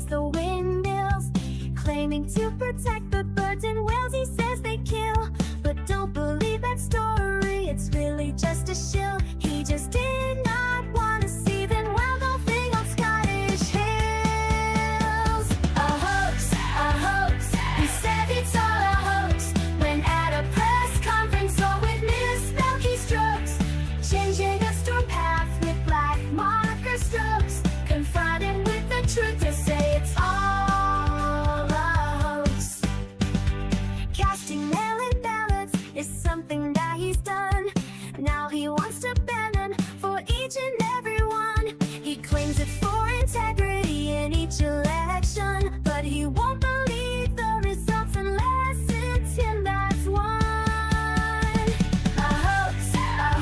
saves the windmills, claiming to protect the birds and whales he says they kill. But don't believe that story, it's really just a shill. He just did not want to see them wild golfing on Scottish hills. A hoax, he said it's all a hoax, when at a press conference or witness milky strokes, changing a storm path with black marker strokes. Confronted with the truth, he'll say it's all a hoax. Casting mail-in ballots is something that he's done. Now he wants to ban them for each and every one. He claims it for integrity in each election, but he won't believe the results unless it's him that's won. A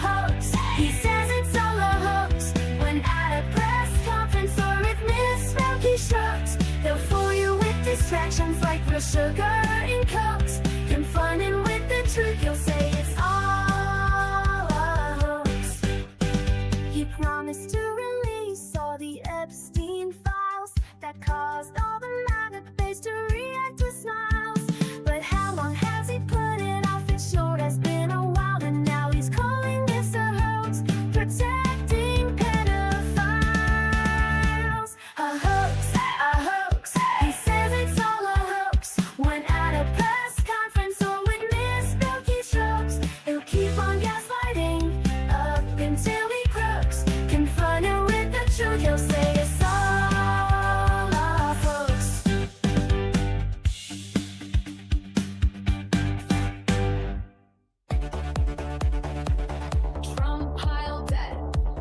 hoax, he says it's all a hoax, when at a press conference or with misspoke he shrugs. They'll fool you with distractions like real sugar in Cokes. Confronted with the truth, he'll say it's all a hoax. He promised to release all the Epstein files that caused all the MAGA base to react with smiles. But how long has he put it off? It sure has been a while, and now he's calling this a hoax, protecting pedophiles. A hoax, he says it's all a hoax, when at a press conference or with misspoke strokes. He'll keep on gaslighting up until he crooks. Confronted with the truth, he'll say it's all a hoax. Trump piled debt,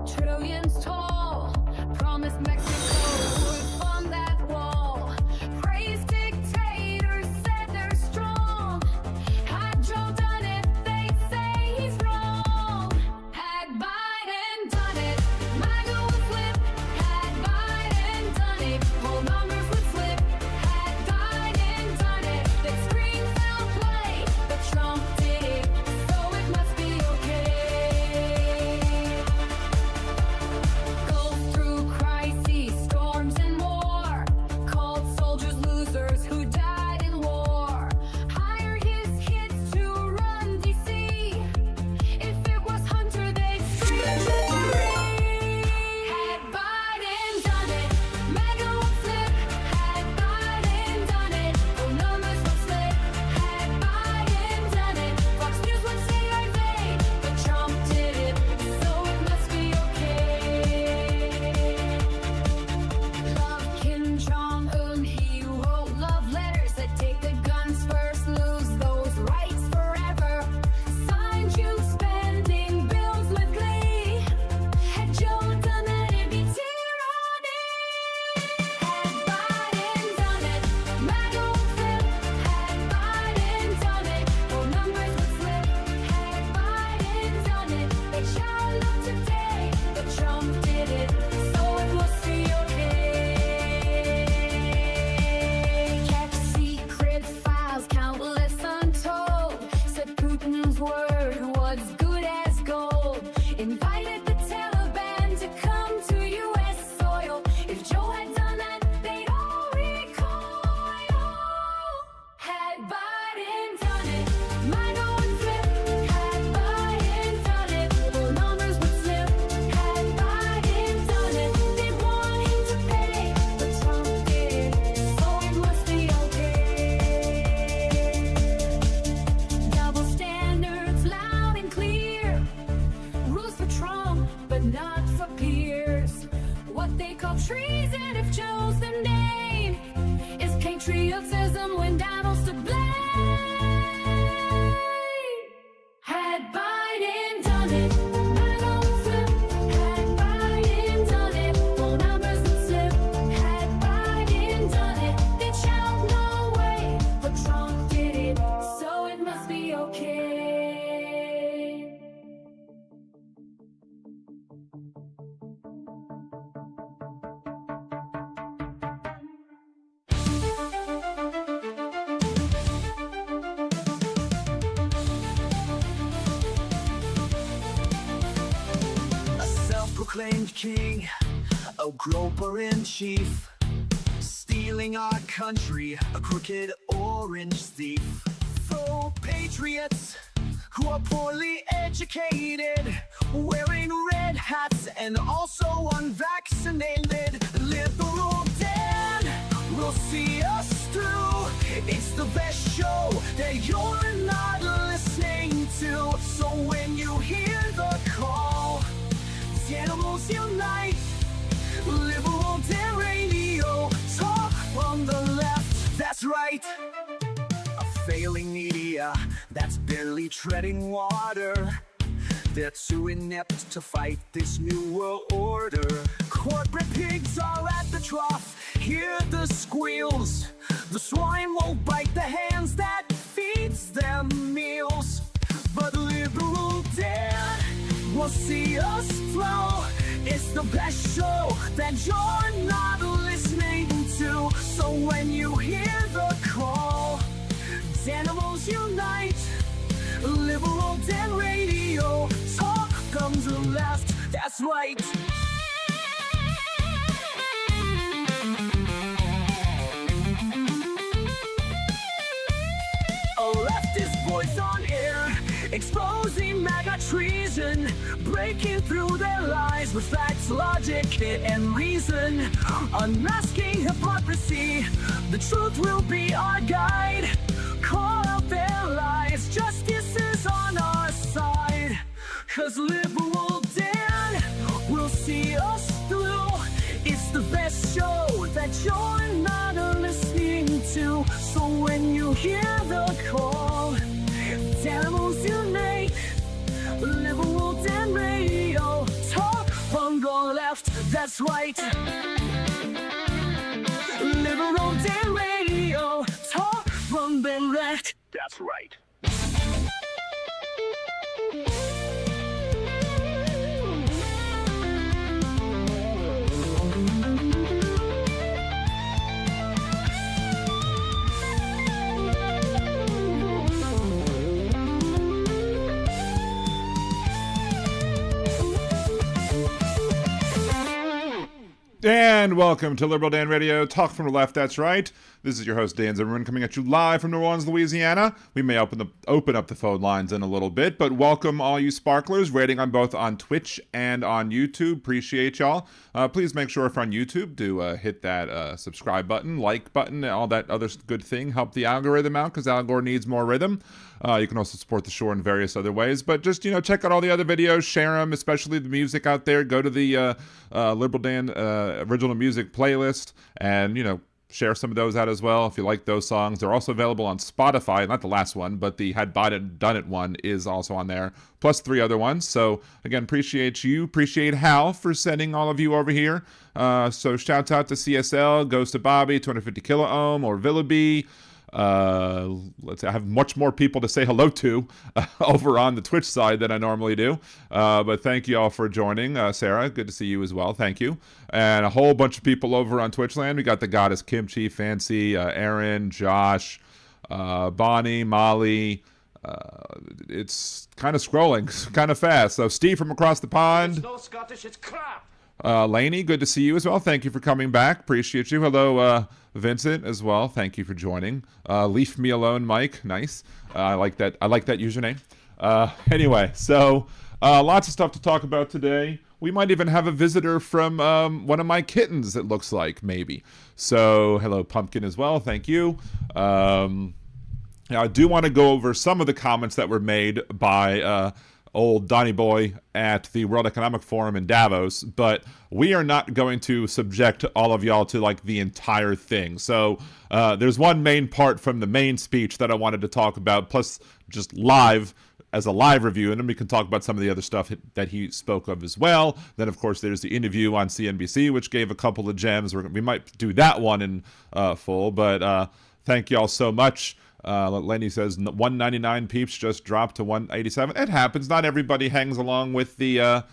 trillions tall. Promised Mexico would fund that wall. Praised dictators, said they're strong. Had Joe done it, they'd say he's wrong. Had Biden done it, MAGA would flip. Had Biden done it, whole numbers would slip. Had Biden done it, they'd scream foul play. But Trump did it, so it must be okay. Go through crises, storms, and more. Called soldiers losers who died in war. Hire his kids to run DC. If it was Hunter, they'd scream victory. Had Biden done it, MAGA would flip. Had Biden done it, whole numbers would slip. Had Biden done it, Fox News would say I vague. But Trump did it, so it must be okay. Love Kim Jong-un, he wrote love letters that take the guns first, lose those rights forever. Signed you spending bills with glee. Had Joe done that, it'd be tyranny. Had Biden done it, MAGA would flip. Had Biden done it, whole numbers would slip. Had Biden done it, they child up today. But Trump did it, so it must be okay. Kept secret files, countless untold. Said Putin's word was good as gold. Invited the Taliban to come to U.S. soil. If Joe had done that, they'd all recoil. Had Biden done it, MAGA would flip. Had Biden done it, whole numbers would slip. Had Biden done it, they'd want him to pay. But Trump did it, so it must be okay. Double standards, loud and clear. Rules for Trump, but not for peers. What they call treason, if Joe's the name, is patriotism when Davos to blame. Had Biden done it, MAGA would flip. Had Biden done it, whole numbers would slip. Had Biden done it, they'd shout no way. But Trump did it, so it must be okay. Proclaimed king, a groper in chief, stealing stealing our country, a crooked orange thief. For patriots who are poorly educated, wearing red hats and also unvaccinated. Liberal Dan will see us through. It's the best show that you're not listening to. So when you hear the call, the animals unite. Liberal Dan Radio, talk on the left, that's right. A failing media that's barely treading water. They're too inept to fight this new world order. Corporate pigs are at the trough, hear the squeals. The swine won't bite the hands that feeds them meals. But Liberal Dan will see us through. It's the best show that you're not listening to. So when you hear the call, animals unite. Liberal Dan Radio, talk comes the left, that's right. A leftist voice on air, exposing MAGA treason, breaking through their lies with facts, logic, and reason. Unmasking hypocrisy, the truth will be our guide. Call out their lies, justice is on our side. 'Cause Liberal Dan will see us through. It's the best show that you're not listening to. So when you hear the call, animals unite. Liberal Dan Radio, talk on the left, that's right. Liberal Dan Radio, talk from the left, that's right. And welcome to Liberal Dan Radio, talk from the left, that's right. This is your host, Dan Zimmerman, coming at you live from New Orleans, Louisiana. We may open up the phone lines in a little bit, but welcome all you sparklers, rating on both on Twitch and on YouTube. Appreciate y'all. Please make sure if you're on YouTube to hit that subscribe button, like button, all that other good thing. Help the algorithm out, because Algor needs more rhythm. You can also support the show in various other ways, but just, check out all the other videos, share them, especially the music out there. Go to the Liberal Dan original music playlist and, share some of those out as well if you like those songs. They're also available on Spotify, not the last one, but the Had Bought It, Done It one is also on there, plus 3 other ones. So, again, appreciate Hal for sending all of you over here. So, shouts out to CSL, goes to Bobby, 250 Kilo Ohm, or Villaby. Let's say I have much more people to say hello to over on the Twitch side than I normally do. But thank you all for joining. Sarah, good to see you as well. Thank you. And a whole bunch of people over on Twitchland. We got the Goddess Kimchi, Fancy, Aaron, Josh, Bonnie, Molly. It's kind of scrolling kind of fast. So Steve from across the pond. It's no Scottish, it's crap. Lainey, good to see you as well. Thank you for coming back. Appreciate you. Hello, Vincent as well. Thank you for joining. Leave me alone, Mike. Nice. I like that username. Anyway, so lots of stuff to talk about today. We might even have a visitor from one of my kittens, it looks like, maybe. So hello, Pumpkin, as well. Thank you. Now, I do want to go over some of the comments that were made by old Donnie Boy at the World Economic Forum in Davos, but we are not going to subject all of y'all to like the entire thing. So there's one main part from the main speech that I wanted to talk about, plus just live as a live review, and then we can talk about some of the other stuff that he spoke of as well. Then, of course, there's the interview on CNBC, which gave a couple of gems. We might do that one in full, but thank you all so much. Lenny says 199 peeps just dropped to 187. It happens. Not everybody hangs along with the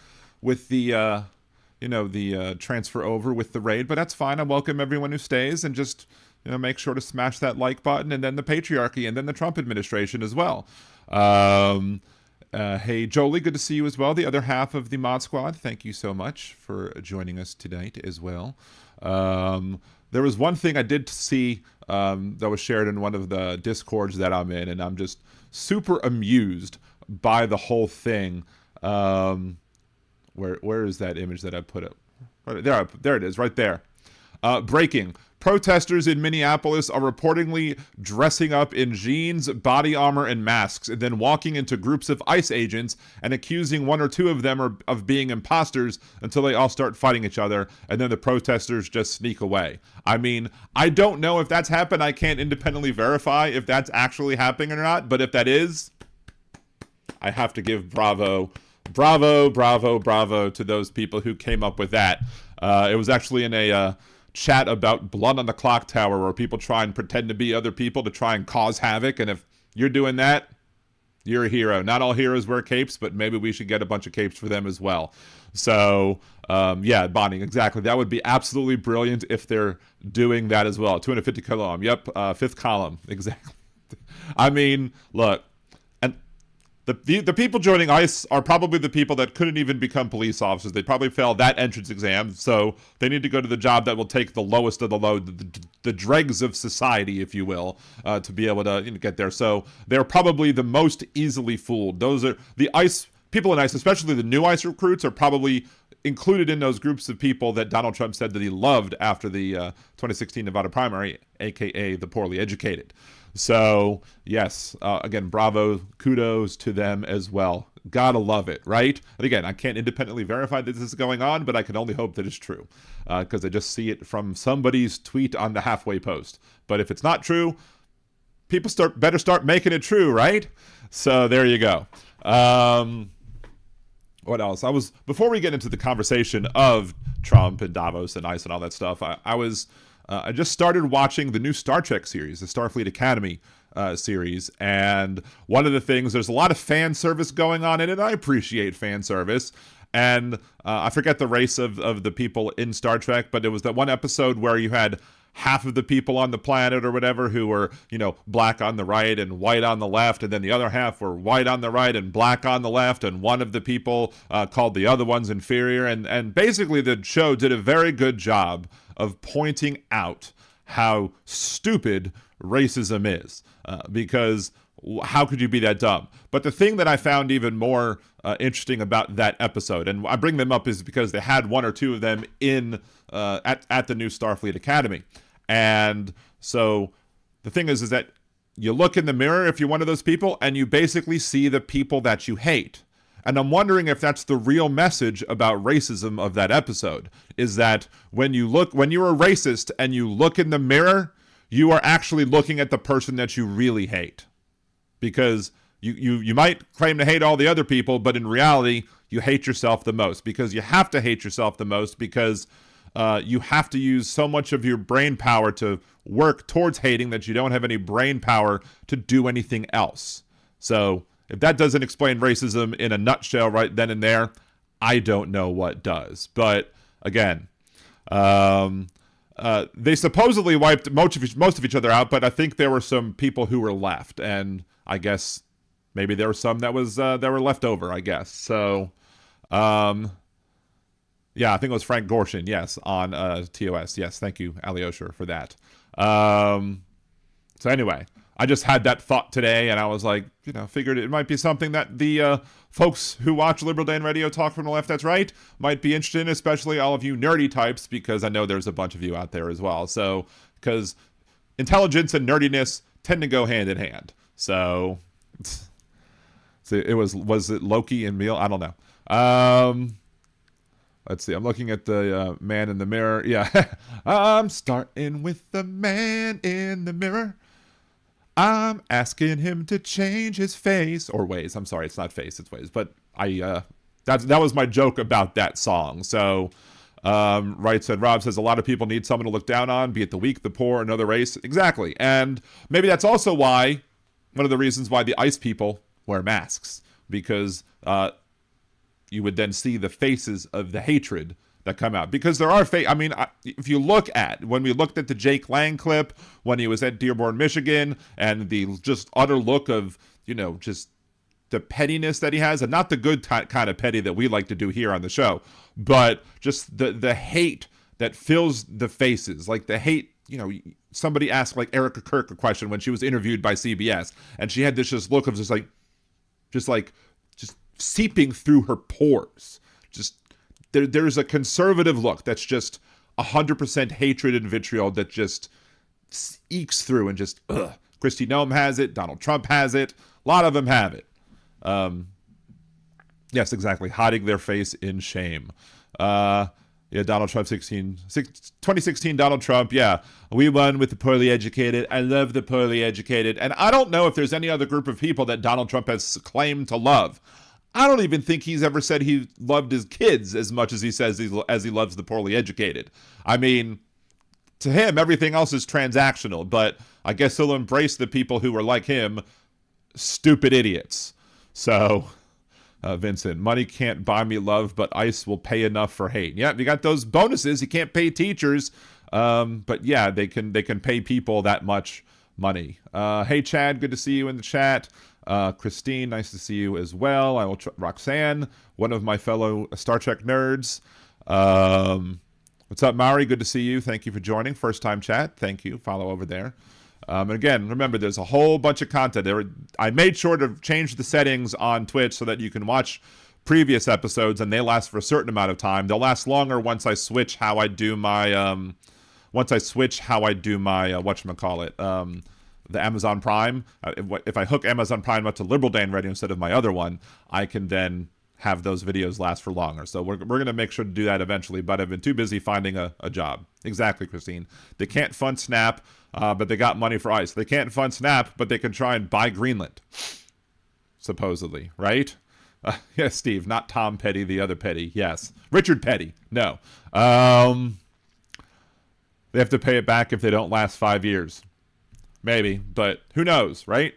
transfer over with the raid, but that's fine. I welcome everyone who stays, and just make sure to smash that like button, and then the patriarchy, and then the Trump administration as well. Hey Jolie, good to see you as well. The other half of the mod squad, thank you so much for joining us tonight as well. there was one thing I did see that was shared in one of the Discords that I'm in, and I'm just super amused by the whole thing. Where is that image that I put up? There it is, right there. Breaking. Protesters in Minneapolis are reportedly dressing up in jeans, body armor, and masks, and then walking into groups of ICE agents and accusing one or two of them of being imposters until they all start fighting each other, and then the protesters just sneak away. I mean, I don't know if that's happened. I can't independently verify if that's actually happening or not, but if that is, I have to give bravo to those people who came up with that. It was actually in a chat about Blood on the Clock Tower, where people try and pretend to be other people to try and cause havoc, and if you're doing that, you're a hero. Not all heroes wear capes, but maybe we should get a bunch of capes for them as well. So, yeah, bonding, exactly. That would be absolutely brilliant if they're doing that as well. 250 column, yep, fifth column, exactly. I mean, look, the people joining ICE are probably the people that couldn't even become police officers. They probably failed that entrance exam, so they need to go to the job that will take the lowest of the low, the dregs of society, if you will, to be able to get there. So they're probably the most easily fooled. Those are the ICE people in ICE, especially the new ICE recruits, are probably included in those groups of people that Donald Trump said that he loved after the 2016 Nevada primary, aka the poorly educated. So, yes, again, bravo, kudos to them as well. Gotta love it, right? And again, I can't independently verify that this is going on, but I can only hope that it's true, because I just see it from somebody's tweet on the halfway post. But if it's not true, people better start making it true, right? So there you go. What else? Before we get into the conversation of Trump and Davos and ICE and all that stuff, I just started watching the new Star Trek series, the Starfleet Academy series, and one of the things, there's a lot of fan service going on in it. I appreciate fan service, and I forget the race of the people in Star Trek, but it was that one episode where you had half of the people on the planet or whatever who were, black on the right and white on the left, and then the other half were white on the right and black on the left, and one of the people called the other ones inferior, and basically the show did a very good job of pointing out how stupid racism is, because how could you be that dumb? But the thing that I found even more interesting about that episode, and I bring them up is because they had one or two of them in at the new Starfleet Academy. And so the thing is that you look in the mirror if you're one of those people, and you basically see the people that you hate. And I'm wondering if that's the real message about racism of that episode, is that when you're a racist and you look in the mirror, you are actually looking at the person that you really hate. Because you might claim to hate all the other people, but in reality, you hate yourself the most, because you have to hate yourself the most, because you have to use so much of your brain power to work towards hating that you don't have any brain power to do anything else. So if that doesn't explain racism in a nutshell right then and there, I don't know what does. But again, they supposedly wiped most of each other out, but I think there were some people who were left, and I guess maybe there were some that were left over, I guess. So, yeah, I think it was Frank Gorshin, yes, on TOS. Yes, thank you, Alyosha, for that. So anyway, I just had that thought today, and I was like, figured it might be something that the folks who watch Liberal Dan Radio Talk from the Left That's Right might be interested in, especially all of you nerdy types, because I know there's a bunch of you out there as well. So, because intelligence and nerdiness tend to go hand in hand. So was it Loki and Meal? I don't know. Let's see. I'm looking at the man in the mirror. Yeah. I'm starting with the man in the mirror. I'm asking him to change his face or ways. I'm sorry, it's not face, it's ways. But that was my joke about that song. So, Right said, Rob says a lot of people need someone to look down on, be it the weak, the poor, another race. Exactly. And maybe that's also why, one of the reasons why the ICE people wear masks, because you would then see the faces of the hatred that come out, because there are if you look at, when we looked at the Jake Lang clip when he was at Dearborn, Michigan, and the just utter look of, just the pettiness that he has, and not the good kind of petty that we like to do here on the show, but just the hate that fills the faces, like the hate. Somebody asked like Erica Kirk a question when she was interviewed by CBS, and she had this just look of just seeping through her pores. Just there's a conservative look that's just 100% hatred and vitriol that just ekes through and just ugh. Kristi Noem has it. Donald Trump has it. A lot of them have it. Yes, exactly. Hiding their face in shame. Donald Trump 2016 Donald Trump. Yeah, we won with the poorly educated. I love the poorly educated. And I don't know if there's any other group of people that Donald Trump has claimed to love. I don't even think he's ever said he loved his kids as much as he says as he loves the poorly educated. I mean, to him, everything else is transactional, but I guess he'll embrace the people who are like him, stupid idiots. So, Vincent, money can't buy me love, but ICE will pay enough for hate. Yeah, you got those bonuses. You can't pay teachers, but yeah, they can pay people that much money. Hey, Chad, good to see you in the chat. Christine, nice to see you as well. Roxanne, one of my fellow Star Trek nerds. What's up, Mari? Good to see you. Thank you for joining. First time chat. Thank you. Follow over there. And again, remember, there's a whole bunch of content there. I made sure to change the settings on Twitch so that you can watch previous episodes, and they last for a certain amount of time. They'll last longer once I switch how I do my whatchamacallit, the Amazon Prime. If I hook Amazon Prime up to Liberal Dan Radio instead of my other one, I can then have those videos last for longer. So we're going to make sure to do that eventually, but I've been too busy finding a job. Exactly, Christine. They can't fund SNAP, but they got money for ICE. They can't fund SNAP, but they can try and buy Greenland. Supposedly, right? Yes, Steve, not Tom Petty, the other Petty. Yes. Richard Petty. No. They have to pay it back if they don't last 5 years. Maybe, but who knows, right?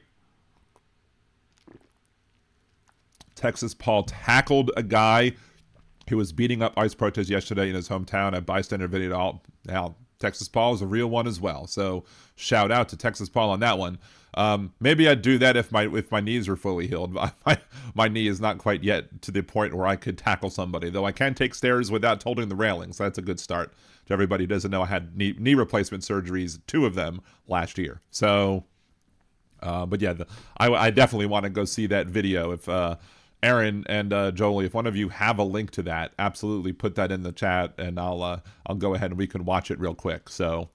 Texas Paul tackled a guy who was beating up ICE protesters yesterday in his hometown. A bystander video. Now, Texas Paul is a real one as well. So shout out to Texas Paul on that one. Maybe I'd do that if my knees were fully healed. My knee is not quite yet to the point where I could tackle somebody, though I can take stairs without holding the railings. So that's a good start. To everybody who doesn't know, I had knee replacement surgeries, 2 of them last year. So, but yeah, I definitely want to go see that video. If Aaron and Jolie, if one of you have a link to that, absolutely put that in the chat, and I'll go ahead and we can watch it real quick. So,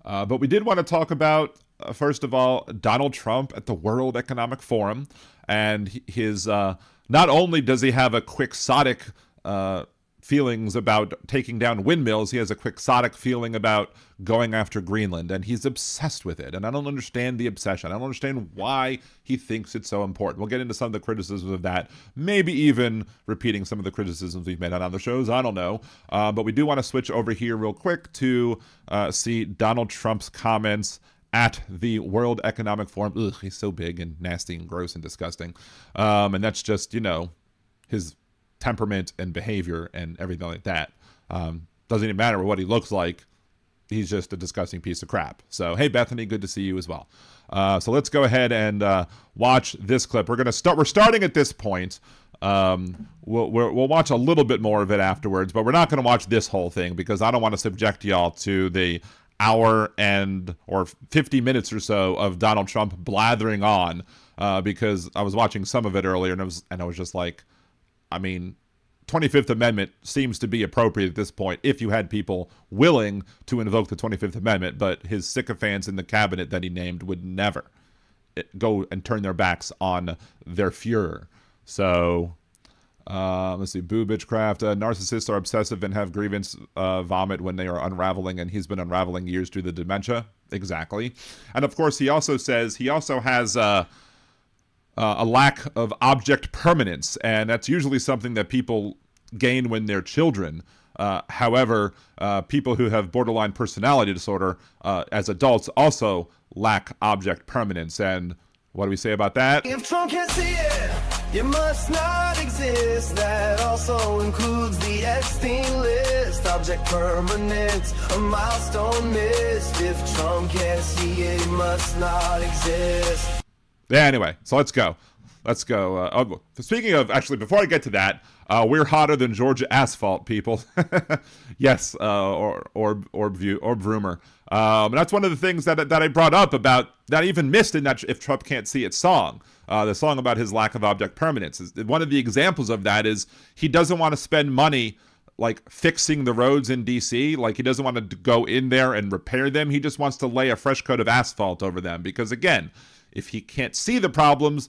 but we did want to talk about first of all Donald Trump at the World Economic Forum, and his not only does he have a quixotic feelings about taking down windmills, he has a quixotic feeling about going after Greenland, and he's obsessed with it. And I don't understand the obsession. I don't understand why he thinks it's so important. We'll get into some of the criticisms of that, maybe even repeating some of the criticisms we've made on other shows. I don't know. But we do want to switch over here real quick to see Donald Trump's comments at the World Economic Forum. Ugh, he's so big and nasty and gross and disgusting. And that's just, his temperament and behavior and everything like that. Doesn't even matter what he looks like. He's just a disgusting piece of crap. So, hey, Bethany, good to see you as well. So let's go ahead and watch this clip. We're starting at this point. We'll watch a little bit more of it afterwards, but we're not going to watch this whole thing because I don't want to subject y'all to the hour or 50 minutes or so of Donald Trump blathering on because I was watching some of it earlier and I was just like, 25th Amendment seems to be appropriate at this point if you had people willing to invoke the 25th Amendment, but his sycophants in the cabinet that he named would never go and turn their backs on their Fuhrer. So, let's see, Boo Bitchcraft, narcissists are obsessive and have grievance vomit when they are unraveling, and he's been unraveling years due to dementia. Exactly. And of course, he also says he also has a lack of object permanence, and that's usually something that people gain when they're children. However, people who have borderline personality disorder as adults also lack object permanence. And what do we say about that? If Trump can't see it, you must not exist. That also includes the Epstein list. Object permanence, a milestone missed. If Trump can't see it, it must not exist. Yeah, anyway, so let's go. Let's go. Speaking of, actually, before I get to that, we're hotter than Georgia asphalt, people. Yes, or rumor. And that's one of the things that I brought up about that I even missed in that If Trump Can't See It song. The song about his lack of object permanence. One of the examples of that is he doesn't want to spend money like fixing the roads in DC. Like he doesn't want to go in there and repair them. He just wants to lay a fresh coat of asphalt over them because, again, if he can't see the problems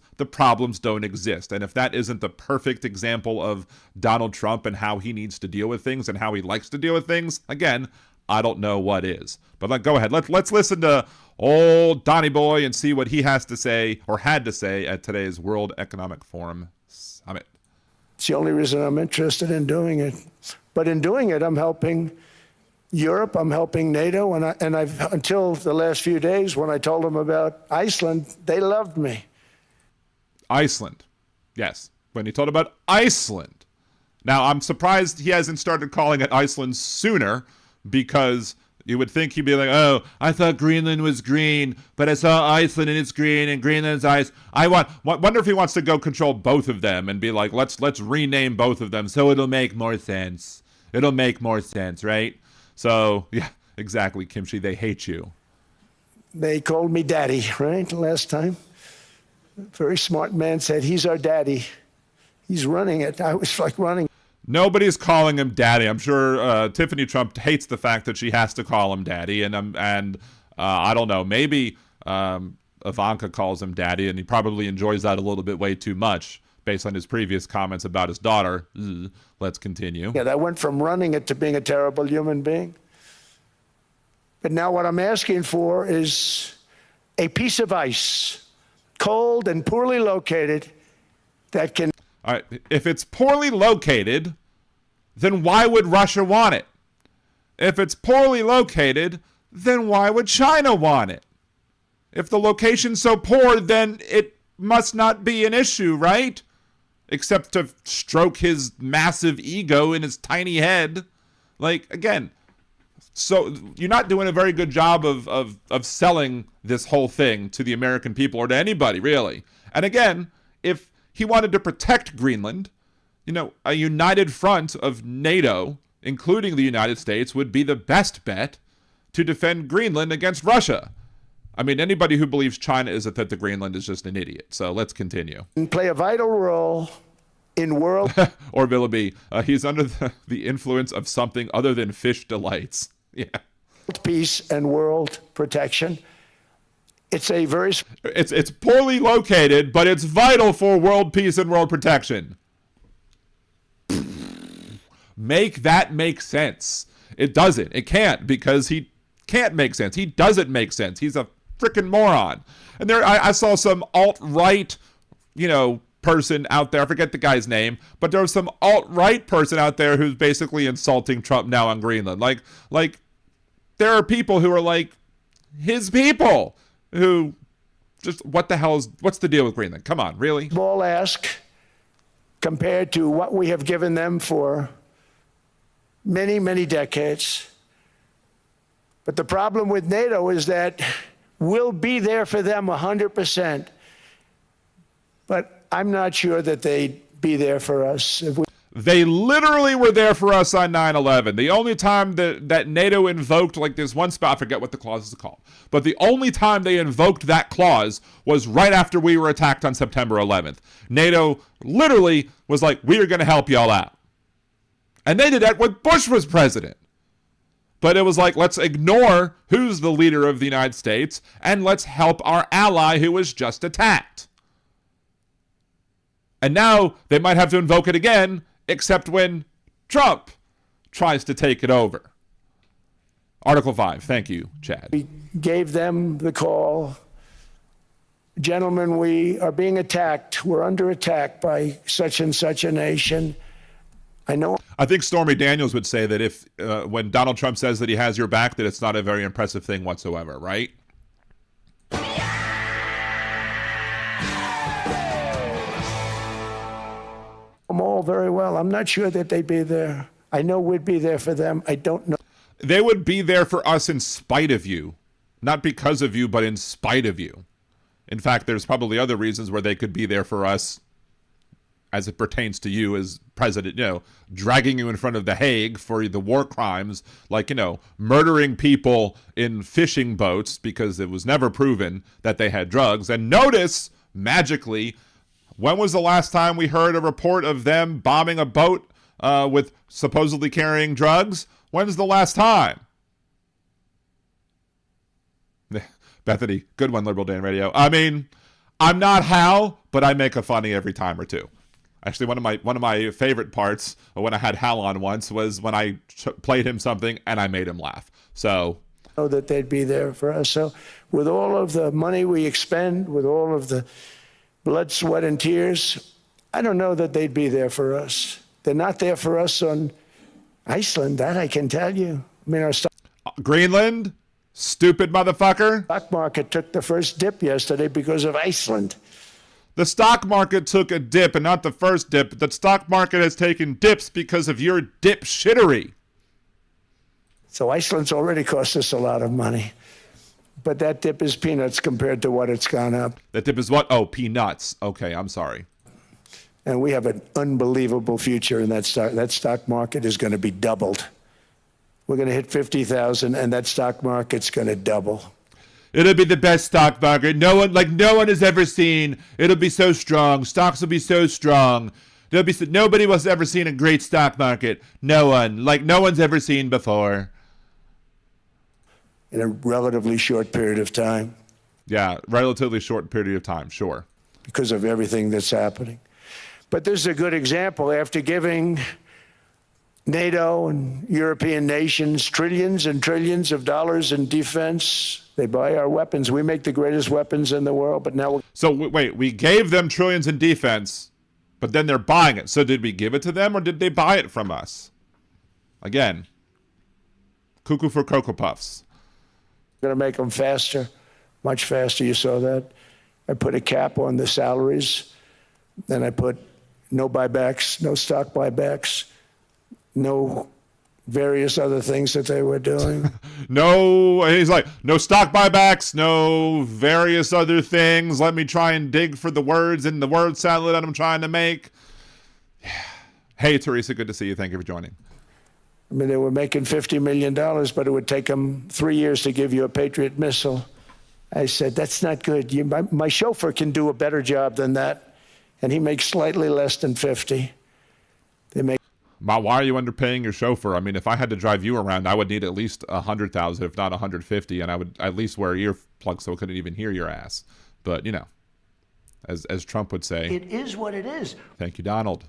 don't exist. And if that isn't the perfect example of Donald Trump and how he needs to deal with things and how he likes to deal with things, again, I don't know what is. But go ahead. Let's listen to old Donnie Boy and see what he has to say or had to say at today's World Economic Forum Summit. It's the only reason I'm interested in doing it. But in doing it, I'm helping Europe, I'm helping NATO, and I've until the last few days when I told them about Iceland, they loved me. Iceland, yes. When he told about Iceland. Now, I'm surprised he hasn't started calling it Iceland sooner, because you would think he'd be like, oh, I thought Greenland was green, but I saw Iceland and it's green and Greenland's ice. Wonder if he wants to go control both of them and be like, let's rename both of them so it'll make more sense. It'll make more sense, right? So, yeah, exactly, Kimchi, they hate you. They called me daddy, right, last time. A very smart man said, he's our daddy. He's running it. I was like running. Nobody's calling him daddy. I'm sure Tiffany Trump hates the fact that she has to call him daddy. And I don't know, maybe Ivanka calls him daddy, and he probably enjoys that a little bit way too much based on his previous comments about his daughter. Let's continue. Yeah, I went from running it to being a terrible human being. But now what I'm asking for is a piece of ice, cold and poorly located, that can... All right, if it's poorly located, then why would Russia want it? If it's poorly located, then why would China want it? If the location's so poor, then it must not be an issue, right? Except to stroke his massive ego in his tiny head. Like, again, so you're not doing a very good job of selling this whole thing to the American people or to anybody, really. And again, if he wanted to protect Greenland, a united front of NATO, including the United States, would be the best bet to defend Greenland against Russia. I mean, anybody who believes China is a threat to Greenland is just an idiot. So let's continue. play a vital role in world... Or will it be, he's under the influence of something other than fish delights. Yeah. Peace and world protection. It's a very... It's poorly located, but it's vital for world peace and world protection. Make that make sense. It doesn't. It can't, because he can't make sense. He doesn't make sense. He's a freaking moron. And there, I saw some alt-right, person out there. I forget the guy's name, but there was some alt-right person out there who's basically insulting Trump now on Greenland. Like there are people who are like his people who just, what's the deal with Greenland? Come on, really? Small ask compared to what we have given them for many, many decades. But the problem with NATO is that we'll be there for them 100%. But I'm not sure that they'd be there for us. They literally were there for us on 9/11. The only time that NATO invoked, like this one spot, I forget what the clause is called, but the only time they invoked that clause was right after we were attacked on September 11th. NATO literally was like, we are going to help y'all out. And they did that when Bush was president. But it was like, let's ignore who's the leader of the United States and let's help our ally who was just attacked. And now they might have to invoke it again, except when Trump tries to take it over. Article 5. Thank you, Chad. We gave them the call. Gentlemen, we are being attacked. We're under attack by such and such a nation. I think Stormy Daniels would say that if when Donald Trump says that he has your back, that it's not a very impressive thing whatsoever, right? them all very well. I'm not sure that they'd be there. I know we'd be there for them. I don't know. They would be there for us in spite of you. Not because of you, but in spite of you. In fact, there's probably other reasons where they could be there for us as it pertains to you as president, dragging you in front of the Hague for the war crimes, like, murdering people in fishing boats because it was never proven that they had drugs. And notice, magically, when was the last time we heard a report of them bombing a boat with supposedly carrying drugs? When's the last time? Bethany, good one, Liberal Dan Radio. I mean, I'm not Hal, but I make a funny every time or two. Actually, one of my favorite parts when I had Hal on once was when I played him something and I made him laugh. So, know that they'd be there for us. So with all of the money we expend, with all of the blood, sweat, and tears, I don't know that they'd be there for us. They're not there for us on Iceland, that I can tell you. I mean, our Greenland? Stupid motherfucker. stock market took the first dip yesterday because of Iceland. The stock market took a dip, and not the first dip. The stock market has taken dips because of your dipshittery. So Iceland's already cost us a lot of money. But that dip is peanuts compared to what it's gone up. That dip is what? Oh, peanuts. Okay, I'm sorry. And we have an unbelievable future in that stock. That stock market is going to be doubled. We're going to hit 50,000, and that stock market's going to double. It'll be the best stock market no one has ever seen. It'll be so strong. Stocks will be so strong. Nobody has ever seen a great stock market. No one's ever seen before. In a relatively short period of time. Yeah, relatively short period of time, sure. Because of everything that's happening. But this is a good example. After giving NATO and European nations trillions and trillions of dollars in defense, they buy our weapons. We make the greatest weapons in the world, but now So wait, we gave them trillions in defense, but then they're buying it. So did we give it to them or did they buy it from us? Again, cuckoo for Cocoa Puffs. we're going to make them faster, much faster. You saw that. I put a cap on the salaries. Then I put no buybacks, no stock buybacks, no various other things that they were doing. He's like, no stock buybacks, no various other things. Let me try and dig for the words in the word salad that I'm trying to make. Yeah. Hey, Teresa, good to see you. Thank you for joining. I mean, they were making $50 million, but it would take them 3 years to give you a Patriot missile. I said, that's not good. My chauffeur can do a better job than that, and he makes slightly less than 50. They make. Why are you underpaying your chauffeur? I mean, if I had to drive you around, I would need at least 100,000, if not 150, and I would at least wear earplugs so I couldn't even hear your ass. But, as Trump would say, It is what it is. thank you, Donald.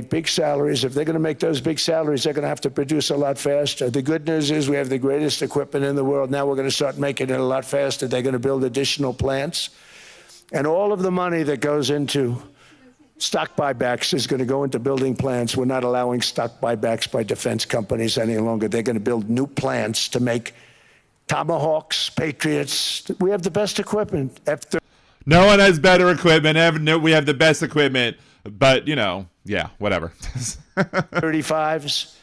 Big salaries. If they're going to make those big salaries, they're going to have to produce a lot faster. The good news is we have the greatest equipment in the world. Now we're going to start making it a lot faster. They're going to build additional plants. And all of the money that goes into stock buybacks is going to go into building plants. We're not allowing stock buybacks by defense companies any longer. They're going to build new plants to make Tomahawks, Patriots. We have the best equipment. No one has better equipment. We have the best equipment. But, yeah, whatever. F-35s,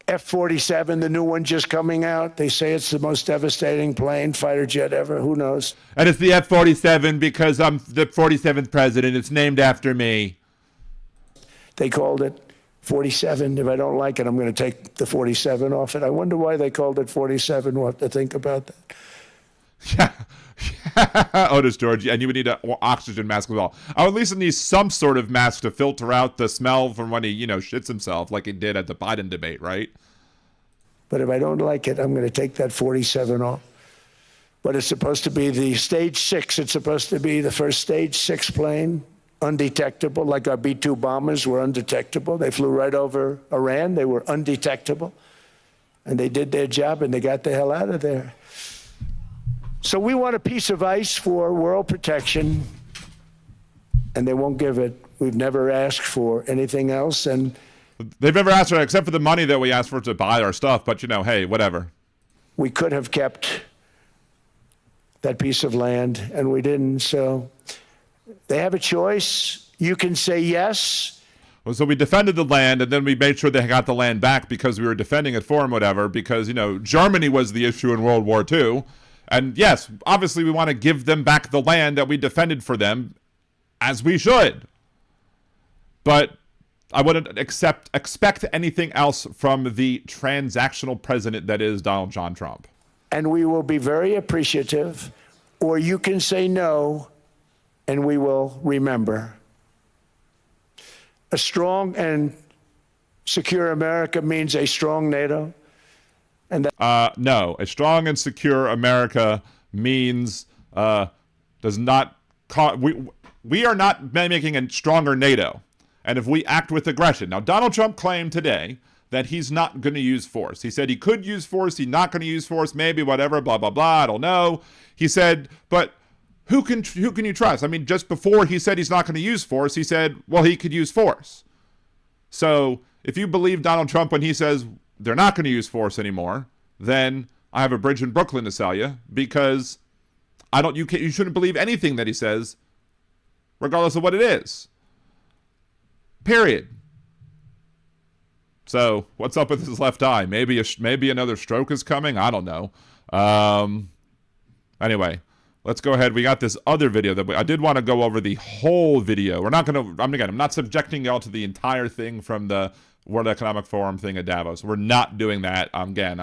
F-47, the new one just coming out. They say it's the most devastating plane, fighter jet ever. Who knows? And it's the F-47 because I'm the 47th president. It's named after me. They called it 47. If I don't like it, I'm going to take the 47 off it. I wonder why they called it 47. We'll have to think about that. Yeah. Otis George, and you would need an oxygen mask as well. I would at least need some sort of mask to filter out the smell from when he, shits himself like he did at the Biden debate, right? But if I don't like it, I'm going to take that 47 off. But it's supposed to be the stage 6. It's supposed to be the first stage 6 plane, undetectable, like our B-2 bombers were undetectable. They flew right over Iran. They were undetectable. And they did their job, and they got the hell out of there. So we want a piece of ice for world protection, and they won't give it. We've never asked for anything else, and they've never asked for it except for the money that we asked for to buy our stuff. But hey, whatever. We could have kept that piece of land, and we didn't. So they have a choice. You can say yes. Well, so we defended the land, and then we made sure they got the land back because we were defending it for them, whatever. Because Germany was the issue in World War II. And yes, obviously we want to give them back the land that we defended for them, as we should. But I wouldn't expect anything else from the transactional president that is Donald John Trump. And we will be very appreciative, or you can say no, and we will remember. A strong and secure America means a strong NATO. And that no, a strong and secure America means does not we are not making a stronger NATO. And if we act with aggression. Now, Donald Trump claimed today that he's not going to use force. He said he could use force, he's not going to use force, maybe, whatever, blah, blah, blah, I don't know. He said, but who can you trust? I mean, just before he said he's not going to use force, he said, well, he could use force. So if you believe Donald Trump when he says they're not going to use force anymore, then I have a bridge in Brooklyn to sell you, because you shouldn't believe anything that he says, regardless of what it is. Period. So what's up with his left eye? Maybe another stroke is coming. I don't know. Anyway, let's go ahead. We got this other video that I did want to go over the whole video. We're not going to. I'm not subjecting y'all to the entire thing from the World Economic Forum thing at Davos. We're not doing that. Again,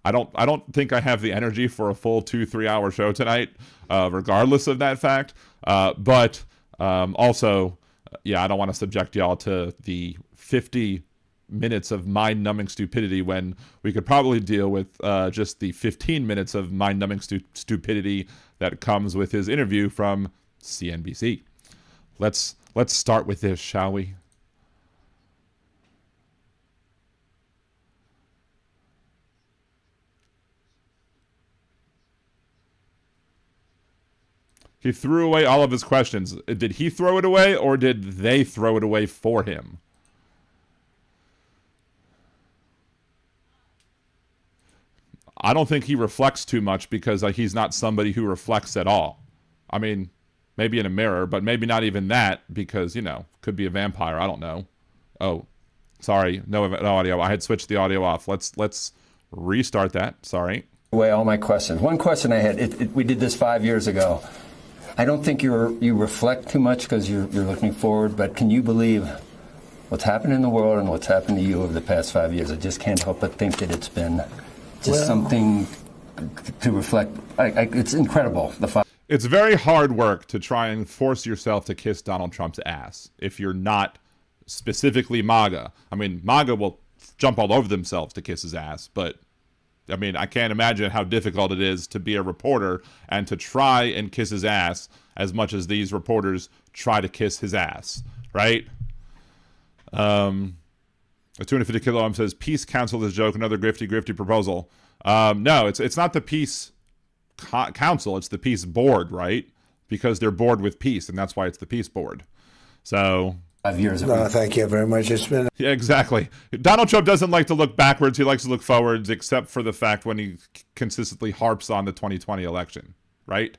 I don't think I have the energy for a full 2-3 hour show tonight, regardless of that fact. But also, yeah, I don't want to subject y'all to the 50 minutes of mind-numbing stupidity when we could probably deal with just the 15 minutes of mind-numbing stupidity that comes with his interview from CNBC. Let's start with this, shall we? He threw away all of his questions. Did he throw it away, or did they throw it away for him? I don't think he reflects too much, because he's not somebody who reflects at all. I mean, maybe in a mirror, but maybe not even that, because, could be a vampire. I don't know. Oh, sorry. No audio. I had switched the audio off. Let's restart that. Sorry. Away all my questions. One question I had, we did this 5 years ago. I don't think you reflect too much because you're looking forward, but can you believe what's happened in the world and what's happened to you over the past 5 years? I just can't help but think that it's been just something to reflect. It's incredible. It's very hard work to try and force yourself to kiss Donald Trump's ass if you're not specifically MAGA. I mean, MAGA will jump all over themselves to kiss his ass, but I mean, I can't imagine how difficult it is to be a reporter and to try and kiss his ass as much as these reporters try to kiss his ass, right? A 250 kilo says, Peace Council is a joke, another grifty proposal. No, it's not the Peace Council, it's the Peace Board, right? Because they're bored with peace, and that's why it's the Peace Board. So 5 years. No, thank you very much. It's been. Yeah, exactly. Donald Trump doesn't like to look backwards. He likes to look forwards, except for the fact when he consistently harps on the 2020 election, right?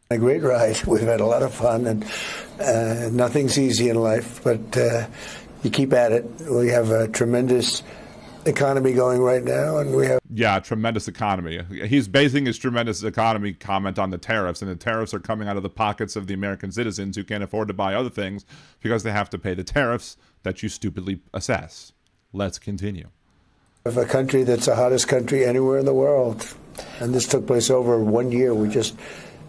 A great ride. We've had a lot of fun, and nothing's easy in life, but you keep at it. We have a tremendous economy going right now, and we have. Yeah, tremendous economy. He's basing his tremendous economy comment on the tariffs, and the tariffs are coming out of the pockets of the American citizens who can't afford to buy other things because they have to pay the tariffs that you stupidly assess. Let's continue. Of a country that's the hottest country anywhere in the world, and this took place over 1 year. We just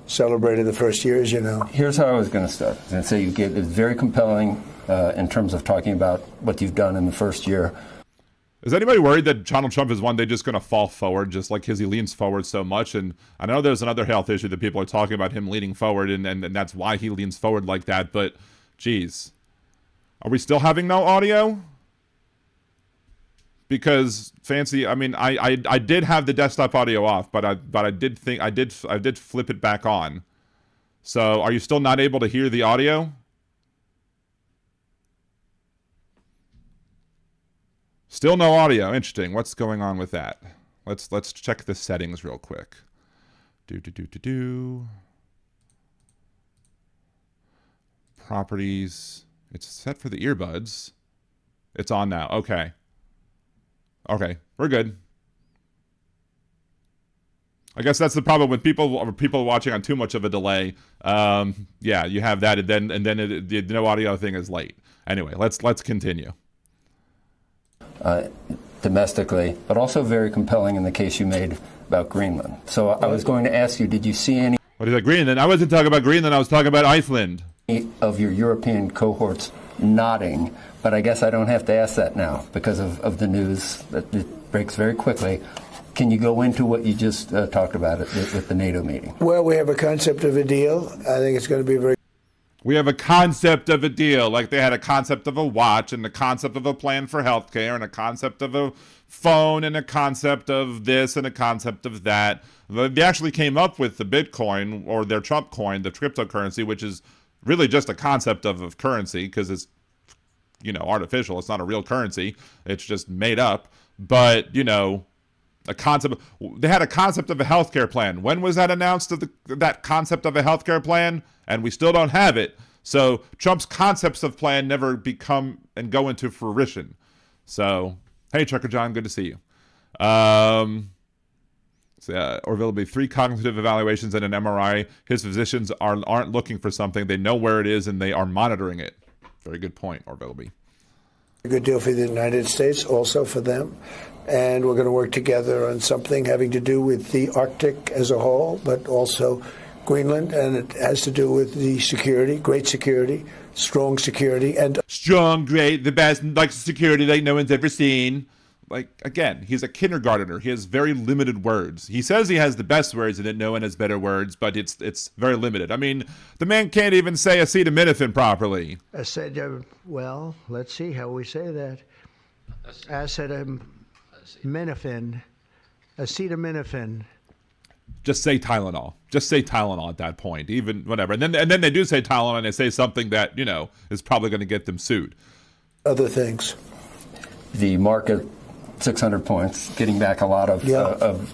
celebrated the first year, as you know. Here's how I was going to start. And say you gave it very compelling in terms of talking about what you've done in the first year. Is anybody worried that Donald Trump is one day just going to fall forward, just like he leans forward so much? And I know there's another health issue that people are talking about him leaning forward, and that's why he leans forward like that. But, geez, are we still having no audio? Because Fancy, I mean, I did have the desktop audio off, but I did flip it back on. So, are you still not able to hear the audio? Still no audio. Interesting. What's going on with that? Let's check the settings real quick. Properties. It's set for the earbuds. It's on now. Okay. Okay, we're good. I guess that's the problem with people watching on too much of a delay. Yeah, you have that, and then the no audio thing is late. Anyway, let's continue. Domestically, but also very compelling in the case you made about Greenland. So I was going to ask you, did you see any What is that, Greenland? I wasn't talking about Greenland. I was talking about Iceland. Of your European cohorts nodding? But I guess I don't have to ask that now because of the news that it breaks very quickly. Can you go into what you just talked about with the NATO meeting? Well, we have a concept of a deal. I think it's going to be very. We have a concept of a deal, like they had a concept of a watch and a concept of a plan for healthcare and a concept of a phone and a concept of this and a concept of that. They actually came up with the Bitcoin, or their Trump coin, the cryptocurrency, which is really just a concept of currency because it's, artificial. It's not a real currency. It's just made up. But, a concept. They had a concept of a healthcare plan. When was that announced? That concept of a healthcare plan, and we still don't have it. So Trump's concepts of plan never become and go into fruition. So, hey, Trucker John, good to see you. Orville will be 3 cognitive evaluations and an MRI. His physicians aren't looking for something. They know where it is and they are monitoring it. Very good point, Orville will be. A good deal for the United States, also for them. And we're going to work together on something having to do with the Arctic as a whole, but also Greenland. And it has to do with the security, great security, strong security. And strong, great, the best, like security like no one's ever seen. Like, again, he's a kindergartner. He has very limited words. He says he has the best words and that no one has better words, but it's very limited. I mean, the man can't even say acetaminophen properly. Well, let's see how we say that. Acetaminophen. Just say Tylenol. Just say Tylenol at that point, even whatever. And then they do say Tylenol and they say something that, is probably going to get them sued. Other things. The market, 600 points, getting back a lot of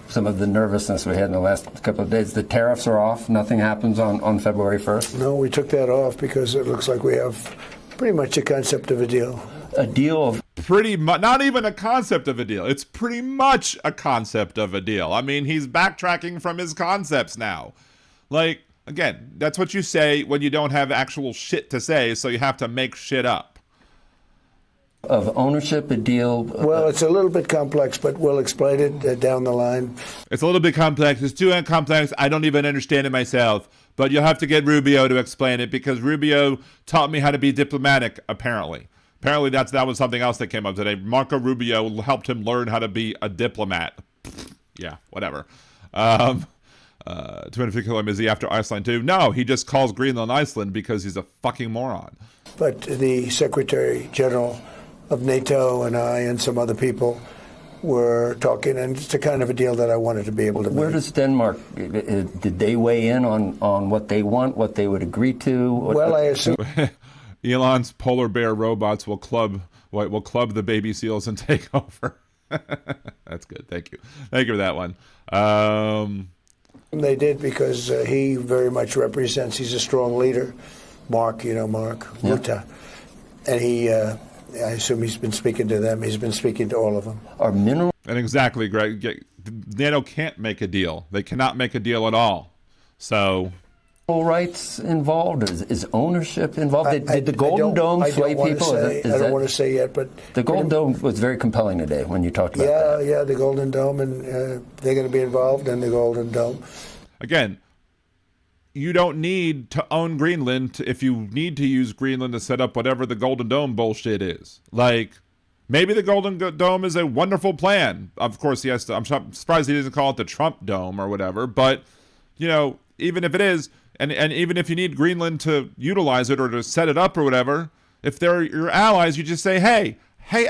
some of the nervousness we had in the last couple of days. The tariffs are off. Nothing happens on February 1st. No, we took that off because it looks like we have pretty much a concept of a deal. A deal of pretty much, not even a concept of a deal. It's pretty much a concept of a deal. I mean, he's backtracking from his concepts now. Like, again, that's what you say when you don't have actual shit to say, so you have to make shit up. Of ownership, a deal. Well, it's a little bit complex, but we'll explain it down the line. It's a little bit complex. It's too complex. I don't even understand it myself. But you'll have to get Rubio to explain it because Rubio taught me how to be diplomatic, apparently. Apparently that was something else that came up today. Marco Rubio helped him learn how to be a diplomat. Yeah, whatever. 250 km, is he after Iceland too? No, he just calls Greenland Iceland because he's a fucking moron. But the Secretary General of NATO and I and some other people were talking, and it's a kind of a deal that I wanted to be able to make. Where does Denmark, did they weigh in on what they want, what they would agree to? Well, I assume Elon's polar bear robots will club the baby seals and take over. That's good. Thank you for that one. They did because he very much represents, he's a strong leader. Mark Rutte. And he, I assume he's been speaking to them. He's been speaking to all of them. Are mineral... And exactly, Greg. NATO can't make a deal. They cannot make a deal at all. So... rights involved? Is ownership involved? Did the Golden Dome sway people? I don't want to say yet, but... The Golden Dome was very compelling today when you talked about that. Yeah, the Golden Dome, and they're going to be involved in the Golden Dome. Again, you don't need to own Greenland if you need to use Greenland to set up whatever the Golden Dome bullshit is. Like, maybe the Golden Dome is a wonderful plan. Of course, he has to... I'm surprised he doesn't call it the Trump Dome or whatever, but, even if it is... And even if you need Greenland to utilize it or to set it up or whatever, if they're your allies, you just say, hey,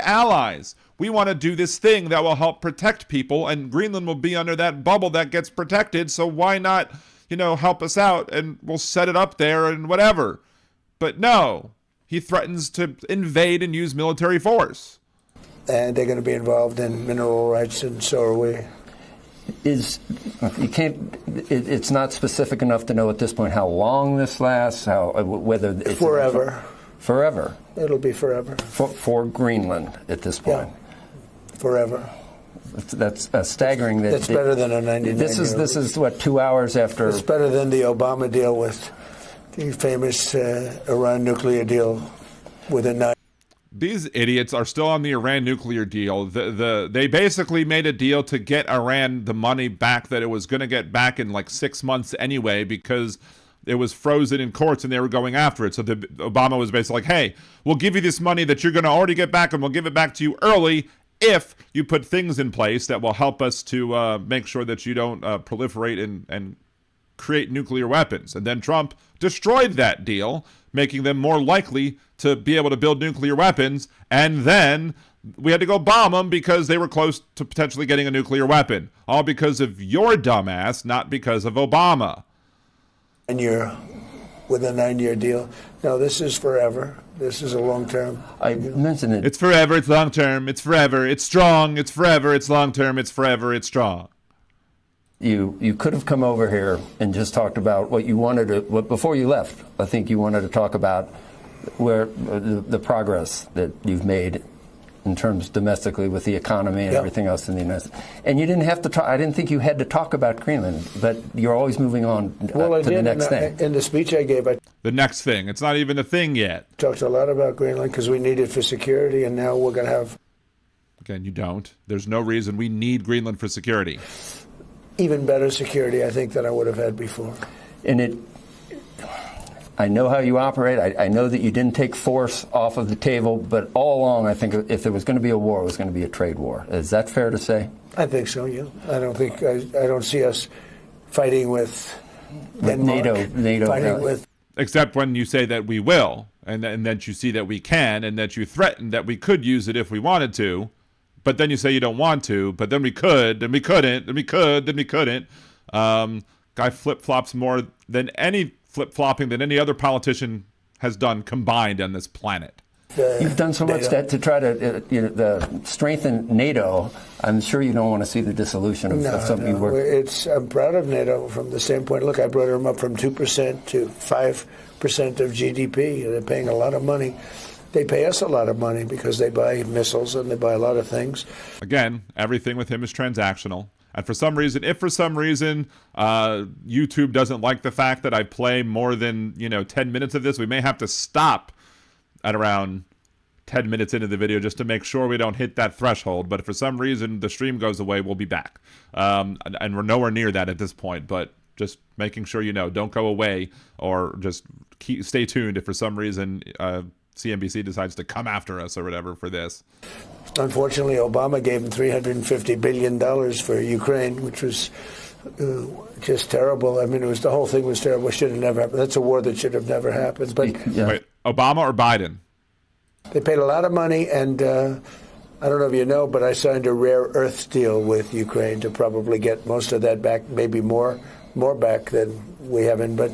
allies, we want to do this thing that will help protect people, and Greenland will be under that bubble that gets protected, so why not, help us out, and we'll set it up there and whatever. But no, he threatens to invade and use military force. And they're going to be involved in mineral rights, and so are we. It's not specific enough to know at this point how long this lasts, whether it's forever. It'll be forever for Greenland at this point. Yeah. Forever. That's staggering. That's better than a 99-year This is what, 2 hours after. It's better than the Obama deal with the famous Iran nuclear deal within 9. These idiots are still on the Iran nuclear deal. They basically made a deal to get Iran the money back that it was going to get back in like 6 months anyway, because it was frozen in courts and they were going after it. So Obama was basically like, hey, we'll give you this money that you're going to already get back, and we'll give it back to you early if you put things in place that will help us to make sure that you don't proliferate and create nuclear weapons. And then Trump destroyed that deal, making them more likely to be able to build nuclear weapons. And then we had to go bomb them because they were close to potentially getting a nuclear weapon. All because of your dumbass, not because of Obama. And you're with a 9-year deal. No, this is forever. This is a long term. I mentioned it. It's forever, it's long term, it's forever, it's strong, it's forever, it's long term, it's forever, it's strong. You could have come over here and just talked about what you wanted to, before you left. I think you wanted to talk about where the progress that you've made in terms domestically with the economy and everything else in the United States. And you didn't have to talk, I didn't think you had to talk about Greenland, but you're always moving on to the next thing. In the speech I gave, I The next thing. It's not even a thing yet. talked a lot about Greenland because we need it for security, and now we're going to have Again, you don't. There's no reason we need Greenland for security. even better security, I think, than I would have had before. And I know how you operate. I know that you didn't take force off of the table, but all along, I think if there was going to be a war, it was going to be a trade war. Is that fair to say? I think so, yeah. I don't see us fighting with Denmark, NATO fighting with. Except when you say that we will, and that you see that we can, and that you threaten that we could use it if we wanted to, but then you say you don't want to, but then we could, then we couldn't, then we could, then we couldn't. Guy flip-flops more than any flip-flopping than any other politician has done combined on this planet. You've done so much to try to strengthen NATO. I'm sure you don't want to see the dissolution of something you work. I'm proud of NATO from the standpoint. Look, I brought them up from 2% to 5% of GDP. They're paying a lot of money. They pay us a lot of money because they buy missiles and they buy a lot of things. Again, everything with him is transactional. And for some reason, if for some reason YouTube doesn't like the fact that I play more than 10 minutes of this, we may have to stop at around 10 minutes into the video just to make sure we don't hit that threshold. But if for some reason the stream goes away, we'll be back. And we're nowhere near that at this point, but just making sure don't go away, or just stay tuned if for some reason CNBC decides to come after us or whatever for this. Unfortunately, Obama gave him $350 billion for Ukraine, which was just terrible. I mean, the whole thing was terrible. It should have never happened. That's a war that should have never happened. But Wait, Obama or Biden? They paid a lot of money, and I don't know if you know, but I signed a rare earth deal with Ukraine to probably get most of that back, maybe more back than we haven't. But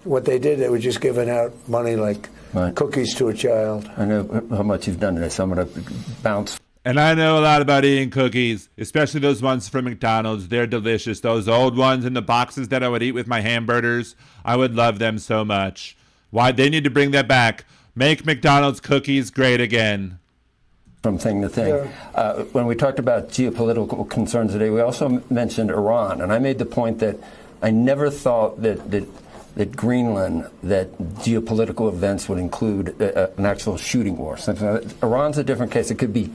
what they did, they were just giving out money like cookies to a child. I know how much you've done today, so I'm going to bounce. And I know a lot about eating cookies, especially those ones from McDonald's. They're delicious. Those old ones in the boxes that I would eat with my hamburgers. I would love them so much. Why? They need to bring that back. Make McDonald's cookies great again. From thing to thing. Yeah. When we talked about geopolitical concerns today, we also mentioned Iran. And I made the point that I never thought that Greenland, that geopolitical events would include an actual shooting war. Iran's a different case. It could be.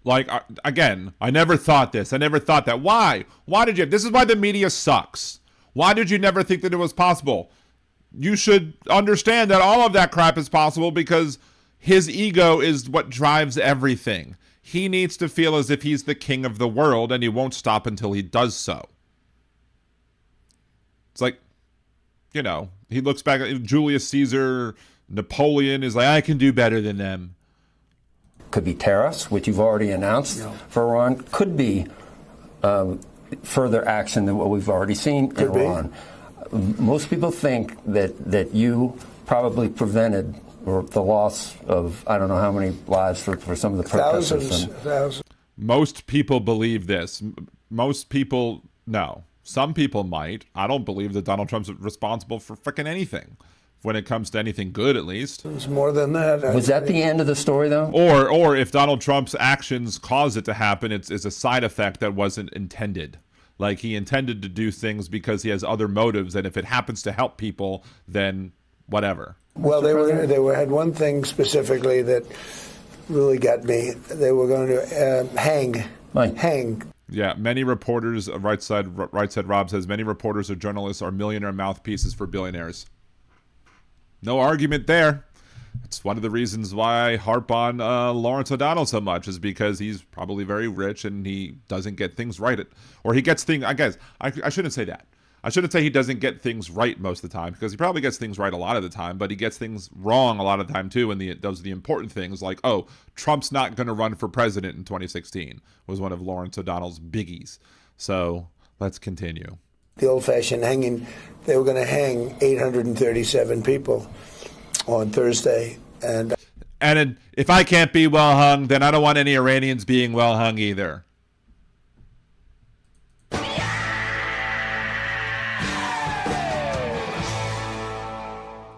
Like, again, I never thought this. I never thought that. Why? Why did you? This is why the media sucks. Why did you never think that it was possible? You should understand that all of that crap is possible because his ego is what drives everything. He needs to feel as if he's the king of the world, and he won't stop until he does so. It's like, he looks back at Julius Caesar, Napoleon is like, I can do better than them. Could be tariffs, which you've already announced for Iran. Could be further action than what we've already seen in Iran. Most people think that you probably prevented the loss of, I don't know how many lives for some of the protesters. Thousands. Most people believe this. Most people, no. Some people might. I don't believe that Donald Trump's responsible for frickin' anything. when it comes to anything good, at least. It's more than that. Was that the end of the story, though? Or if Donald Trump's actions caused it to happen, it's a side effect that wasn't intended. Like, he intended to do things because he has other motives, and if it happens to help people, then whatever. Well, they had one thing specifically that really got me. They were going to hang. Yeah, many reporters, right side Rob says, many reporters or journalists are millionaire mouthpieces for billionaires. No argument there. It's one of the reasons why I harp on Lawrence O'Donnell so much, is because he's probably very rich and he doesn't get things right. Or he gets things, I guess, I shouldn't say that. I shouldn't say he doesn't get things right most of the time, because he probably gets things right a lot of the time, but he gets things wrong a lot of the time too, and those are the important things, like, oh, Trump's not going to run for president in 2016, was one of Lawrence O'Donnell's biggies. So let's continue. The old-fashioned hanging, they were going to hang 837 people on Thursday. And if I can't be well hung, then I don't want any Iranians being well hung either.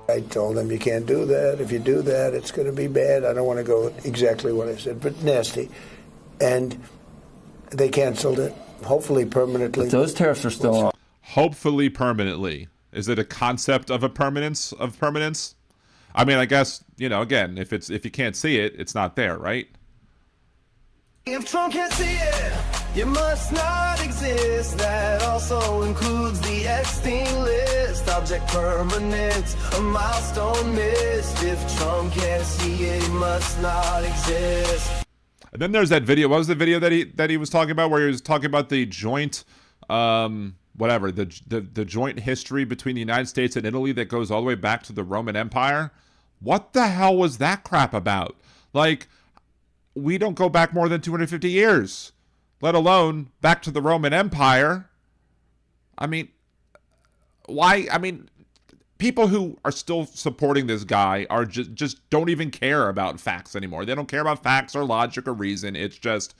I told them, you can't do that. If you do that, it's going to be bad. I don't want to go exactly what I said, but nasty. And they canceled it, hopefully permanently. But those tariffs are still on. Hopefully permanently. Is it a concept of a permanence? I mean, I guess, again, if you can't see it, it's not there, right? If Trump can't see it, you must not exist. That also includes the Epstein list. Object permanent, a milestone missed. If Trump can't see it, he must not exist. And then there's that video. What was the video that he was talking about, where he was talking about the joint, the joint history between the United States and Italy that goes all the way back to the Roman Empire? What the hell was that crap about? Like, we don't go back more than 250 years, let alone back to the Roman Empire. I mean, why? I mean, people who are still supporting this guy are just don't even care about facts anymore. They don't care about facts or logic or reason. It's just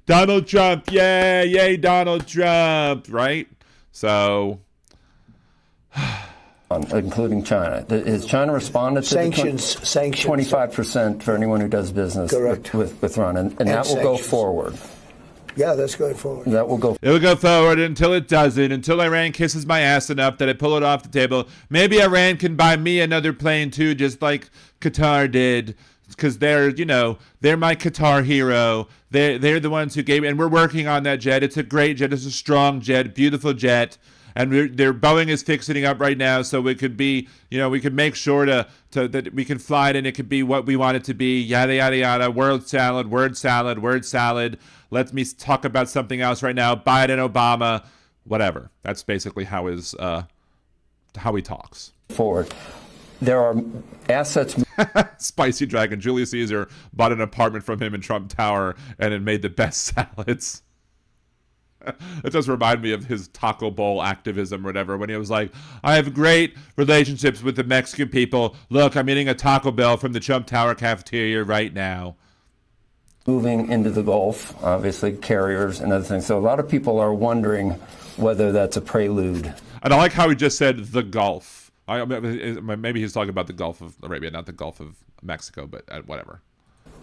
Donald Trump, yay, Donald Trump, right? So, including China. Has China responded to sanctions? 25% for anyone who does business with Iran, and that will go forward. Yeah, that's going forward. That will go. It will go forward until it doesn't. Until Iran kisses my ass enough that I pull it off the table. Maybe Iran can buy me another plane too, just like Qatar did, because they're my Qatar hero. They're the ones who gave, and we're working on that jet. It's a great jet. It's a strong jet, beautiful jet. And Boeing is fixing it up right now, so it could be, we could make sure that we can fly it, and it could be what we want it to be. Yada yada yada. Word salad. Let me talk about something else right now. Biden, Obama, whatever. That's basically how he talks. Forward. There are assets. Spicy Dragon. Julius Caesar bought an apartment from him in Trump Tower, and it made the best salads. It does remind me of his taco bowl activism or whatever, when he was like, I have great relationships with the Mexican people. Look, I'm eating a Taco Bell from the Trump Tower cafeteria right now. Moving into the Gulf, obviously, carriers and other things. So a lot of people are wondering whether that's a prelude. And I like how he just said the Gulf. Maybe he's talking about the Gulf of Arabia, not the Gulf of Mexico, but whatever.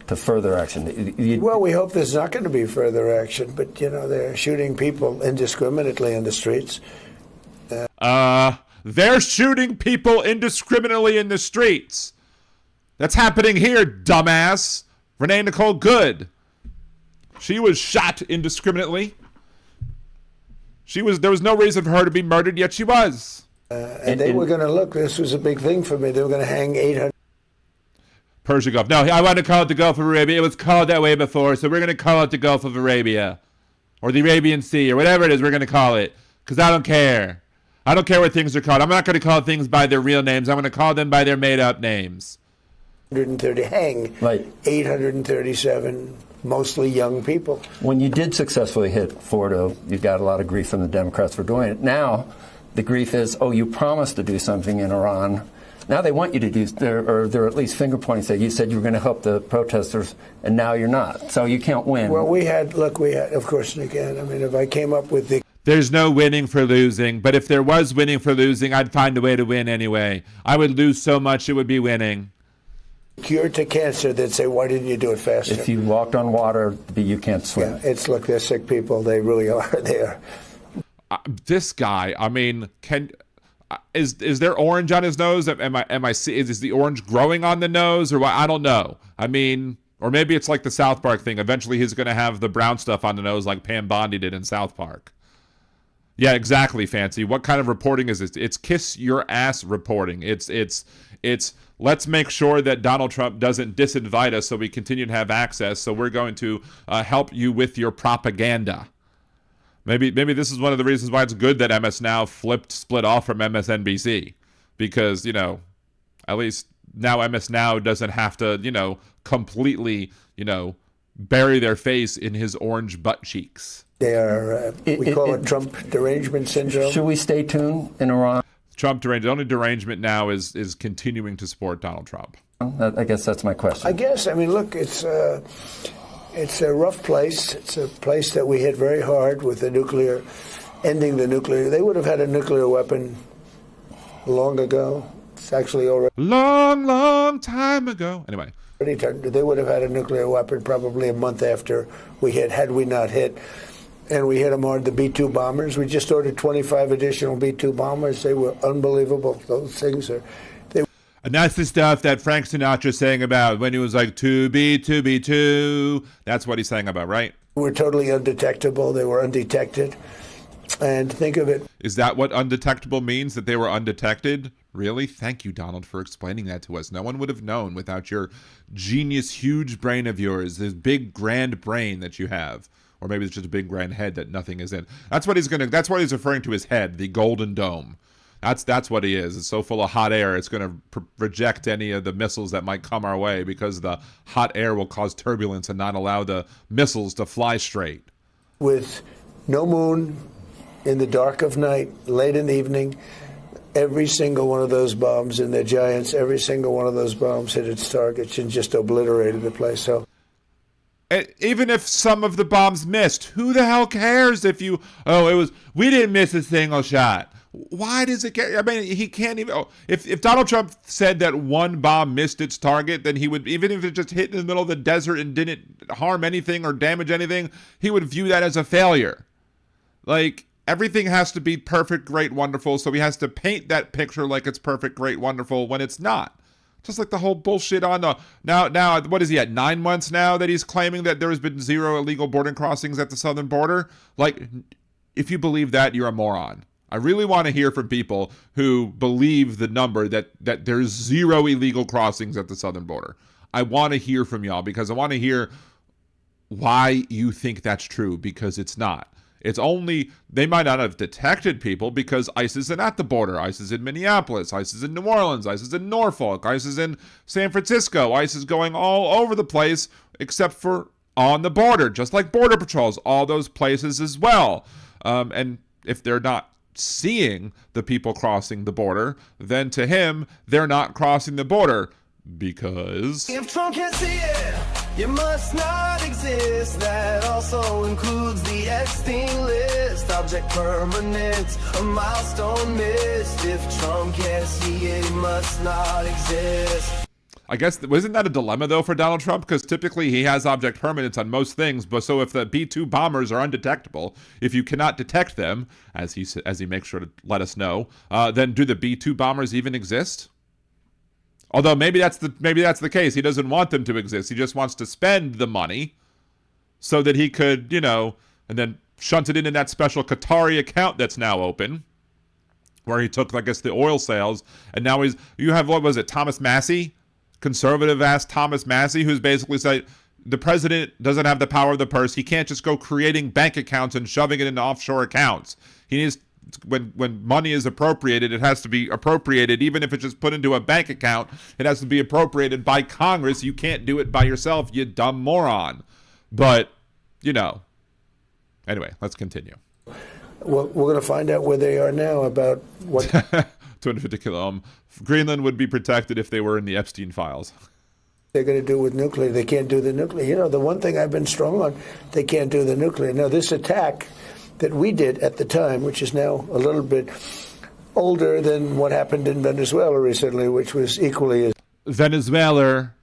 To further action. Well, we hope there's not going to be further action, but, they're shooting people indiscriminately in the streets. They're shooting people indiscriminately in the streets. That's happening here, dumbass. Renee Nicole Good. She was shot indiscriminately. There was no reason for her to be murdered, yet she was. And they were going to look. This was a big thing for me. They were going to hang 800. Persian Gulf. No, I want to call it the Gulf of Arabia. It was called that way before, so we're going to call it the Gulf of Arabia. Or the Arabian Sea, or whatever it is we're going to call it. Because I don't care. I don't care what things are called. I'm not going to call things by their real names. I'm going to call them by their made-up names. 130 hang. Right. 837, mostly young people. When you did successfully hit Fordo, you got a lot of grief from the Democrats for doing it. Now, the grief is, you promised to do something in Iran. Now they want you to do, there are at least finger pointing that you said you were going to help the protesters, and now you're not. So you can't win. Well, we had, of course, again, if I came up with the... there's no winning for losing, but if there was winning for losing, I'd find a way to win anyway. I would lose so much it would be winning. Cure to cancer, they'd say, why didn't you do it faster? If you walked on water, you can't swim. Yeah, it's, look, they're sick people. They really are. They are. This guy, I mean, is there orange on his nose? Is the orange growing on the nose or what? I don't know. I mean, or maybe it's like the South Park thing. Eventually he's going to have the brown stuff on the nose like Pam Bondi did in South Park. Yeah, exactly, Fancy. What kind of reporting is this? It's kiss your ass reporting. It's let's make sure that Donald Trump doesn't disinvite us so we continue to have access. So we're going to help you with your propaganda. Maybe this is one of the reasons why it's good that MS Now split off from MSNBC, because, you know, at least now MS Now doesn't have to, you know, completely, you know, bury their face in his orange butt cheeks. They are, we call it Trump derangement syndrome. Should we stay tuned in Iran? Trump derangement. The only derangement now is continuing to support Donald Trump. I guess that's my question. I guess. I mean, look, it's a rough place. It's a place that we hit very hard with ending the nuclear. They would have had a nuclear weapon long ago. It's actually already long time ago. Anyway. They would have had a nuclear weapon probably a month after we hit, had we not hit. And we hit them hard, the B-2 bombers. We just ordered 25 additional B-2 bombers. They were unbelievable. Those things are... And that's the stuff that Frank Sinatra sang about when he was like, to be, two. That's what he sang about, right? We're totally undetectable. They were undetected. And think of it. Is that what undetectable means, that they were undetected? Really? Thank you, Donald, for explaining that to us. No one would have known without your genius, huge brain of yours, this big, grand brain that you have. Or maybe it's just a big grand head that nothing is in. That's what he's referring to his head, the golden dome. That's what he is. It's so full of hot air, it's going to reject any of the missiles that might come our way, because the hot air will cause turbulence and not allow the missiles to fly straight. With no moon, in the dark of night, late in the evening, every single one of those bombs, and they're giants, every single one of those bombs hit its targets and just obliterated the place. So, even if some of the bombs missed, who the hell cares if we didn't miss a single shot? Why does it care? I mean, he can't even, if Donald Trump said that one bomb missed its target, then he would, even if it just hit in the middle of the desert and didn't harm anything or damage anything, he would view that as a failure. Like, everything has to be perfect, great, wonderful, so he has to paint that picture like it's perfect, great, wonderful when it's not. Just like the whole bullshit on the, now, what is he at, 9 months now that he's claiming that there has been 0 illegal border crossings at the southern border? Like, if you believe that, you're a moron. I really want to hear from people who believe the number that there's 0 illegal crossings at the southern border. I want to hear from y'all, because I want to hear why you think that's true, because it's not. It's only, they might not have detected people because ICE isn't at the border. ICE is in Minneapolis. ICE is in New Orleans. ICE is in Norfolk. ICE is in San Francisco. ICE is going all over the place except for on the border, just like Border Patrols, all those places as well. And if they're not seeing the people crossing the border, then to him, they're not crossing the border because... If Trump can't see it, you must not exist. That also includes the Epstein list. Object permanent, a milestone missed. If Trump can't see it, he must not exist. I guess, wasn't that a dilemma, though, for Donald Trump? Because typically he has object permanence on most things, but so if the B-2 bombers are undetectable, if you cannot detect them, as he makes sure to let us know, then do the B-2 bombers even exist? Although maybe that's the case. He doesn't want them to exist. He just wants to spend the money so that he could, you know, and then shunt it into that special Qatari account that's now open, where he took, I guess, the oil sales, and now you have, what was it, Thomas Massey? Conservative-ass Thomas Massey, who's basically said the president doesn't have the power of the purse. He can't just go creating bank accounts and shoving it into offshore accounts. He needs, when money is appropriated, it has to be appropriated, even if it's just put into a bank account. It has to be appropriated by Congress. You can't do it by yourself, you dumb moron. But, you know, anyway, let's continue. Well, we're going to find out where they are now about what... 250 kilo. Greenland would be protected if they were in the Epstein files. They're going to do with nuclear. They can't do the nuclear. You know, the one thing I've been strong on, they can't do the nuclear. Now, this attack that we did at the time, which is now a little bit older than what happened in Venezuela recently, which was equally as Venezuela.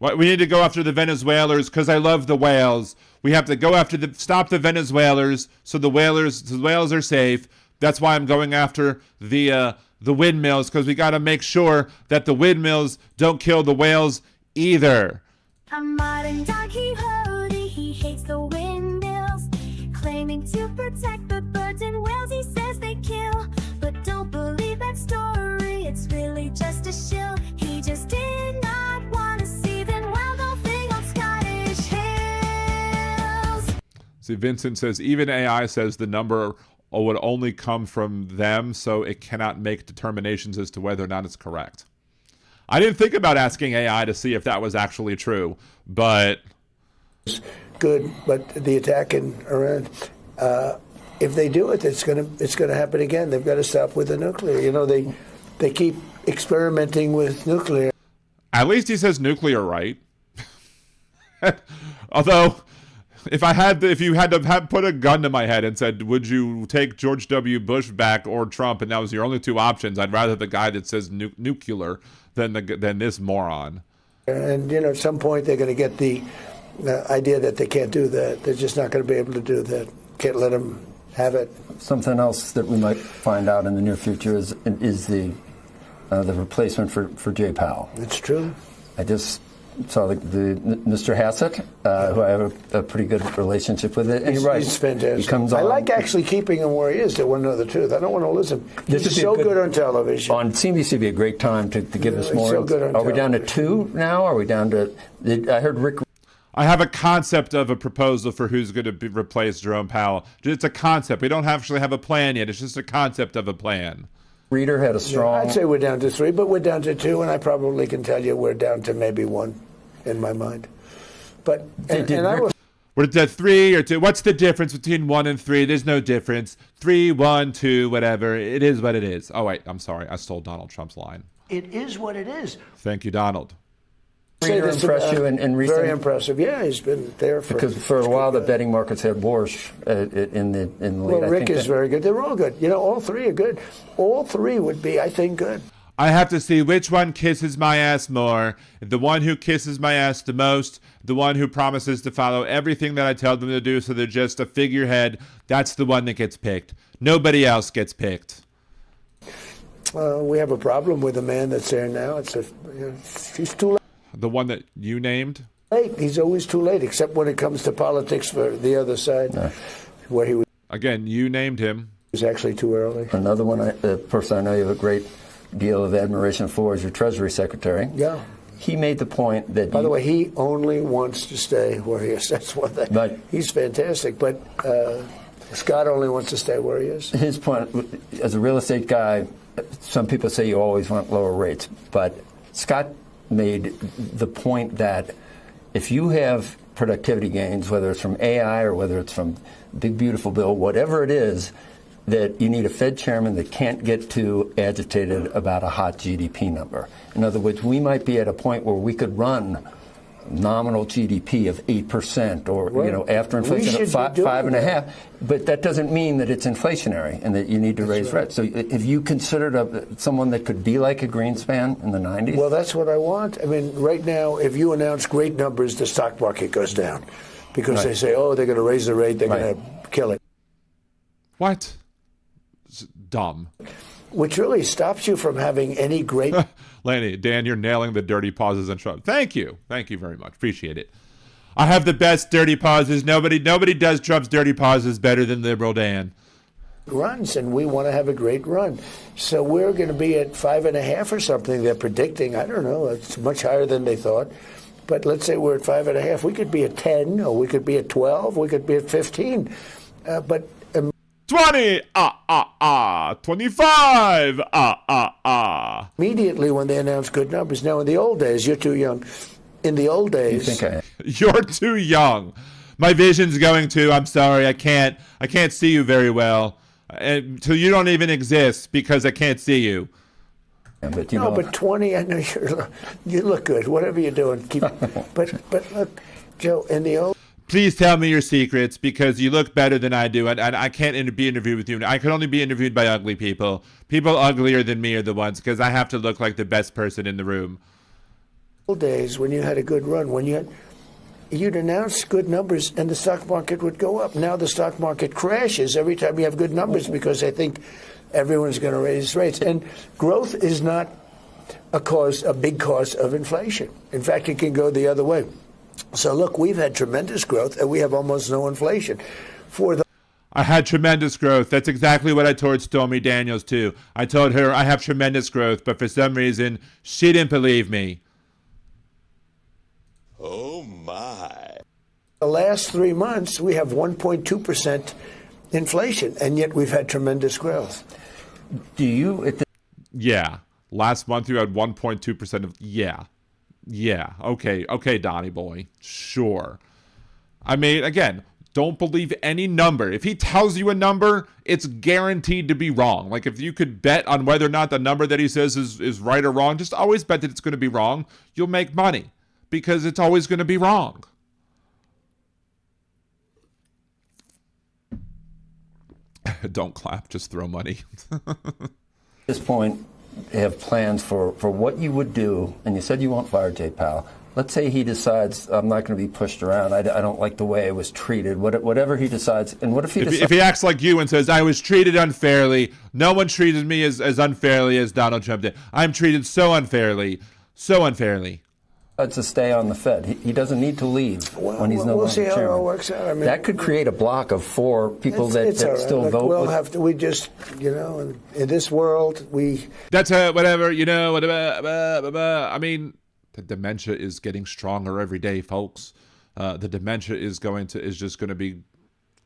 We need to go after the Venezuelans because I love the whales. We have to go after stop the Venezuelans so the whales are safe. That's why I'm going after the windmills, because we got to make sure that the windmills don't kill the whales either. A modern Don Quixote, he hates the windmills, claiming to protect the birds and whales he says they kill. But don't believe that story, it's really just a shill. He just did not want to see them wild golfing on Scottish hills. See, Vincent says, even AI says the number would only come from them, so it cannot make determinations as to whether or not it's correct. I didn't think about asking AI to see if that was actually true, but good. But the attack in Iran, if they do it, it's gonna happen again. They've got to stop with the nuclear. You know, they keep experimenting with nuclear. at least he says nuclear, right? Although, if you had to put a gun to my head and said, would you take George W. Bush back or Trump, and that was your only two options, I'd rather the guy that says nuclear than this moron. And, you know, at some point they're going to get the idea that they can't do that. They're just not going to be able to do that. Can't let them have it. Something else that we might find out in the near future is the replacement for Jay Powell. It's true. I just saw the Mr. Hassett, who I have a pretty good relationship with. And He's fantastic. He comes on. I like actually keeping him where he is. To want to know the truth. I don't want to listen. He's so good on television. On CNBC would be a great time to give us more. So good on Are we down to television. 2 now? Are we down to? I heard Rick. I have a concept of a proposal for who's going to replace Jerome Powell. It's a concept. We don't actually have a plan yet. It's just a concept of a plan. Reader had a strong. I'd say we're down to 3, but we're down to 2, and I probably can tell you we're down to maybe 1 in my mind. But and I will. We're at 3 or 2. What's the difference between 1 and 3? There's no difference. 3, 1, 2, whatever. It is what it is. Oh wait, I'm sorry. I stole Donald Trump's line. It is what it is. Thank you, Donald. Reader impress you in recent. Very impressive. Yeah, he's been there for. Because for a while the betting markets had Warsh in the lead. Well, Rick is very good. They're all good. You know, all 3 are good. All 3 would be, I think, good. I have to see which one kisses my ass more. The one who kisses my ass the most, the one who promises to follow everything that I tell them to do so they're just a figurehead, that's the one that gets picked. Nobody else gets picked. We have a problem with the man that's there now. He's too late. The one that you named? He's always too late, except when it comes to politics for the other side, where he was. Again, you named him. Was actually too early. Another one, a person I know you have a great deal of admiration for is your Treasury Secretary. Yeah. He made the point that. By the way, he only wants to stay where he is. That's one thing. But he's fantastic, but Scott only wants to stay where he is. His point, as a real estate guy, some people say you always want lower rates, but Scott made the point that if you have productivity gains, whether it's from AI or whether it's from Big Beautiful Bill, whatever it is, that you need a Fed chairman that can't get too agitated about a hot GDP number. In other words, we might be at a point where we could run nominal GDP of 8% or, right. After inflation of 5.5%. But that doesn't mean that it's inflationary and that you need to raise rates. So have you considered someone that could be like a Greenspan in the 90s? Well, that's what I want. I mean, right now, if you announce great numbers, the stock market goes down because they say, oh, they're going to raise the rate, they're going to kill it. What? It's dumb. Which really stops you from having any great... Lanny, Dan, you're nailing the dirty pauses and Trump. Thank you. Thank you very much. Appreciate it. I have the best dirty pauses. Nobody does Trump's dirty pauses better than liberal Dan. Runs, and we want to have a great run. So we're going to be at 5.5 or something. They're predicting. I don't know. It's much higher than they thought. But let's say we're at 5.5. We could be at 10, or we could be at 12. We could be at 15. But 20, 25, immediately when they announce good numbers. Now, in the old days, you're too young. In the old days, you think I am? You're too young. My vision's going to. I'm sorry, I can't see you very well. Until you don't even exist because I can't see you. Yeah, but but 20. I know you look good. Whatever you're doing, keep. but look, Joe, in the old. please tell me your secrets because you look better than I do, and I can't be interviewed with you. I can only be interviewed by ugly people. People uglier than me are the ones because I have to look like the best person in the room. Old days when you had a good run, you'd announce good numbers and the stock market would go up. Now the stock market crashes every time you have good numbers because they think everyone's going to raise rates. And growth is not a big cause of inflation. In fact, it can go the other way. So look, we've had tremendous growth and we have almost no inflation. I had tremendous growth. That's exactly what I told Stormy Daniels too. I told her I have tremendous growth, but for some reason she didn't believe me. Oh my. The last 3 months, we have 1.2% inflation, and yet we've had tremendous growth. Yeah. Last month you had 1.2% of... Yeah. Okay, Donnie boy. Sure. I mean, again, don't believe any number. If he tells you a number, it's guaranteed to be wrong. Like, if you could bet on whether or not the number that he says is right or wrong, just always bet that it's going to be wrong. You'll make money. Because it's always going to be wrong. Don't clap, just throw money. At this point, they have plans for what you would do, and you said you won't fire Jay Powell. Let's say he decides, I'm not going to be pushed around, I don't like the way I was treated, whatever he decides, and what if if he acts like you and says, I was treated unfairly, no one treated me as unfairly as Donald Trump did. I'm treated so unfairly. To stay on the Fed. He doesn't need to leave when he's no we'll longer see how chairman. it works out. I mean, that could create a block of 4 people that all right. still Look, vote. We'll have to. We just, in this world, That's whatever, whatever. I mean, the dementia is getting stronger every day, folks. The dementia is just going to be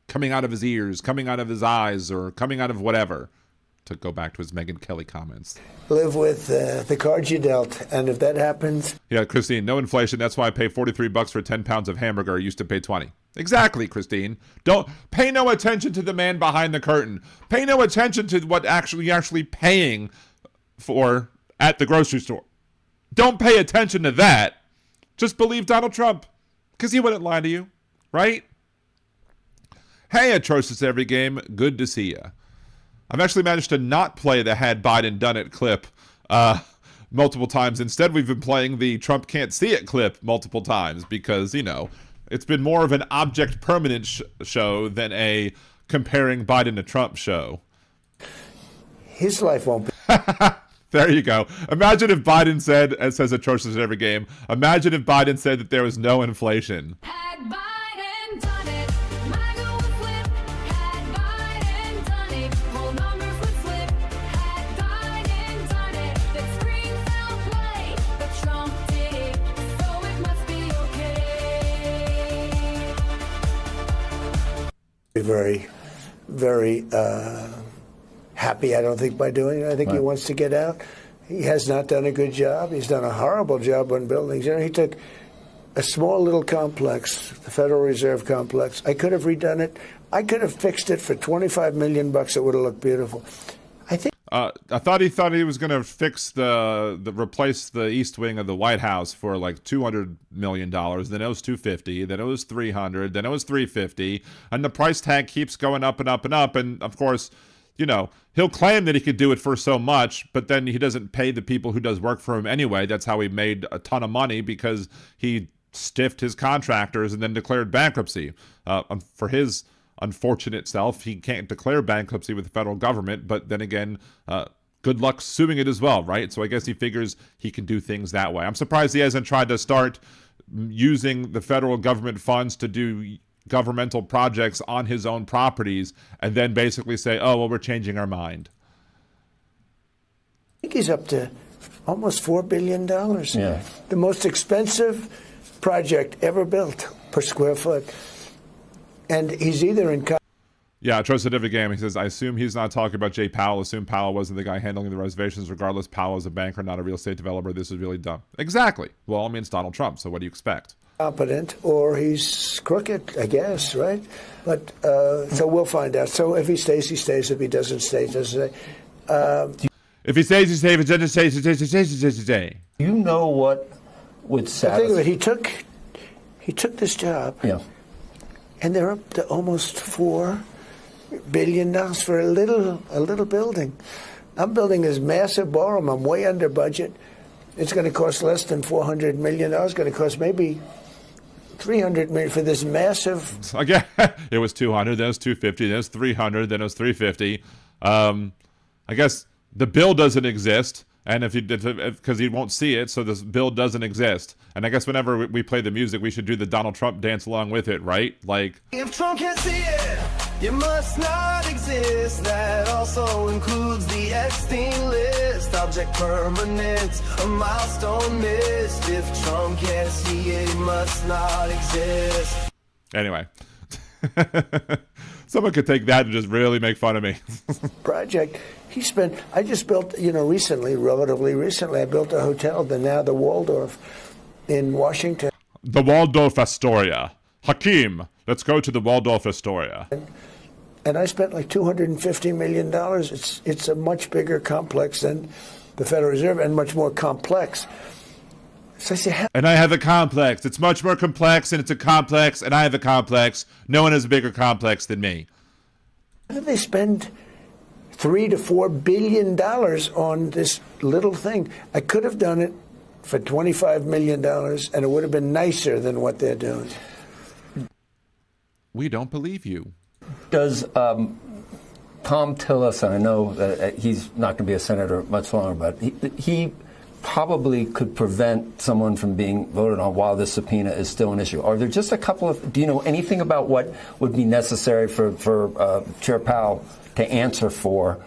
coming out of his ears, coming out of his eyes, or coming out of whatever. To go back to his Megyn Kelly comments. live with the cards you dealt, and if that happens... Yeah, Christine, no inflation. That's why I pay $43 for 10 pounds of hamburger. I used to pay $20. Exactly, Christine. Don't pay no attention to the man behind the curtain. Pay no attention to what you're actually paying for at the grocery store. Don't pay attention to that. Just believe Donald Trump, because he wouldn't lie to you, right? Hey, Atrocious Every Game. Good to see ya. I've actually managed to not play the Had Biden Done It clip multiple times. Instead, we've been playing the Trump Can't See It clip multiple times because, it's been more of an object permanent show than a comparing Biden to Trump show. His life won't be... There you go. Imagine if Biden said, as says Atrocious at Every Game, imagine if Biden said that there was no inflation. Had Biden done it, MAGA would flip. Had Biden done it, whole numbers would flip. Had Biden done it, that screen fell play. But Trump did it, so it must be okay. Very, very happy, I don't think, by doing it. I think he wants to get out. He has not done a good job. He's done a horrible job on buildings. He took a small little complex, the Federal Reserve complex. I could have redone it. I could have fixed it for $25 million. It would have looked beautiful. I think. I thought he was going to fix replace the East Wing of the White House for like $200 million. Then it was $250. Then it was $300. Then it was $350. And the price tag keeps going up and up and up. And of course, he'll claim that he could do it for so much, but then he doesn't pay the people who does work for him anyway. That's how he made a ton of money, because he stiffed his contractors and then declared bankruptcy. For his unfortunate self, he can't declare bankruptcy with the federal government, but then again, good luck suing it as well, right? So I guess he figures he can do things that way. I'm surprised he hasn't tried to start using the federal government funds to do governmental projects on his own properties and then basically say, oh, well, we're changing our mind. I think he's up to almost $4 billion. Yeah. The most expensive project ever built per square foot. And he's either in... Yeah, Trusted Every Game. He says, I assume he's not talking about Jay Powell. Assume Powell wasn't the guy handling the reservations. Regardless, Powell is a banker, not a real estate developer. This is really dumb. Exactly. Well, I mean, it's Donald Trump, so what do you expect? Competent, or he's crooked, I guess, right? But so we'll find out. So if he stays, he stays. If he doesn't stay, he doesn't stay. If he stays, he stays. If he doesn't stay, he stays. You know what would The thing satisfy... that he took this job. Yeah. and they're up to almost $4 billion for a little building. I'm building this massive ballroom. I'm way under budget. It's going to cost less than $400 million. It's going to cost maybe $300 million for this massive. Again, it was 200, then it was 250, then it was 300, then it was 350. I guess the bill doesn't exist, and because he won't see it, so this bill doesn't exist. And I guess whenever we play the music, we should do the Donald Trump dance along with it, right? Like, If Trump can't see it, you must not exist. That also includes the Epstein list. Object permanent, a milestone missed. If Trump can't see it, it must not exist. anyway. Someone could take that and just really make fun of me. Project. I just built, relatively recently, I built a hotel, the Waldorf in Washington. The Waldorf Astoria. Hakeem, let's go to the Waldorf Astoria. And I spent like $250 million. It's a much bigger complex than the Federal Reserve and much more complex. So I said, and I have a complex. It's much more complex, and it's a complex, and I have a complex. No one has a bigger complex than me. how did they spend $3 to $4 billion on this little thing? I could have done it for $25 million, and it would have been nicer than what they're doing. We don't believe you. Does Tom Tillis, and I know that he's not going to be a senator much longer, but he probably could prevent someone from being voted on while this subpoena is still an issue. Are there just a couple of, do you know anything about what would be necessary for Chair Powell to answer for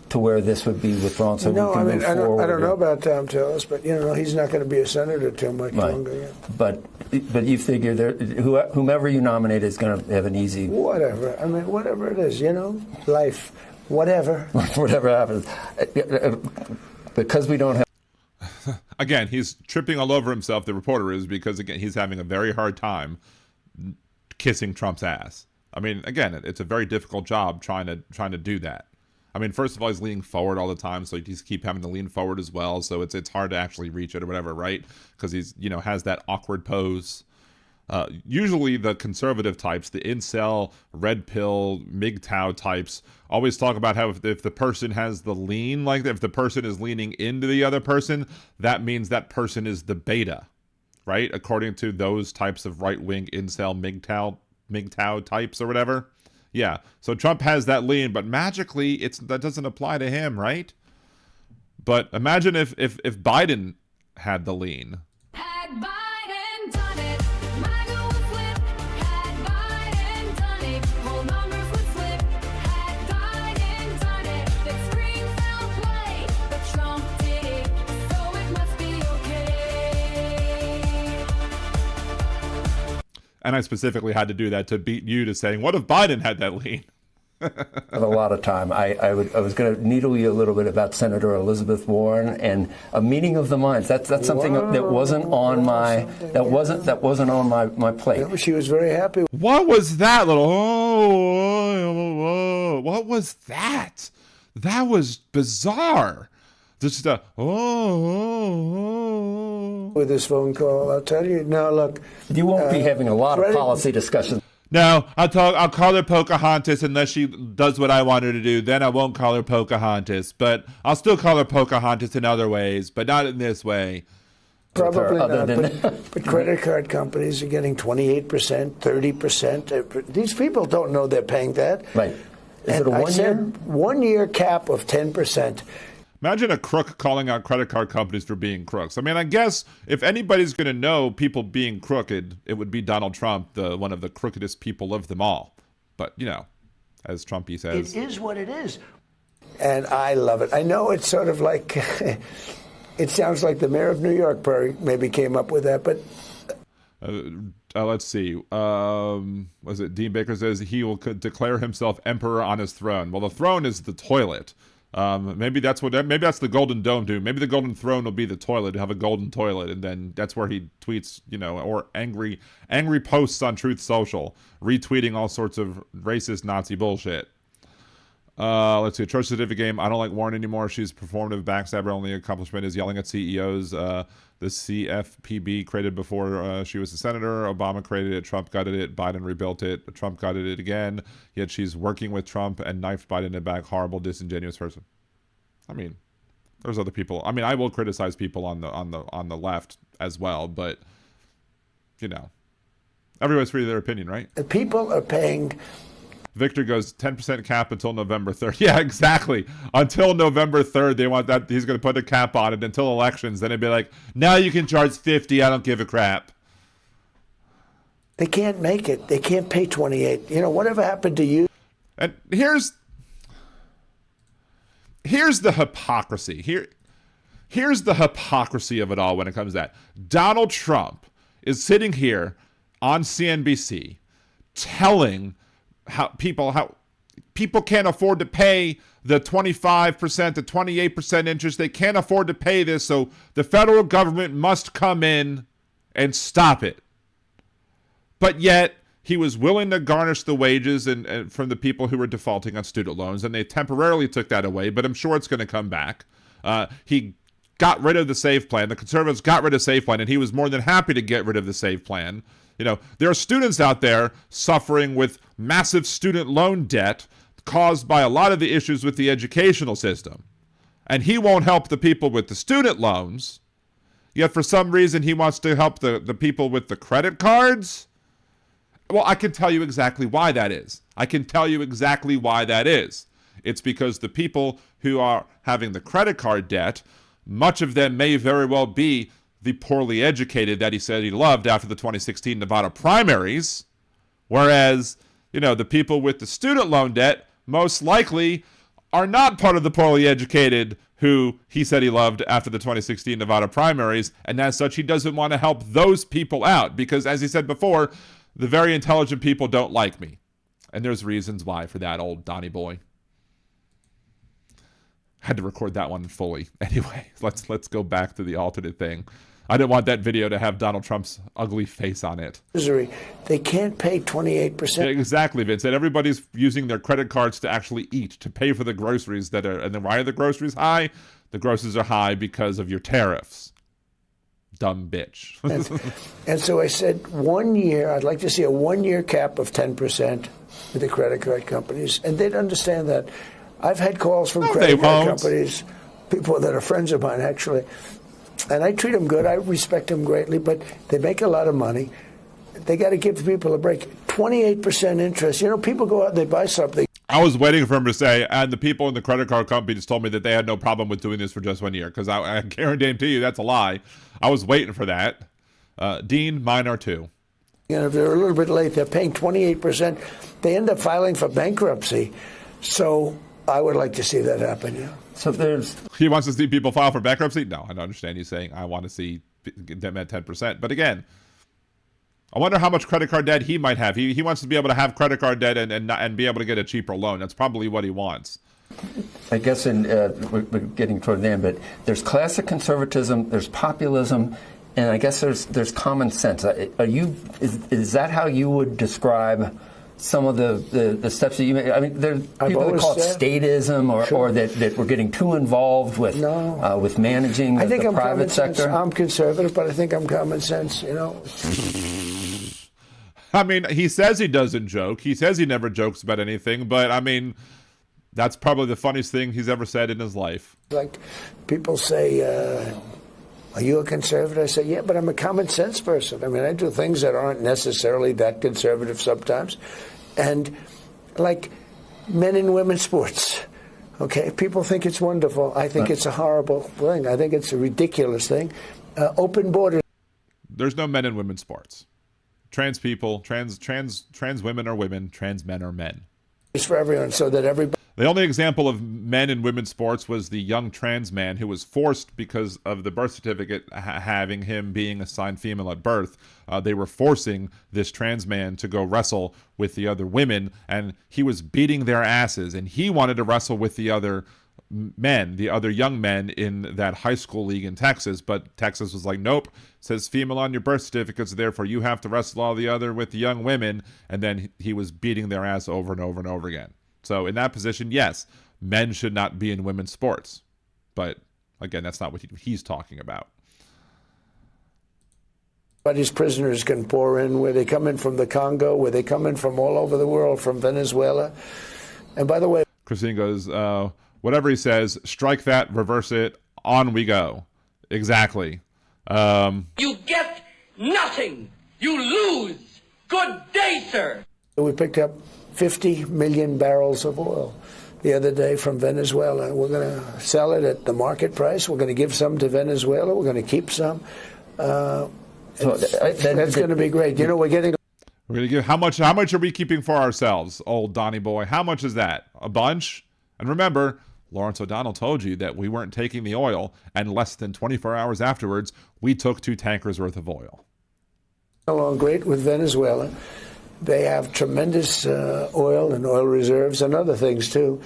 to where this would be withdrawn so No, we can move I forward? don't know about Tom Tillis, but he's not going to be a senator too much longer. Yeah. But you figure whomever you nominate is going to have an easy... Whatever. I mean, whatever it is, life, whatever. Whatever happens. Because we don't have... Again, he's tripping all over himself, the reporter is, because, again, he's having a very hard time kissing Trump's ass. I mean, again, it's a very difficult job trying to do that. I mean, first of all, he's leaning forward all the time, so you just keep having to lean forward as well, so it's hard to actually reach it or whatever, right? Because he's, has that awkward pose. Usually the conservative types, the incel, red pill, MGTOW types, always talk about how if the person has the lean, like if the person is leaning into the other person, that means that person is the beta, right? According to those types of right-wing incel, MGTOW types or whatever. Yeah, so Trump has that lean, but magically that doesn't apply to him, right? But imagine if Biden had the lean. Had Biden done it, MAGA would flip. Had Biden done it, whole numbers would flip. Had Biden done it, that scream foul play. But Trump did it, so it must be okay. And I specifically had to do that to beat you to saying, what if Biden had that lean? A lot of time. I was going to needle you a little bit about Senator Elizabeth Warren and a meeting of the minds. That's something that wasn't on my my plate. Yeah, she was very happy. What was that little? What was that? That was bizarre. Just With this phone call, I'll tell you. Now, look. You won't be having a lot of policy discussions. No, I'll call her Pocahontas unless she does what I want her to do. Then I won't call her Pocahontas, but I'll still call her Pocahontas in other ways, but not in this way. Probably Other not. than- But credit card companies are getting 28%, 30%. These people don't know they're paying that. Right. Is And it a I 1 year? said 1 year cap of 10%. Imagine a crook calling out credit card companies for being crooks. I mean, I guess if anybody's going to know people being crooked, it would be Donald Trump, one of the crookedest people of them all. But, as Trumpy says. It is what it is. And I love it. I know it's sort of like, it sounds like the mayor of New York maybe came up with that, but. Let's see. Was it Dean Baker says he will declare himself emperor on his throne. Well, the throne is the toilet. Maybe that's the Golden Dome do. Maybe the Golden Throne will be the toilet, have a golden toilet, and then that's where he tweets, or angry posts on Truth Social, retweeting all sorts of racist Nazi bullshit. Let's see. Trust certificate game. I don't like Warren anymore. She's a performative backstabber. Only accomplishment is yelling at CEOs. The CFPB created before she was a senator. Obama created it. Trump gutted it. Biden rebuilt it. Trump gutted it again. Yet she's working with Trump and knifed Biden in the back. Horrible, disingenuous person. I mean, there's other people. I mean, I will criticize people on the left as well, but you know, everybody's free to their opinion, right? The people are paying. Victor goes 10% cap until November 3rd. Yeah, exactly. Until November 3rd, they want that. He's going to put a cap on it until elections. Then it'd be like, now you can charge 50. I don't give a crap. They can't make it. They can't pay 28. You know, whatever happened to you? And here's the hypocrisy. Here's the hypocrisy of it all when it comes to that. Donald Trump is sitting here on CNBC telling how people can't afford to pay the 25%, the 28% interest. They can't afford to pay this, so the federal government must come in and stop it. But yet, he was willing to garnish the wages and from the people who were defaulting on student loans, and they temporarily took that away, but I'm sure it's going to come back. He got rid of the SAVE plan. The conservatives got rid of SAVE plan, and he was more than happy to get rid of the SAVE plan. You know, there are students out there suffering with massive student loan debt caused by a lot of the issues with the educational system. And he won't help the people with the student loans, yet for some reason he wants to help the people with the credit cards. Well, I can tell you exactly why that is. It's because the people who are having the credit card debt, much of them may very well be the poorly educated that he said he loved after the 2016 Nevada primaries, whereas, you know, the people with the student loan debt most likely are not part of the poorly educated who he said he loved after the 2016 Nevada primaries, and as such, he doesn't want to help those people out because, as he said before, the very intelligent people don't like me. And there's reasons why for that, old Donnie boy. Had to record that one fully. Anyway, let's go back to the alternate thing. I didn't want that video to have Donald Trump's ugly face on it. They can't pay 28%. Exactly, Vince. And everybody's using their credit cards to actually eat, to pay for the groceries that are. And then why are the groceries high? The groceries are high because of your tariffs. Dumb bitch. And so I said 1 year, I'd like to see a 1 year cap of 10% with the credit card companies. And they'd understand that. I've had calls from credit card companies, people that are friends of mine, actually. And I treat them good. I respect them greatly, but they make a lot of money. They got to give people a break. 28% interest. You know, people go out and they buy something. I was waiting for him to say, and the people in the credit card companies told me that they had no problem with doing this for just 1 year, because I guarantee you that's a lie. I was waiting for that. Dean, mine are too. You know, if they're a little bit late, they're paying 28%. They end up filing for bankruptcy. So I would like to see that happen, yeah. So he wants to see people file for bankruptcy? No, I don't understand you saying I want to see them at 10%. But again, I wonder how much credit card debt he might have. He wants to be able to have credit card debt and be able to get a cheaper loan. That's probably what he wants. I guess we're getting toward the end, but there's classic conservatism, there's populism, and I guess there's common sense. Is that how you would describe some of the steps that you made? I mean, there are people that call it statism or that we're getting too involved with managing the private sector. I'm conservative, but I think I'm common sense, you know. I mean, he says he doesn't joke. He says he never jokes about anything, but I mean, that's probably the funniest thing he's ever said in his life. Like people say, are you a conservative? I say, yeah, but I'm a common sense person. I mean, I do things that aren't necessarily that conservative sometimes. And like men and women sports, okay? People think it's wonderful. I think it's a horrible thing. I think it's a ridiculous thing. Open borders. There's no men and women sports. Trans people, trans women are women, trans men are men. It's for everyone, so that everybody. The only example of men in women's sports was the young trans man who was forced because of the birth certificate having him being assigned female at birth. They were forcing this trans man to go wrestle with the other women, and he was beating their asses, and he wanted to wrestle with the other men, the other young men in that high school league in Texas, but Texas was like, nope, it says female on your birth certificates, therefore you have to wrestle all the other with the young women, and then he was beating their ass over and over and over again. So in that position, yes, men should not be in women's sports. But again, that's not what he's talking about. But his prisoners can pour in, where they come in from the Congo, where they come in from all over the world, from Venezuela. And by the way, Christine goes, whatever he says, strike that, reverse it, on we go. Exactly. You get nothing. You lose. Good day, sir. we picked up 50 million barrels of oil the other day from Venezuela. We're going to sell it at the market price. We're going to give some to Venezuela. We're going to keep some. That's going to be great. You know, we're going to give how much are we keeping for ourselves, old Donnie boy? How much is that? A bunch? And remember, Lawrence O'Donnell told you that we weren't taking the oil, and less than 24 hours afterwards, we took 2 tankers worth of oil. Along great with Venezuela. They have tremendous oil and oil reserves and other things too.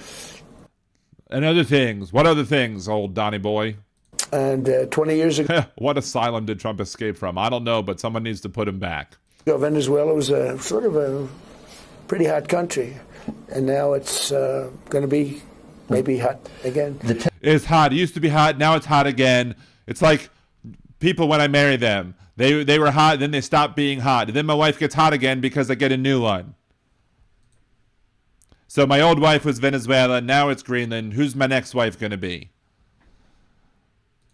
And other things. What other things, old Donnie boy? And 20 years ago, what asylum did Trump escape from? I don't know, but someone needs to put him back. Venezuela was a sort of a pretty hot country, and now it's going to be maybe hot again. It's hot. It used to be hot. Now it's hot again. It's like people when I marry them. They were hot, then they stop being hot. And then my wife gets hot again because I get a new one. So my old wife was Venezuela. Now it's Greenland. Who's my next wife going to be?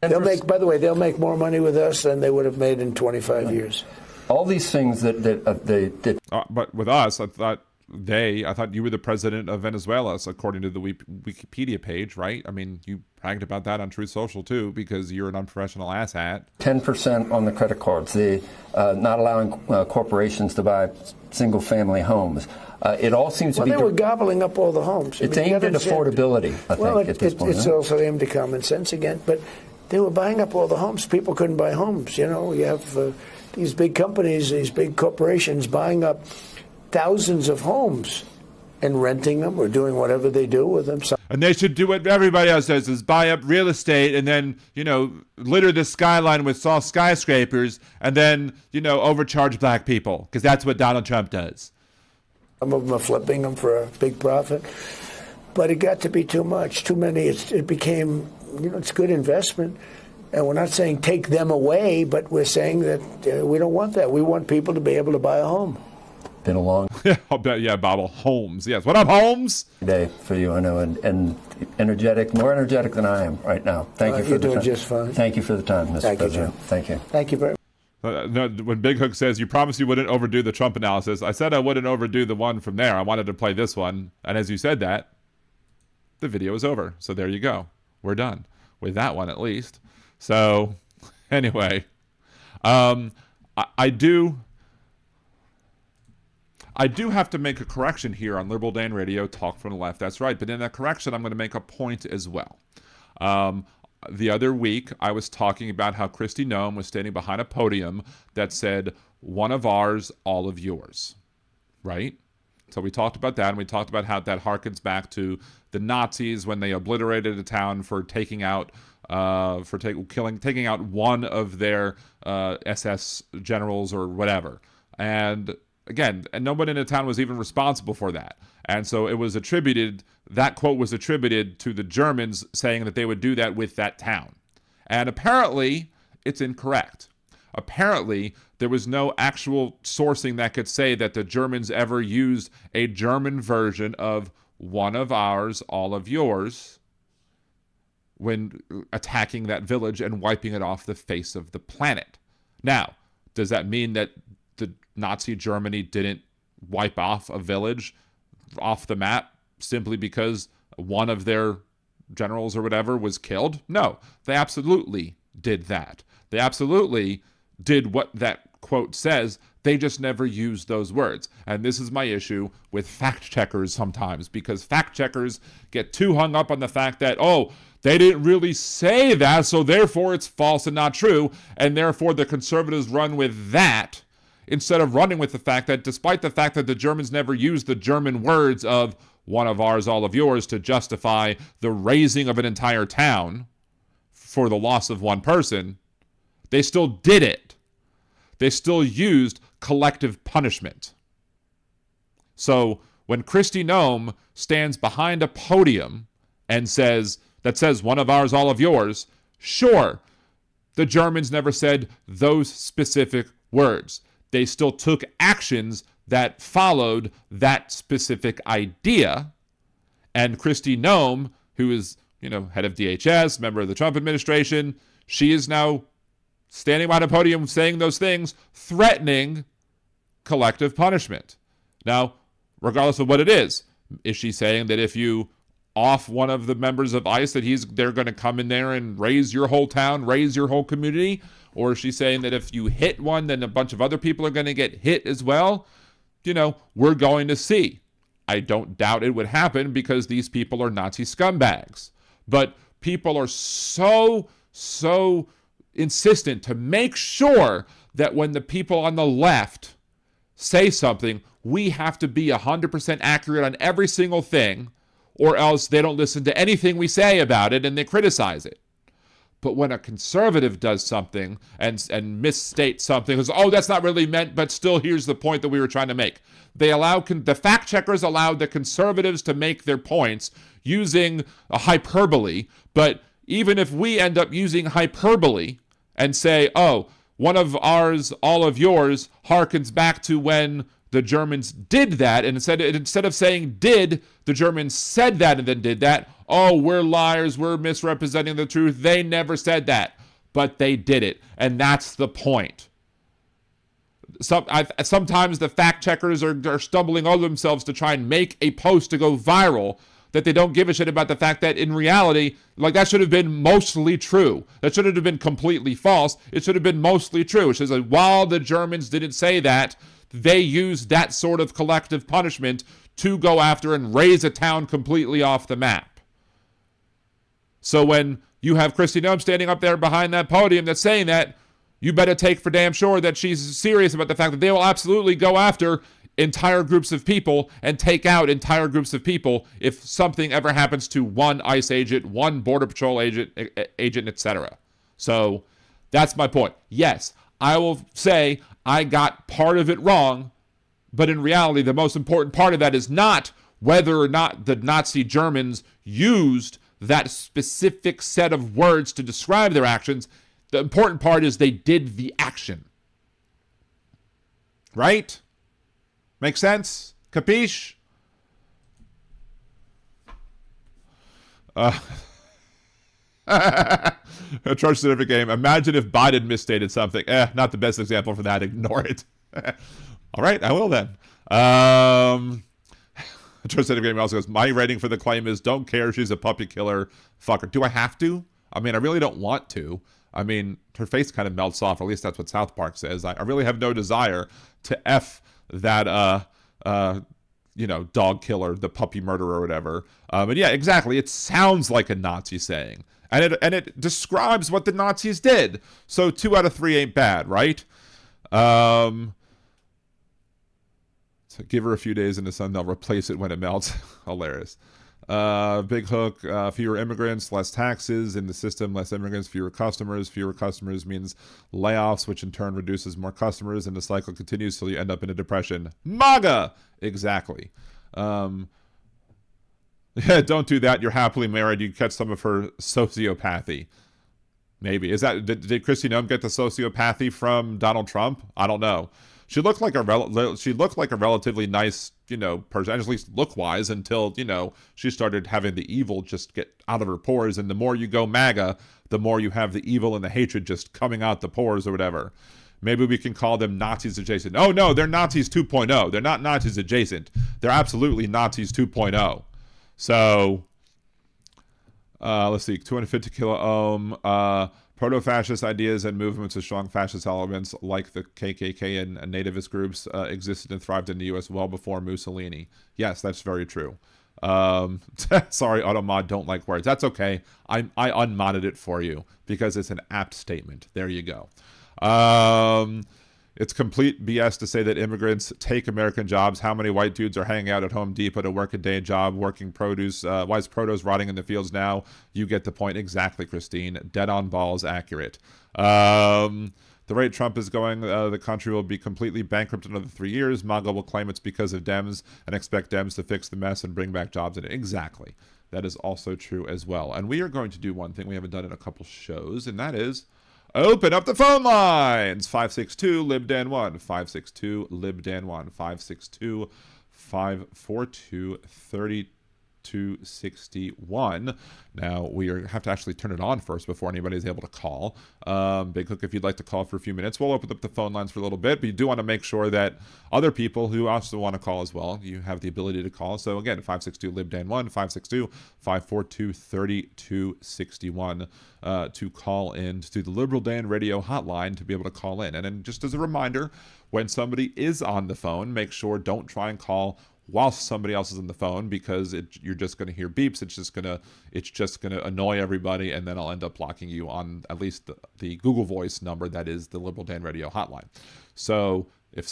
They'll make, by the way, they'll make more money with us than they would have made in 25 years. All these things that they did. But with us, I thought you were the president of Venezuela, according to the Wikipedia page, right? I mean, you bragged about that on Truth Social too, because you're an unprofessional asshat. 10% on the credit cards. The not allowing corporations to buy single-family homes. It all seems to be. They were gobbling up all the homes. It's aimed at affordability. I think at this point. It's also aimed at common sense again, but they were buying up all the homes. People couldn't buy homes. You know, you have these big companies, these big corporations buying up thousands of homes and renting them or doing whatever they do with them. And they should do what everybody else does, is buy up real estate and then, litter the skyline with all skyscrapers and then, overcharge black people, because that's what Donald Trump does. Some of them are flipping them for a big profit. But it got to be too much, too many. It became, it's good investment. And we're not saying take them away, but we're saying that we don't want that. We want people to be able to buy a home. Been a long Bobble. Holmes. Yes. What up, Holmes? Day for you, I know, and energetic, more energetic than I am right now. Thank you for the time. You're doing just fine. Thank you for the time, Mr. President. Thank you. Thank you very much. No, when Big Hook says, you promised you wouldn't overdo the Trump analysis, I said I wouldn't overdo the one from there. I wanted to play this one. And as you said that, the video is over. So there you go. We're done with that one, at least. So anyway, I do have to make a correction here on Liberal Dan Radio, Talk from the Left. That's right. But in that correction, I'm going to make a point as well. The other week, I was talking about how Kristi Noem was standing behind a podium that said, "One of ours, all of yours." Right? So we talked about that, and we talked about how that harkens back to the Nazis when they obliterated a town for taking out taking out one of their SS generals or whatever. And again, and nobody in the town was even responsible for that. And so that quote was attributed to the Germans saying that they would do that with that town. And apparently, it's incorrect. Apparently, there was no actual sourcing that could say that the Germans ever used a German version of "one of ours, all of yours" when attacking that village and wiping it off the face of the planet. Now, does that mean that the Nazi Germany didn't wipe off a village off the map simply because one of their generals or whatever was killed? No, they absolutely did that. They absolutely did what that quote says. They just never used those words. And this is my issue with fact checkers sometimes, because fact checkers get too hung up on the fact that, they didn't really say that, so therefore it's false and not true, and therefore the conservatives run with that instead of running with the fact that despite the fact that the Germans never used the German words of "one of ours, all of yours" to justify the razing of an entire town for the loss of one person, they still did it. They still used collective punishment. So when Kristi Noem stands behind a podium and says one of ours, all of yours, sure, the Germans never said those specific words. They still took actions that followed that specific idea. And Kristi Noem, who is, head of DHS, member of the Trump administration, she is now standing behind a podium saying those things, threatening collective punishment. Now, regardless of what it is she saying that if you off one of the members of ICE that they're going to come in there and raise your whole town, raise your whole community? Or is she saying that if you hit one, then a bunch of other people are going to get hit as well? We're going to see. I don't doubt it would happen because these people are Nazi scumbags. But people are so insistent to make sure that when the people on the left say something, we have to be 100% accurate on every single thing, or else they don't listen to anything we say about it and they criticize it. But when a conservative does something and misstates something, goes, oh, that's not really meant, but still here's the point that we were trying to make. The fact checkers allowed the conservatives to make their points using a hyperbole, but even if we end up using hyperbole and say, oh, one of ours, all of yours, harkens back to when the Germans did that, and instead of saying did, the Germans said that and then did that. Oh, we're liars, we're misrepresenting the truth. They never said that, but they did it, and that's the point. Sometimes the fact checkers are stumbling over themselves to try and make a post to go viral that they don't give a shit about the fact that in reality, that should have been mostly true. That shouldn't have been completely false. It should have been mostly true. It says while the Germans didn't say that, they used that sort of collective punishment to go after and raise a town completely off the map. So when you have Kristi Noem standing up there behind that podium that's saying that, you better take for damn sure that she's serious about the fact that they will absolutely go after entire groups of people and take out entire groups of people if something ever happens to one ICE agent, one Border Patrol agent, etc. So that's my point. Yes, I will say I got part of it wrong, but in reality, the most important part of that is not whether or not the Nazi Germans used that specific set of words to describe their actions. The important part is they did the action. Right? Make sense? Capiche? A church certificate game. Imagine if Biden misstated something. Not the best example for that. Ignore it. All right, I will then. Church certificate game also goes, my rating for the claim is don't care, she's a puppy killer fucker. Do I have to? I mean, I really don't want to. I mean, her face kind of melts off. At least that's what South Park says. I really have no desire to F that, dog killer, the puppy murderer or whatever. But yeah, exactly. It sounds like a Nazi saying. And it describes what the Nazis did. So 2 out of 3 ain't bad, right? So give her a few days in the sun, they'll replace it when it melts. Hilarious. Big hook, fewer immigrants, less taxes in the system, less immigrants, fewer customers. Fewer customers means layoffs, which in turn reduces more customers, and the cycle continues till you end up in a depression. MAGA! Exactly. Yeah, don't do that. You're happily married. You catch some of her sociopathy. Maybe. Did Kristi Noem get the sociopathy from Donald Trump? I don't know. She looked like a relatively nice, person, at least look-wise, until, she started having the evil just get out of her pores. And the more you go MAGA, the more you have the evil and the hatred just coming out the pores or whatever. Maybe we can call them Nazis adjacent. Oh, no, they're Nazis 2.0. They're not Nazis adjacent. They're absolutely Nazis 2.0. So, let's see, 250 kilo ohm, proto-fascist ideas and movements of strong fascist elements like the KKK and nativist groups existed and thrived in the U.S. well before Mussolini. Yes, that's very true. Sorry, Automod, don't like words. That's okay. I unmodded it for you because it's an apt statement. There you go. It's complete BS to say that immigrants take American jobs. How many white dudes are hanging out at Home Depot to work a day job, working produce? Why is produce rotting in the fields now? You get the point. Exactly, Christine. Dead on balls, accurate. The rate Trump is going, the country will be completely bankrupt in another 3 years. MAGA will claim it's because of Dems and expect Dems to fix the mess and bring back jobs. Exactly. That is also true as well. And we are going to do one thing we haven't done in a couple shows, and that is open up the phone lines. 562-LIBDAN1, 562-LIBDAN1, 562-542-3261. Now, we have to actually turn it on first before anybody is able to call. Big Hook, if you'd like to call for a few minutes, we'll open up the phone lines for a little bit, but you do want to make sure that other people who also want to call as well, you have the ability to call. So again, 562-LIBDAN1, 562-542-3261 to call in to the Liberal Dan Radio hotline to be able to call in. And then just as a reminder, when somebody is on the phone, make sure don't try and call whilst somebody else is on the phone, because you're just going to hear beeps. It's just going to annoy everybody, and then I'll end up blocking you on at least the Google Voice number that is the Liberal Dan Radio hotline. So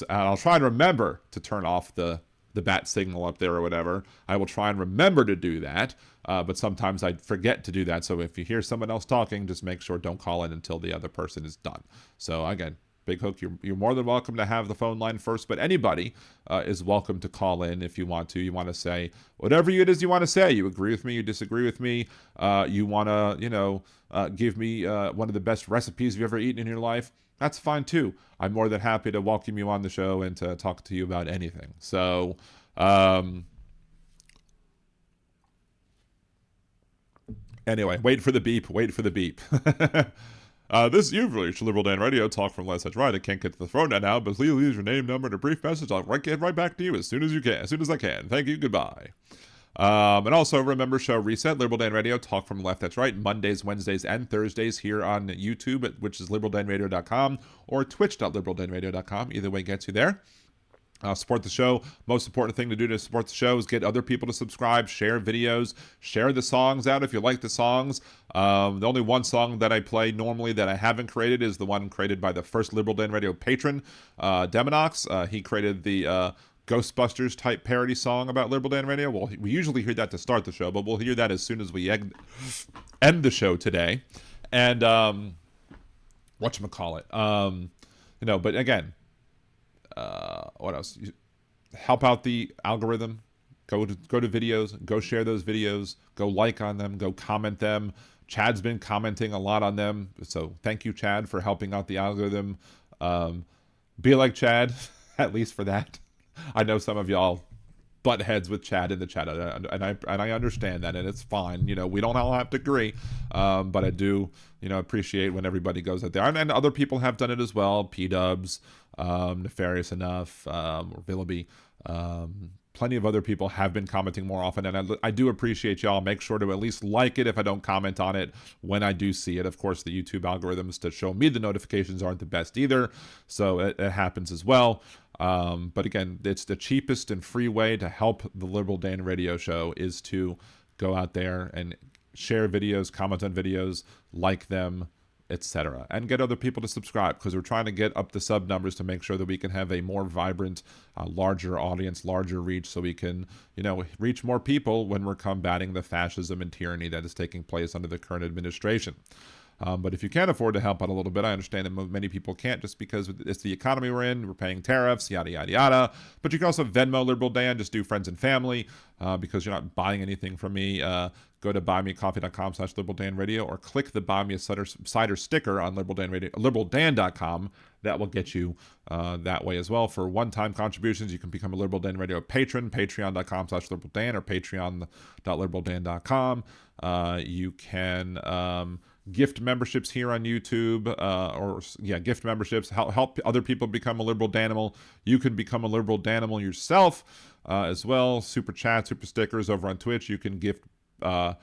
I'll try and remember to turn off the bat signal up there or whatever. I will try and remember to do that, but sometimes I forget to do that. So if you hear someone else talking, just make sure don't call in until the other person is done. So again, Big Hook, you're more than welcome to have the phone line first, but anybody is welcome to call in if you want to. You want to say whatever it is you want to say. You agree with me, you disagree with me, you want to, give me one of the best recipes you've ever eaten in your life. That's fine too. I'm more than happy to welcome you on the show and to talk to you about anything. So, anyway, wait for the beep. This you've reached Liberal Dan Radio. Talk from left, that's right. I can't get to the phone now, but please leave your name, number, and a brief message. I'll get right back to you as soon as I can. Thank you. Goodbye. And also remember, show reset, Liberal Dan Radio, Talk from the Left, that's right, Mondays, Wednesdays, and Thursdays here on YouTube, which is liberaldanradio.com, or twitch.liberaldanradio.com. Either way gets you there. Support the show. Most important thing to do to support the show is get other people to subscribe, share videos, share the songs out if you like the songs. The only one song that I play normally that I haven't created is the one created by the first Liberal Dan Radio patron, Demonox. He created the Ghostbusters type parody song about Liberal Dan Radio. Well, we usually hear that to start the show, but we'll hear that as soon as we end the show today. And whatchamacallit. But again, what else? Help out the algorithm. Go to videos. Go share those videos. Go like on them. Go comment them. Chad's been commenting a lot on them, so thank you, Chad, for helping out the algorithm. Be like Chad, at least for that. I know some of y'all butt heads with Chad in the chat, and I understand that, and it's fine. We don't all have to agree, but I do, appreciate when everybody goes out there, and other people have done it as well. P-Dubs, Nefarious Enough, or Villaby, plenty of other people have been commenting more often, and I do appreciate y'all. Make sure to at least like it if I don't comment on it when I do see it. Of course, the YouTube algorithms to show me the notifications aren't the best either, so it happens as well. But again, it's the cheapest and free way to help the Liberal Dan Radio show is to go out there and share videos, comment on videos, like them, etc., and get other people to subscribe, because we're trying to get up the sub numbers to make sure that we can have a more vibrant, larger audience, larger reach, so we can, reach more people when we're combating the fascism and tyranny that is taking place under the current administration. But if you can't afford to help out a little bit, I understand that many people can't, just because it's the economy we're in. We're paying tariffs, yada, yada, yada. But you can also Venmo Liberal Dan, just do friends and family, because you're not buying anything from me. Go to buymeacoffee.com/liberaldanradio, or click the Buy Me a Cider sticker on liberaldan.com. That will get you that way as well. For one-time contributions, you can become a Liberal Dan Radio patron, patreon.com/liberaldan, or patreon.liberaldan.com. You can gift memberships here on YouTube, gift memberships. Help other people become a Liberal Danimal. You can become a Liberal Danimal yourself as well. Super chat, super stickers over on Twitch. You can gift, buy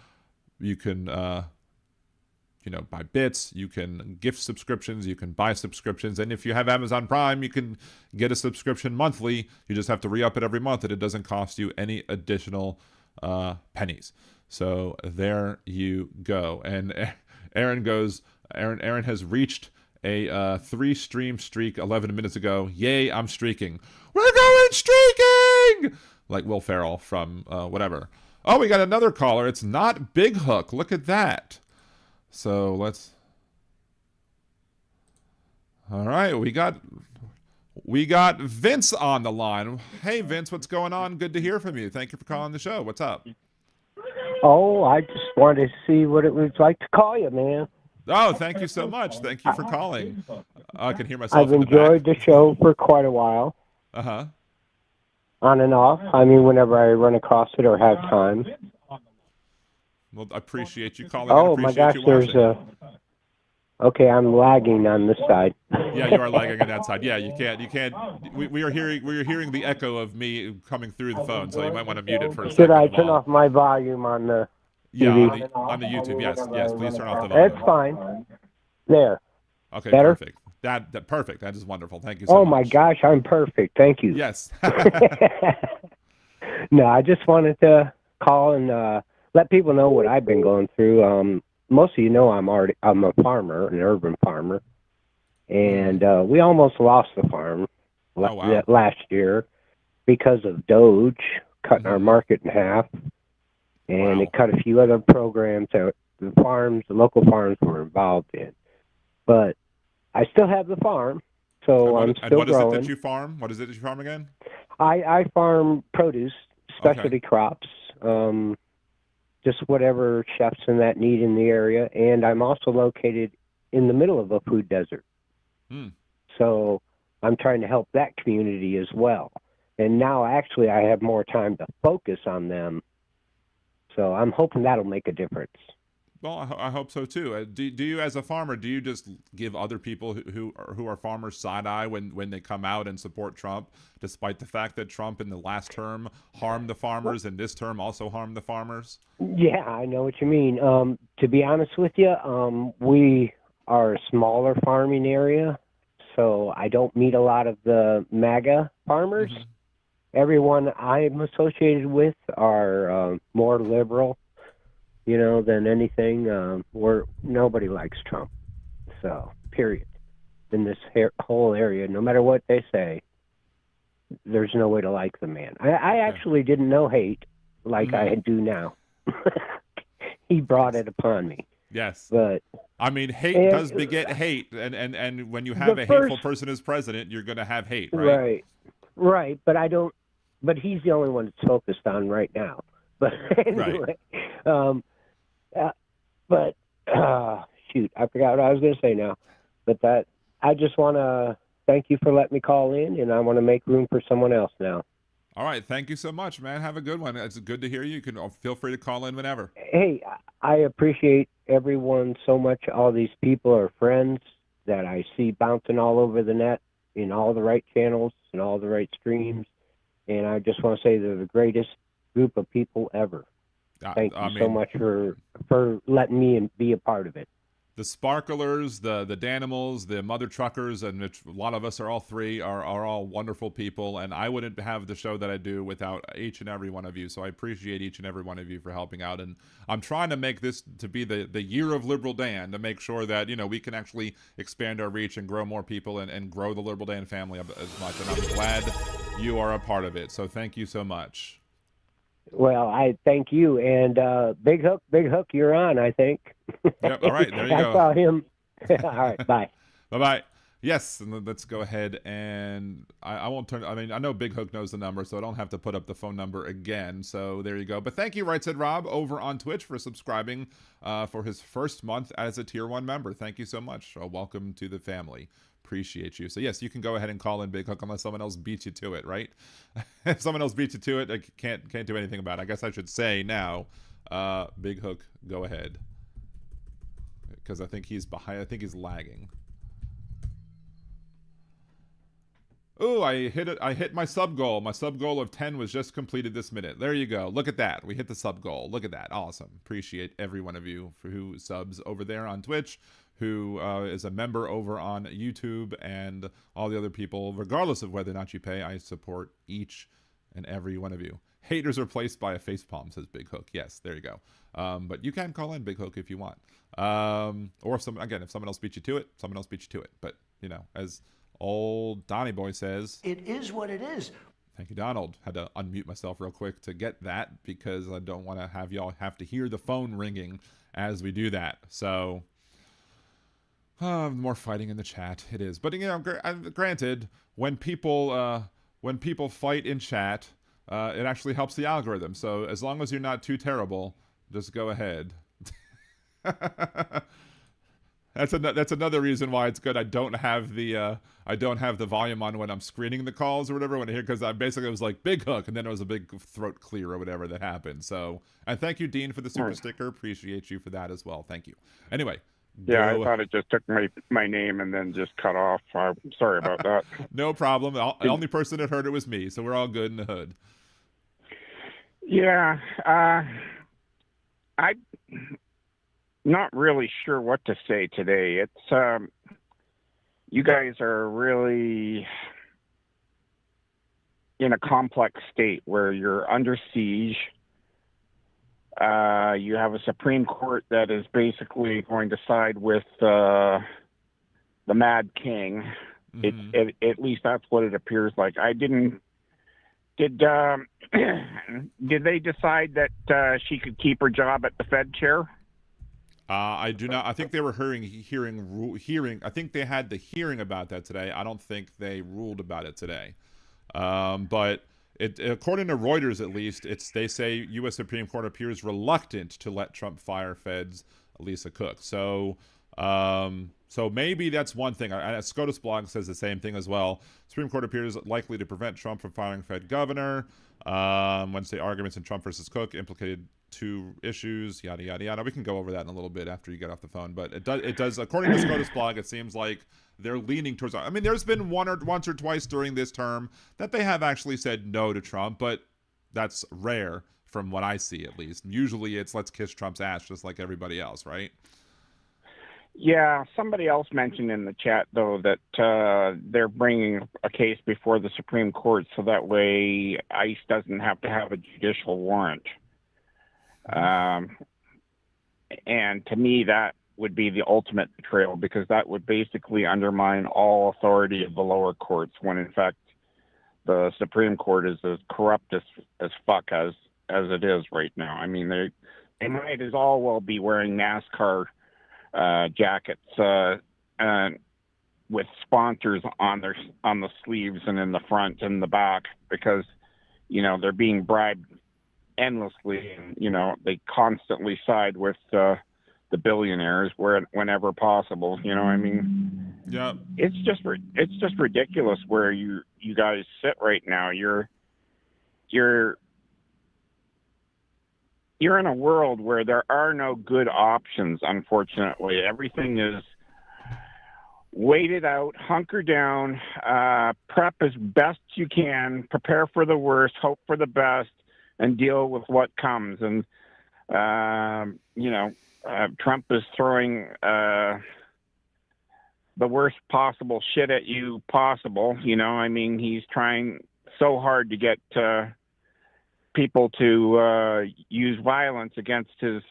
bits. You can gift subscriptions. You can buy subscriptions. And if you have Amazon Prime, you can get a subscription monthly. You just have to re-up it every month, and it doesn't cost you any additional pennies. So there you go. And Aaron has reached a 3-stream streak 11 minutes ago. Yay, I'm streaking. We're going streaking! Like Will Ferrell from whatever. Oh, we got another caller. It's not Big Hook. Look at that. So let's... All right, we got Vince on the line. Hey, Vince, what's going on? Good to hear from you. Thank you for calling the show. What's up? Oh, I just wanted to see what it was like to call you, man. Oh, thank you so much. Thank you for calling. I can hear myself I've in the enjoyed back. the show for quite a while, Uh-huh. on and off. I mean, whenever I run across it or have time. Well, I appreciate you calling. Oh, and my appreciate gosh, you there's watching. Okay, I'm lagging on this side. Yeah, you are lagging on that side. Yeah, you can't. We are hearing the echo of me coming through the phone, so you might want to mute it for a second. Should I turn off my volume on the Yeah, TV? on the YouTube. Yes, please turn off the volume. That's fine. There. Okay, Better? perfect. That perfect. That is wonderful. Thank you so much. Oh, my gosh, I'm perfect. Thank you. Yes. No, I just wanted to call and let people know what I've been going through. Most of you know I'm a farmer, an urban farmer, and we almost lost the farm last year because of Doge cutting our market in half, and it cut a few other programs that the local farms were involved in. But I still have the farm, so I'm still what growing. Is it that you farm? What is it that you farm again? I farm produce, specialty crops, just whatever chefs and that need in the area. And I'm also located in the middle of a food desert. So I'm trying to help that community as well. And now actually I have more time to focus on them. So I'm hoping that'll make a difference. Well, I hope so too. Do you, as a farmer, do you just give other people who are farmers side eye when they come out and support Trump, despite the fact that Trump in the last term harmed the farmers and this term also harmed the farmers? Yeah, I know what you mean. To be honest with you, we are a smaller farming area, so I don't meet a lot of the MAGA farmers. Everyone I'm associated with are more liberal, than anything. Nobody likes Trump. So, period. In this whole area, no matter what they say, there's no way to like the man. I actually didn't know hate like I do now. He brought it upon me. Yes. But I mean, hate does beget hate, and when you have a hateful person as president, you're going to have hate, right? Right. But he's the only one that's focused on right now. But anyway, shoot, I forgot what I was going to say now. But I just want to thank you for letting me call in, and I want to make room for someone else now. All right. Thank you so much, man. Have a good one. It's good to hear you. You can feel free to call in whenever. Hey, I appreciate everyone so much. All these people are friends that I see bouncing all over the net in all the right channels and all the right streams. And I just want to say they're the greatest group of people ever. Thank you so much for letting me be a part of it. The Sparklers, the Danimals, the Mother Truckers, and a lot of us are all three, are all wonderful people, and I wouldn't have the show that I do without each and every one of you, so I appreciate each and every one of you for helping out, and I'm trying to make this to be the year of Liberal Dan, to make sure that, we can actually expand our reach and grow more people and grow the Liberal Dan family as much, and I'm glad you are a part of it, so thank you so much. Well, I thank you, and Big Hook, you're on, I think. Yep, all right, there you go. I saw him. All right, bye. Bye-bye. Yes, and let's go ahead and I won't turn. I mean, I know Big Hook knows the number, so I don't have to put up the phone number again. So there you go. But thank you, Right Said Rob, over on Twitch for subscribing for his first month as a Tier 1 member. Thank you so much. Welcome to the family. Appreciate you. So yes, you can go ahead and call in Big Hook unless someone else beats you to it, right? If someone else beats you to it, I can't do anything about it. I guess I should say now, Big Hook, go ahead. Because I think he's behind. I think he's lagging. Ooh, I hit my sub goal. My sub goal of 10 was just completed this minute. There you go. Look at that. We hit the sub goal. Look at that. Awesome. Appreciate every one of you for who subs over there on Twitch, who is a member over on YouTube, and all the other people. Regardless of whether or not you pay, I support each and every one of you. Haters are placed by a facepalm, says Big Hook. Yes, there you go. But you can call in Big Hook if you want. Or if someone else beats you to it, someone else beats you to it. But, as old Donnie Boy says, It is what it is. Thank you, Donald. Had to unmute myself real quick to get that because I don't want to have y'all have to hear the phone ringing as we do that. So, More fighting in the chat. It is, but granted, when people fight in chat, it actually helps the algorithm. So as long as you're not too terrible, just go ahead. That's another reason why it's good. I don't have the volume on when I'm screening the calls or whatever when I hear, because I basically was like big hook and then it was a big throat clear or whatever that happened. So, and thank you, Dean, for the super sticker. Appreciate you for that as well. Thank you. Anyway. Yeah, I thought it just took my name and then just cut off. I'm sorry about that. No problem. The only person that heard it was me, so we're all good in the hood. Yeah, I'm not really sure what to say today. It's you guys are really in a complex state where you're under siege. You have a Supreme Court that is basically going to side with the Mad King. Mm-hmm. At least that's what it appears like. Did they decide that she could keep her job at the Fed chair? I do not. I think they were hearing. I think they had the hearing about that today. I don't think they ruled about it today. But according to Reuters, at least, they say U.S. Supreme Court appears reluctant to let Trump fire Fed's Lisa Cook. So maybe that's one thing. SCOTUS blog says the same thing as well. Supreme Court appears likely to prevent Trump from firing Fed governor. Wednesday arguments in Trump versus Cook implicated two issues, yada, yada, yada. We can go over that in a little bit after you get off the phone. But it does, according to SCOTUS blog, it seems like they're leaning towards, I mean, there's been once or twice during this term that they have actually said no to Trump, but that's rare from what I see, at least. Usually it's let's kiss Trump's ass just like everybody else, right? Yeah, somebody else mentioned in the chat, though, that they're bringing a case before the Supreme Court so that way ICE doesn't have to have a judicial warrant. And to me, that would be the ultimate betrayal, because that would basically undermine all authority of the lower courts when, in fact, the Supreme Court is as corrupt as fuck as it is right now. I mean, they might as all well be wearing NASCAR jackets with sponsors on the sleeves and in the front and the back, because they're being bribed endlessly, and they constantly side with the billionaires whenever possible. I mean, yeah, it's just ridiculous where you guys sit right now. You're in a world where there are no good options, unfortunately. Everything is waited out, hunker down, prep as best you can, prepare for the worst, hope for the best, and deal with what comes. And, Trump is throwing the worst possible shit at you possible. I mean, he's trying so hard to get people to use violence against his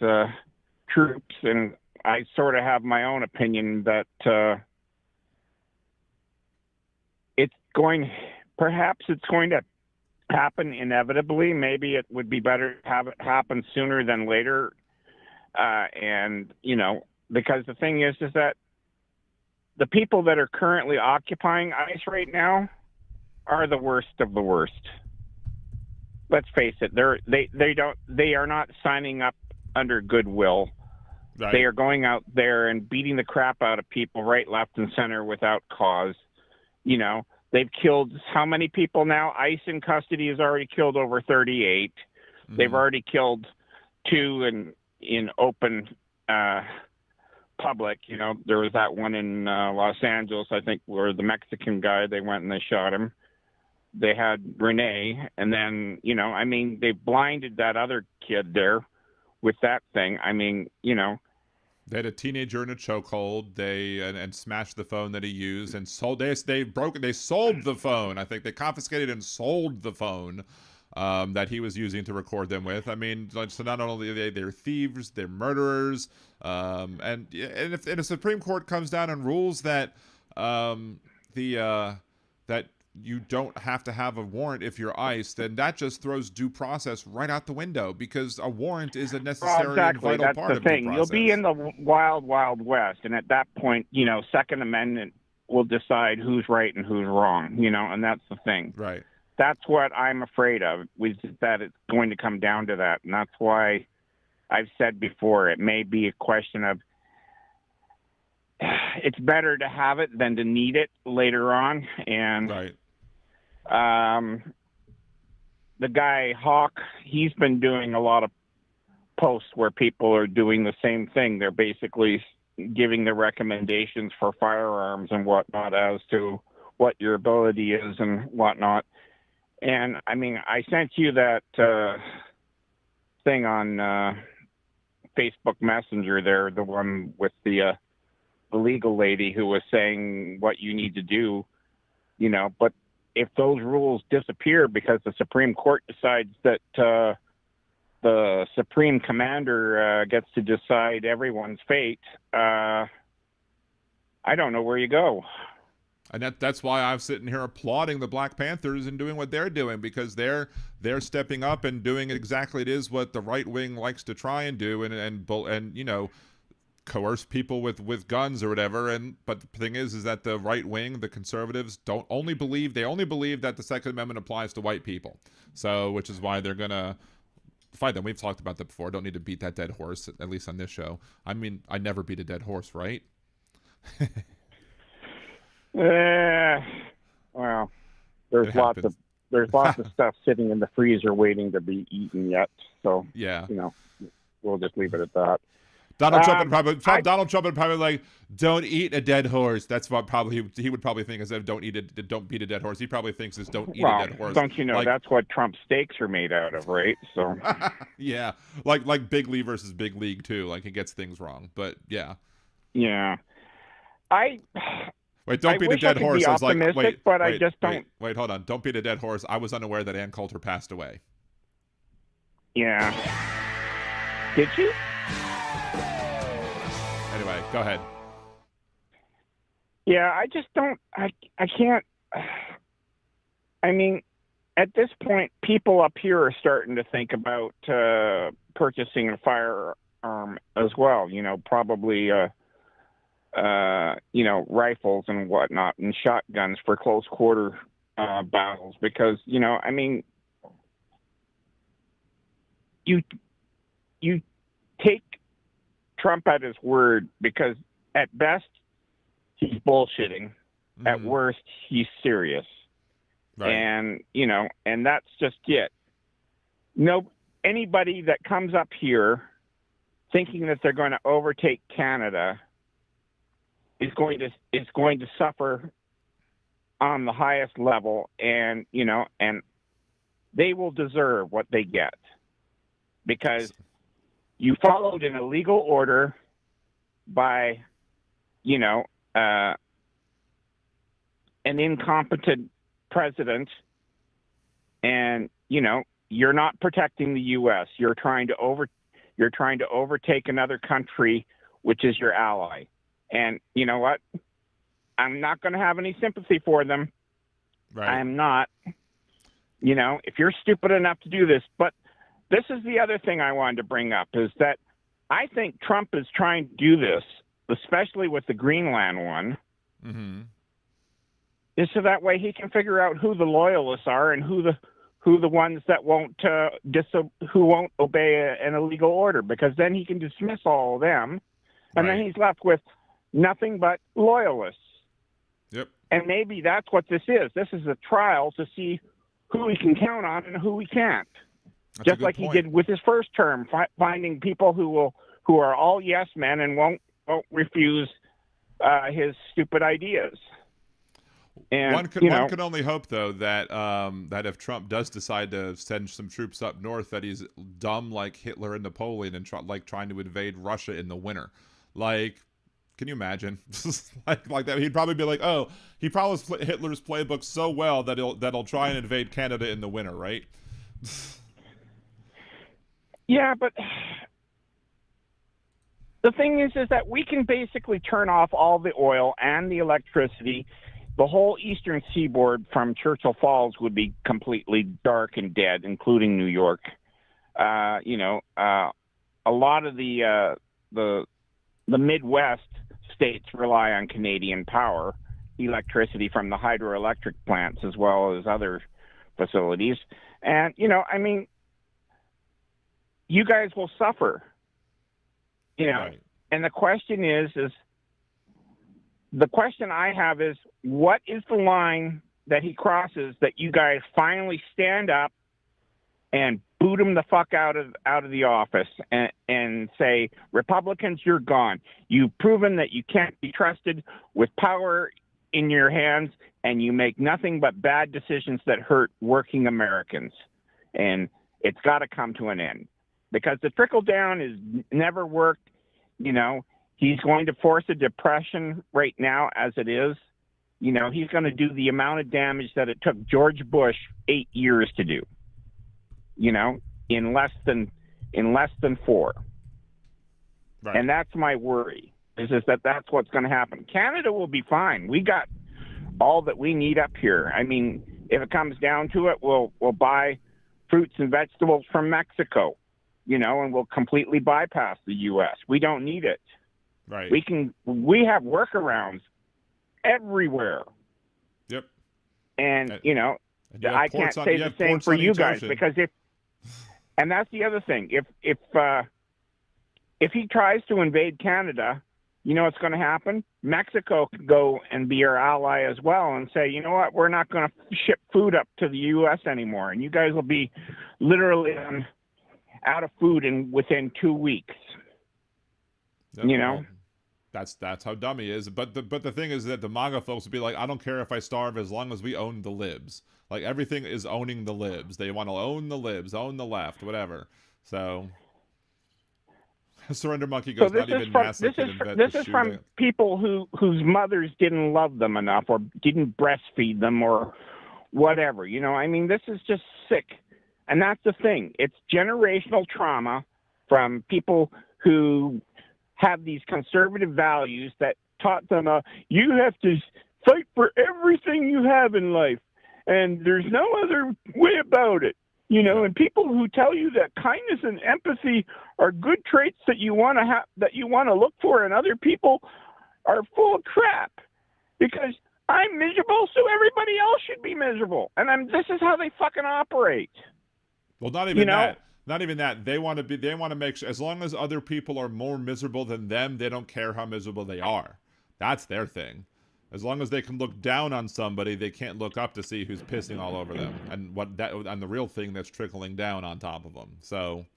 troops, and I sort of have my own opinion that perhaps it's going to happen inevitably. Maybe it would be better to have it happen sooner than later, because the thing is that the people that are currently occupying ICE right now are the worst of the worst. Let's face it, they are not signing up under goodwill. Right. They are going out there and beating the crap out of people right, left, and center without cause. They've killed how many people now? ICE in custody has already killed over 38. Mm-hmm. They've already killed 2 in open public. There was that one in Los Angeles, I think, where the Mexican guy, they went and they shot him. They had Renee, and then, they blinded that other kid there with that thing. I mean, They had a teenager in a chokehold. And smashed the phone that he used and sold. They sold the phone. I think they confiscated and sold the phone that he was using to record them with. I mean, so not only they're thieves, they're murderers. And if the Supreme Court comes down and rules that that you don't have to have a warrant if you're ICE, then that just throws due process right out the window, because a warrant is a necessary exactly. and vital That's part the of due thing. process. You'll be in the wild, wild west, and at that point, Second Amendment will decide who's right and who's wrong. And that's the thing. Right. That's what I'm afraid of, is that it's going to come down to that, and that's why I've said before it may be a question of it's better to have it than to need it later on. And right. The guy Hawk, he's been doing a lot of posts where people are doing the same thing. They're basically giving the recommendations for firearms and whatnot as to what your ability is and whatnot. And I mean, I sent you that thing on Facebook Messenger there, the one with the legal lady who was saying what you need to do, but if those rules disappear because the Supreme Court decides that the Supreme Commander gets to decide everyone's fate, I don't know where you go. And that's why I'm sitting here applauding the Black Panthers and doing what they're doing, because they're stepping up and doing exactly it is what the right wing likes to try and do, and coerce people with guns or whatever. But the thing is that the right wing, the conservatives, only believe that the Second Amendment applies to white people. So, which is why they're gonna fight them. We've talked about that before. Don't need to beat that dead horse, at least on this show. I mean, I never beat a dead horse, right? Well, there's lots of stuff sitting in the freezer waiting to be eaten yet. So yeah, we'll just leave it at that. Donald Trump would probably like, don't eat a dead horse. That's what he would probably think, instead of don't beat a dead horse. He probably thinks is don't eat a dead horse. Don't you know that's what Trump steaks are made out of, right? So yeah, like Big League versus Big League too. Like, he gets things wrong, but yeah. Yeah, Wait, don't beat a dead horse. I was like, wait, I just don't. Wait, hold on. Don't beat a dead horse. I was unaware that Ann Coulter passed away. Yeah. Did she? Anyway, go ahead. Yeah, I just don't. I can't. I mean, at this point, people up here are starting to think about purchasing a firearm as well. Probably. Rifles and whatnot and shotguns for close quarter battles, because, I mean, you take Trump at his word, because at best he's bullshitting. Mm-hmm. At worst, he's serious. Right. And, and that's just it. Anybody that comes up here thinking that they're going to overtake Canada is going to suffer on the highest level, and and they will deserve what they get, because you followed an illegal order by an incompetent president, and you're not protecting the U.S. You're trying to overtake another country, which is your ally. And you know what? I'm not going to have any sympathy for them. Right. I'm not. If you're stupid enough to do this. But this is the other thing I wanted to bring up, is that I think Trump is trying to do this, especially with the Greenland one, mm-hmm. is so that way he can figure out who the loyalists are and who the ones that won't obey an illegal order, because then he can dismiss all of them, and then he's left with nothing but loyalists. Yep. And maybe that's what this is. This is a trial to see who we can count on and who we can't. That's just like he did with his first term, finding people who are all yes men and won't refuse his stupid ideas. And one can only hope, though, that that if Trump does decide to send some troops up north, that he's dumb like Hitler and Napoleon and trying to invade Russia in the winter. Like, can you imagine? like that? He'd probably be like, oh, he follows Hitler's playbook so well that he'll try and invade Canada in the winter, right? Yeah, but the thing is that we can basically turn off all the oil and the electricity the whole eastern seaboard from Churchill Falls would be completely dark and dead, including New York. A lot of the Midwest states rely on Canadian power, electricity from the hydroelectric plants as well as other facilities. And, you guys will suffer, Right. And the question the question I have is, what is the line that he crosses that you guys finally stand up and boot him the fuck out of the office and say, Republicans, you're gone. You've proven that you can't be trusted with power in your hands, and you make nothing but bad decisions that hurt working Americans. And it's got to come to an end, because the trickle down is never worked. He's going to force a depression right now as it is. He's going to do the amount of damage that it took George Bush 8 years to do, in less than 4. Right. And that's my worry, is that that's what's going to happen. Canada will be fine. We got all that we need up here. I mean, if it comes down to it, we'll buy fruits and vegetables from Mexico, and we'll completely bypass the U.S. We don't need it. Right. We have workarounds everywhere. Yep. And, I can't ports say the same for you guys, ocean. because and that's the other thing. If he tries to invade Canada, what's going to happen? Mexico could go and be our ally as well and say, you know what, we're not going to ship food up to the U.S. anymore, and you guys will be literally out of food within 2 weeks. Yep. That's how dumb he is. But the thing is that the MAGA folks would be like, I don't care if I starve as long as we own the libs. Like, everything is owning the libs. They want to own the libs, own the left, whatever. So Surrender Monkey goes, not even NASA can invent this the is shoe from dance. people whose mothers didn't love them enough or didn't breastfeed them or whatever. This is just sick. And that's the thing. It's generational trauma from people who have these conservative values that taught them, you have to fight for everything you have in life, and there's no other way about it. And people who tell you that kindness and empathy are good traits that you want to have, that you want to look for in other people, are full of crap. Because I'm miserable, so everybody else should be miserable, and this is how they fucking operate. Well, not even that. Not even that. They want to make sure, as long as other people are more miserable than them, they don't care how miserable they are. That's their thing. As long as they can look down on somebody, they can't look up to see who's pissing all over them and the real thing that's trickling down on top of them. So,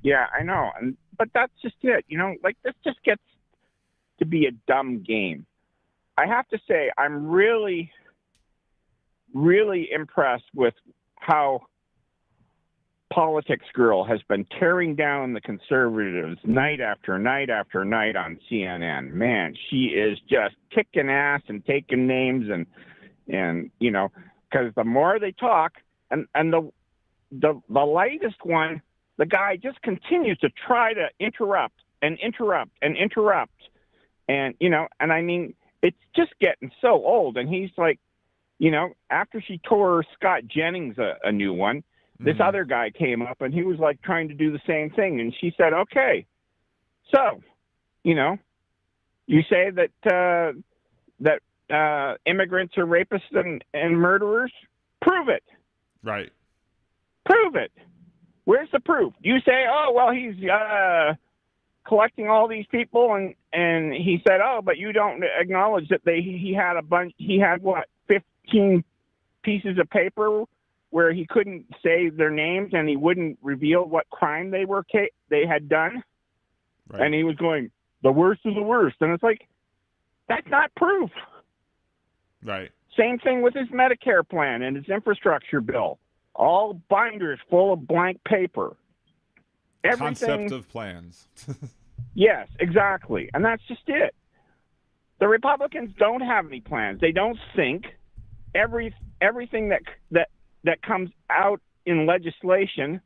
yeah, I know, but that's just it. This just gets to be a dumb game. I have to say, I'm really, really impressed with how Politics Girl has been tearing down the conservatives night after night after night on CNN. Man, she is just kicking ass and taking names and because the more they talk, and the latest one, the guy just continues to try to interrupt and interrupt and interrupt, and it's just getting so old. And he's like, after she tore Scott Jennings a new one, this other guy came up and he was like trying to do the same thing. And she said, okay, so, you say that immigrants are rapists and murderers? Prove it. right. Prove it. Where's the proof? You say, oh, well, he's collecting all these people. And he said, oh, but you don't acknowledge that he had what, 15 pieces of paper where he couldn't say their names and he wouldn't reveal what crime they had done. Right. And he was going, the worst of the worst. And it's like, that's not proof. Right. Same thing with his Medicare plan and his infrastructure bill. All binders full of blank paper. Concept of plans. Yes, exactly. And that's just it. The Republicans don't have any plans. They don't think. Everything that comes out in legislation,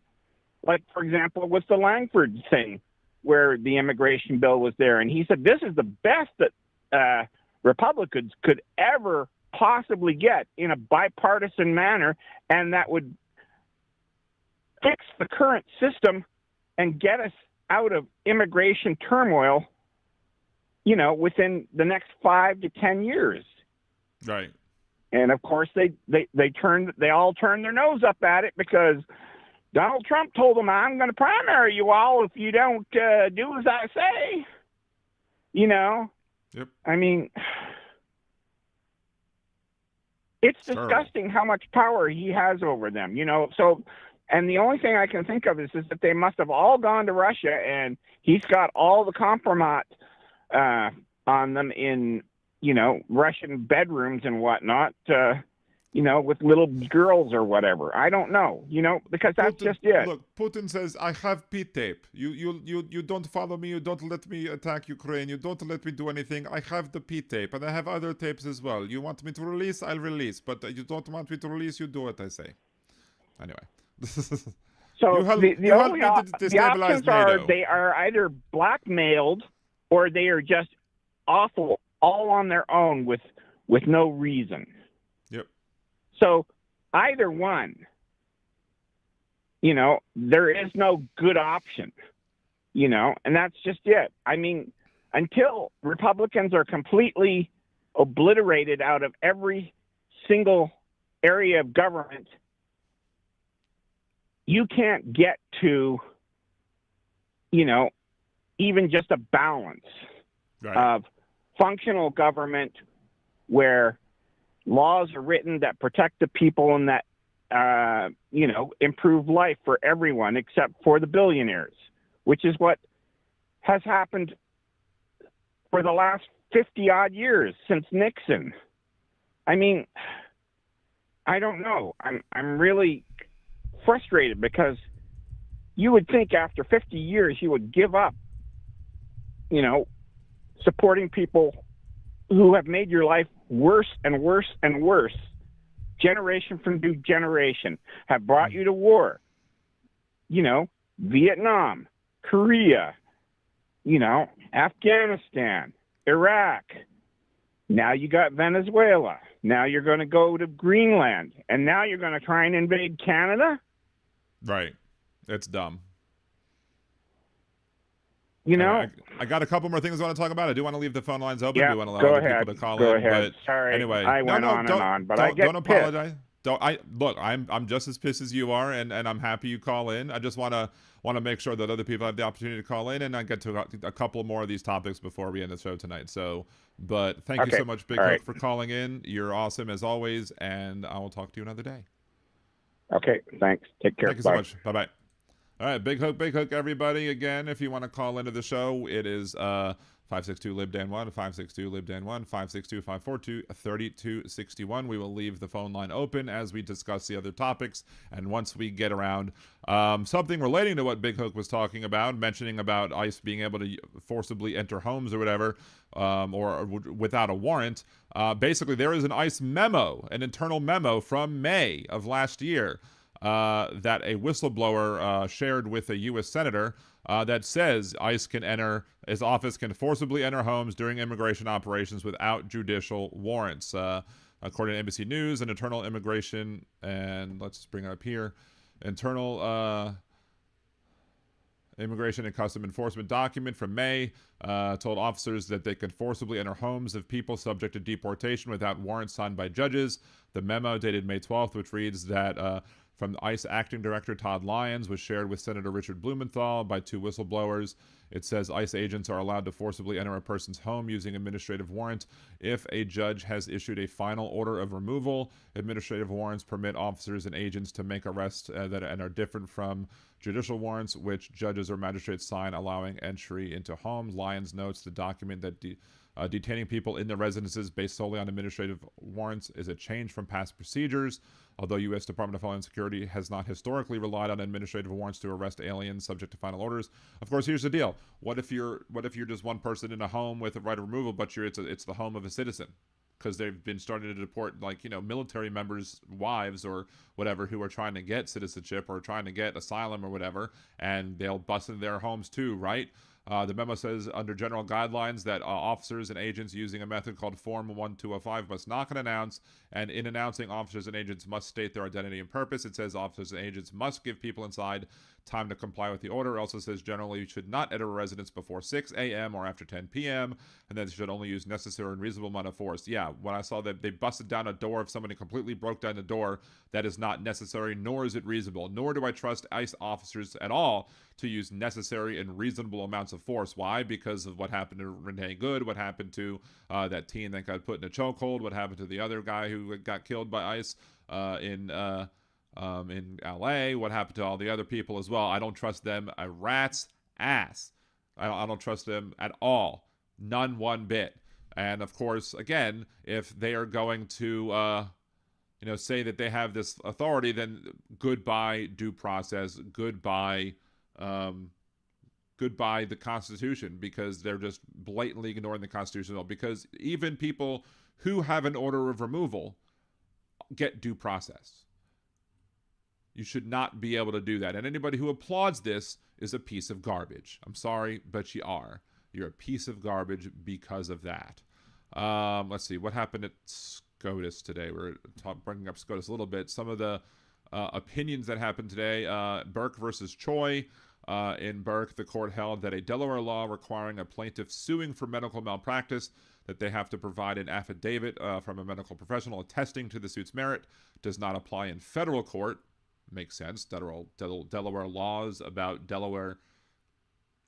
like, for example, with the Langford thing, where the immigration bill was there. And he said, this is the best that Republicans could ever possibly get in a bipartisan manner, and that would fix the current system and get us out of immigration turmoil, you know, within the next 5 to 10 years. Right. And of course, they all turned their nose up at it because Donald Trump told them, "I'm going to primary you all if you don't do as I say." You know. Yep. I mean, it's disgusting how much power he has over them. You know. So, and the only thing I can think of is that they must have all gone to Russia, and he's got all the compromise on them in, you know, Russian bedrooms and whatnot, you know, with little girls or whatever. I don't know, you know, because that's Putin, just it. Look, Putin says, I have P tape. You don't follow me. You don't let me attack Ukraine. You don't let me do anything. I have the P tape, and I have other tapes as well. You want me to release? I'll release. But you don't want me to release? You do what I say. Anyway. So the options are NATO. they are either blackmailed or they are just awful all on their own with no reason. Yep. So either one, you know, there is no good option, you know, and that's just it. I mean, until Republicans are completely obliterated out of every single area of government, you can't get to, you know, even just a balance of functional government where laws are written that protect the people and that, you know, improve life for everyone except for the billionaires, which is what has happened for the last 50-odd years since Nixon. I mean, I don't know. I'm really frustrated because you would think after 50 years you would give up, you know, supporting people who have made your life worse and worse and worse, generation from generation, have brought you to war. You know, Vietnam, Korea, you know, Afghanistan, Iraq. Now you got Venezuela. Now you're going to go to Greenland. And now you're going to try and invade Canada? Right. It's dumb. You know, I got a couple more things I want to talk about. I do want to leave the phone lines open. Yeah, I do want to allow go other ahead. people to call Go in. ahead. But Sorry, anyway, I went on and on, but I get don't apologize. Look, I'm just as pissed as you are, and I'm happy you call in. I just want to make sure that other people have the opportunity to call in, and I get to a couple more of these topics before we end the show tonight. So, but thank you so much, Big Hook, for calling in. You're awesome as always, and I will talk to you another day. Okay, thanks. Take care. Thank you so much. Bye bye. All right, Big Hook, everybody. Again, if you want to call into the show, it is 562-LIBDAN1, 562-LIBDAN1, 562-542-3261. We will leave the phone line open as we discuss the other topics. And once we get around something relating to what Big Hook was talking about, mentioning about ICE being able to forcibly enter homes or whatever, or without a warrant, basically there is an ICE memo, an internal memo from May of last year, that a whistleblower shared with a U.S. senator that says ICE can enter, his office can forcibly enter homes during immigration operations without judicial warrants. According to NBC News, an internal immigration, and let's just bring it up here, internal Immigration and Custom Enforcement document from May told officers that they could forcibly enter homes of people subject to deportation without warrants signed by judges. The memo dated May 12th, which reads that from ICE Acting Director Todd Lyons, was shared with Senator Richard Blumenthal by two whistleblowers. It says ICE agents are allowed to forcibly enter a person's home using administrative warrant if a judge has issued a final order of removal. Administrative warrants permit officers and agents to make arrests that are different from judicial warrants, which judges or magistrates sign allowing entry into homes. Lyons notes the document that detaining people in their residences based solely on administrative warrants is a change from past procedures. Although U.S. Department of Homeland Security has not historically relied on administrative warrants to arrest aliens subject to final orders. Of course, here's the deal: what if you're just one person in a home with a right of removal, but it's the home of a citizen, because they've been starting to deport, like, you know, military members' wives or whatever who are trying to get citizenship or trying to get asylum or whatever, and they'll bust into their homes too, right? The memo says under general guidelines that officers and agents using a method called Form 1205 must knock and announce, and in announcing, officers and agents must state their identity and purpose. It says officers and agents must give people inside time to comply with the order. It also says generally you should not enter a residence before 6 a.m. or after 10 p.m., and then should only use necessary and reasonable amount of force. Yeah, when I saw that they busted down a door, if somebody completely broke down the door, that is not necessary, nor is it reasonable. Nor do I trust ICE officers at all to use necessary and reasonable amounts of force. Why? Because of what happened to Renee Good, what happened to that teen that got put in a chokehold, what happened to the other guy who got killed by ICE in LA, what happened to all the other people as well. I don't trust them a rat's ass. I don't trust them at all. None one bit. And of course, again, if they are going to say that they have this authority, then goodbye due process, goodbye the Constitution, because they're just blatantly ignoring the Constitution. Because even people who have an order of removal get due process. You should not be able to do that. And anybody who applauds this is a piece of garbage. I'm sorry, but you are. You're a piece of garbage because of that. Let's see. What happened at SCOTUS today? We're bringing up SCOTUS a little bit. Some of the opinions that happened today. Burke versus Choi. In Burke, the court held that a Delaware law requiring a plaintiff suing for medical malpractice that they have to provide an affidavit from a medical professional attesting to the suit's merit does not apply in federal court. Makes sense. Delaware laws about Delaware,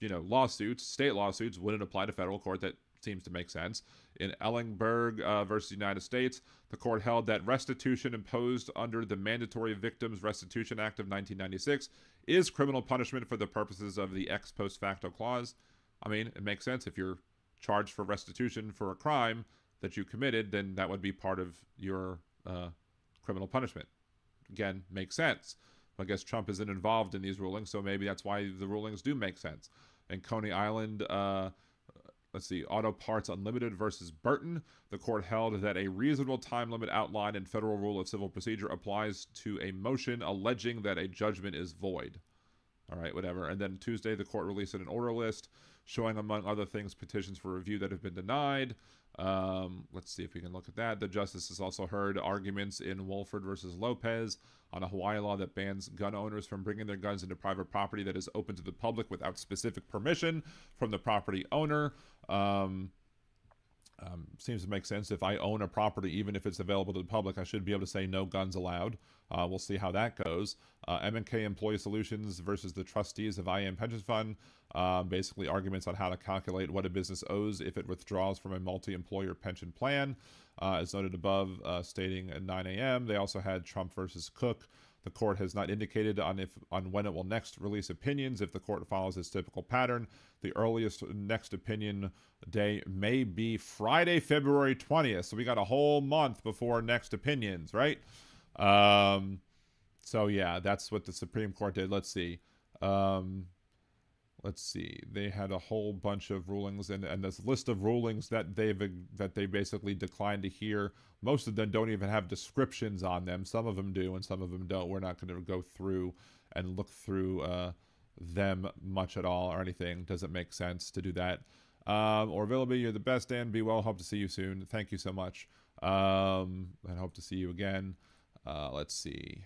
lawsuits, state lawsuits, wouldn't apply to federal court. That seems to make sense. In Ellingberg versus United States, the court held that restitution imposed under the Mandatory Victims Restitution Act of 1996 is criminal punishment for the purposes of the ex post facto clause. I mean, it makes sense. If you're charged for restitution for a crime that you committed, then that would be part of your criminal punishment. Again, makes sense. I guess Trump isn't involved in these rulings, so maybe that's why the rulings do make sense. In Coney Island, Auto Parts Unlimited versus Burton, the court held that a reasonable time limit outlined in Federal Rule of Civil Procedure applies to a motion alleging that a judgment is void. All right, whatever. And then Tuesday, the court released an order list showing, among other things, petitions for review that have been denied. Let's see if we can look at that. The justices also heard arguments in Wolford versus Lopez on a Hawaii law that bans gun owners from bringing their guns into private property that is open to the public without specific permission from the property owner. Seems to make sense. If I own a property, even if it's available to the public, I should be able to say no guns allowed. We'll see how that goes. M&K Employee Solutions versus the trustees of IAM Pension Fund. Basically arguments on how to calculate what a business owes if it withdraws from a multi-employer pension plan. As noted above, stating at 9 a.m. They also had Trump versus Cook. The court has not indicated on when it will next release opinions. If the court follows its typical pattern, the earliest next opinion day may be Friday, February 20th. So we got a whole month before next opinions, right? So yeah, that's what the Supreme Court did. Let's see. They had a whole bunch of rulings, and this list of rulings that they basically declined to hear. Most of them don't even have descriptions on them. Some of them do, and some of them don't. We're not going to go through and look through them much at all or anything. Doesn't make sense to do that. Or Willoughby, you're the best, Dan. Be well. Hope to see you soon. Thank you so much. And hope to see you again. Let's see.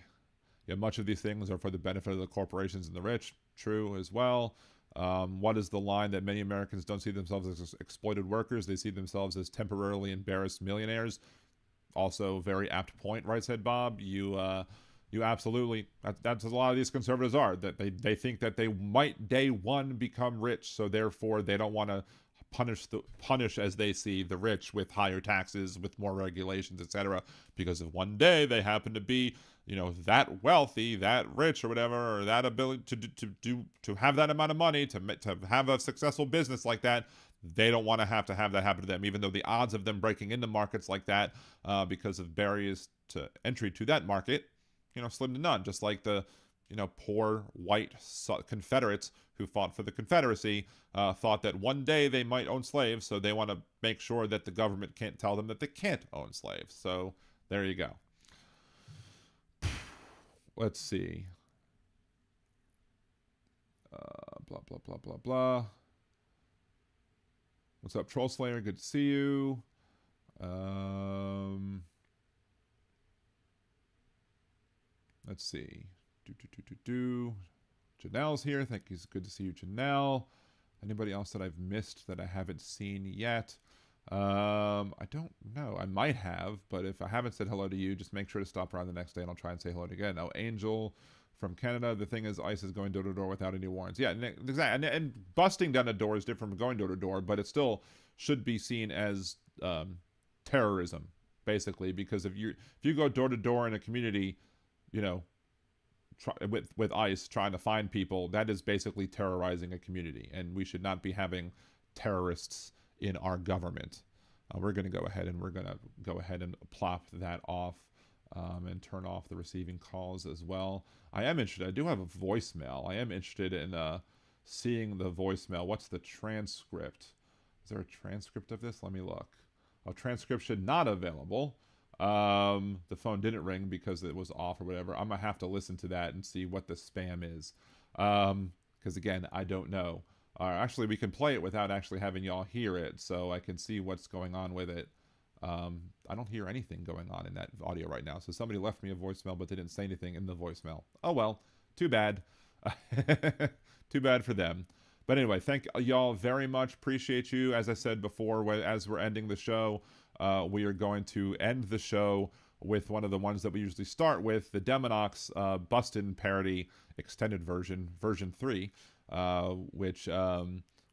Yeah, much of these things are for the benefit of the corporations and the rich. True as well. What is the line that many Americans don't see themselves as exploited workers? They see themselves as temporarily embarrassed millionaires. Also, very apt point, right? Said Bob. You absolutely. That's what a lot of these conservatives are. That they think that they might day one become rich, so therefore they don't want to punish as they see the rich with higher taxes, with more regulations, etc. Because if one day they happen to be, that wealthy, that rich, or whatever, or that ability to have that amount of money to have a successful business like that, they don't want to have that happen to them. Even though the odds of them breaking into markets like that, because of barriers to entry to that market, slim to none. Just like the poor white Confederates who fought for the Confederacy thought that one day they might own slaves, so they want to make sure that the government can't tell them that they can't own slaves. So there you go. Let's see. Blah, blah, blah, blah, blah. What's up, Troll Slayer? Good to see you. Let's see. Janelle's here. Thank you. It's good to see you, Janelle. Anybody else that I've missed that I haven't seen yet? I don't know. I might have, but if I haven't said hello to you, just make sure to stop around the next day and I'll try and say hello again. Oh, Angel from Canada. The thing is, ICE is going door to door without any warrants. Yeah, exactly. And busting down a door is different from going door to door, but it still should be seen as terrorism, basically, because if you go door to door in a community, you know, with ICE trying to find people, that is basically terrorizing a community, and we should not be having terrorists in our government. We're going to go ahead and plop that off and turn off the receiving calls as well. I am interested. I do have a voicemail. I am interested in seeing the voicemail. What's the transcript? Is there a transcript of this? Let me look. Oh, transcription not available. The phone didn't ring because it was off or whatever. I'm gonna have to listen to that and see what the spam is, because again, I don't know. Actually, we can play it without actually having y'all hear it, so I can see what's going on with it. I don't hear anything going on in that audio right now. So somebody left me a voicemail, but they didn't say anything in the voicemail. Oh well, too bad. Too bad for them. But anyway, thank y'all very much. Appreciate you. As I said before, as we're ending the show, we are going to end the show with one of the ones that we usually start with, the Demonox Bustin' parody extended version, version 3, which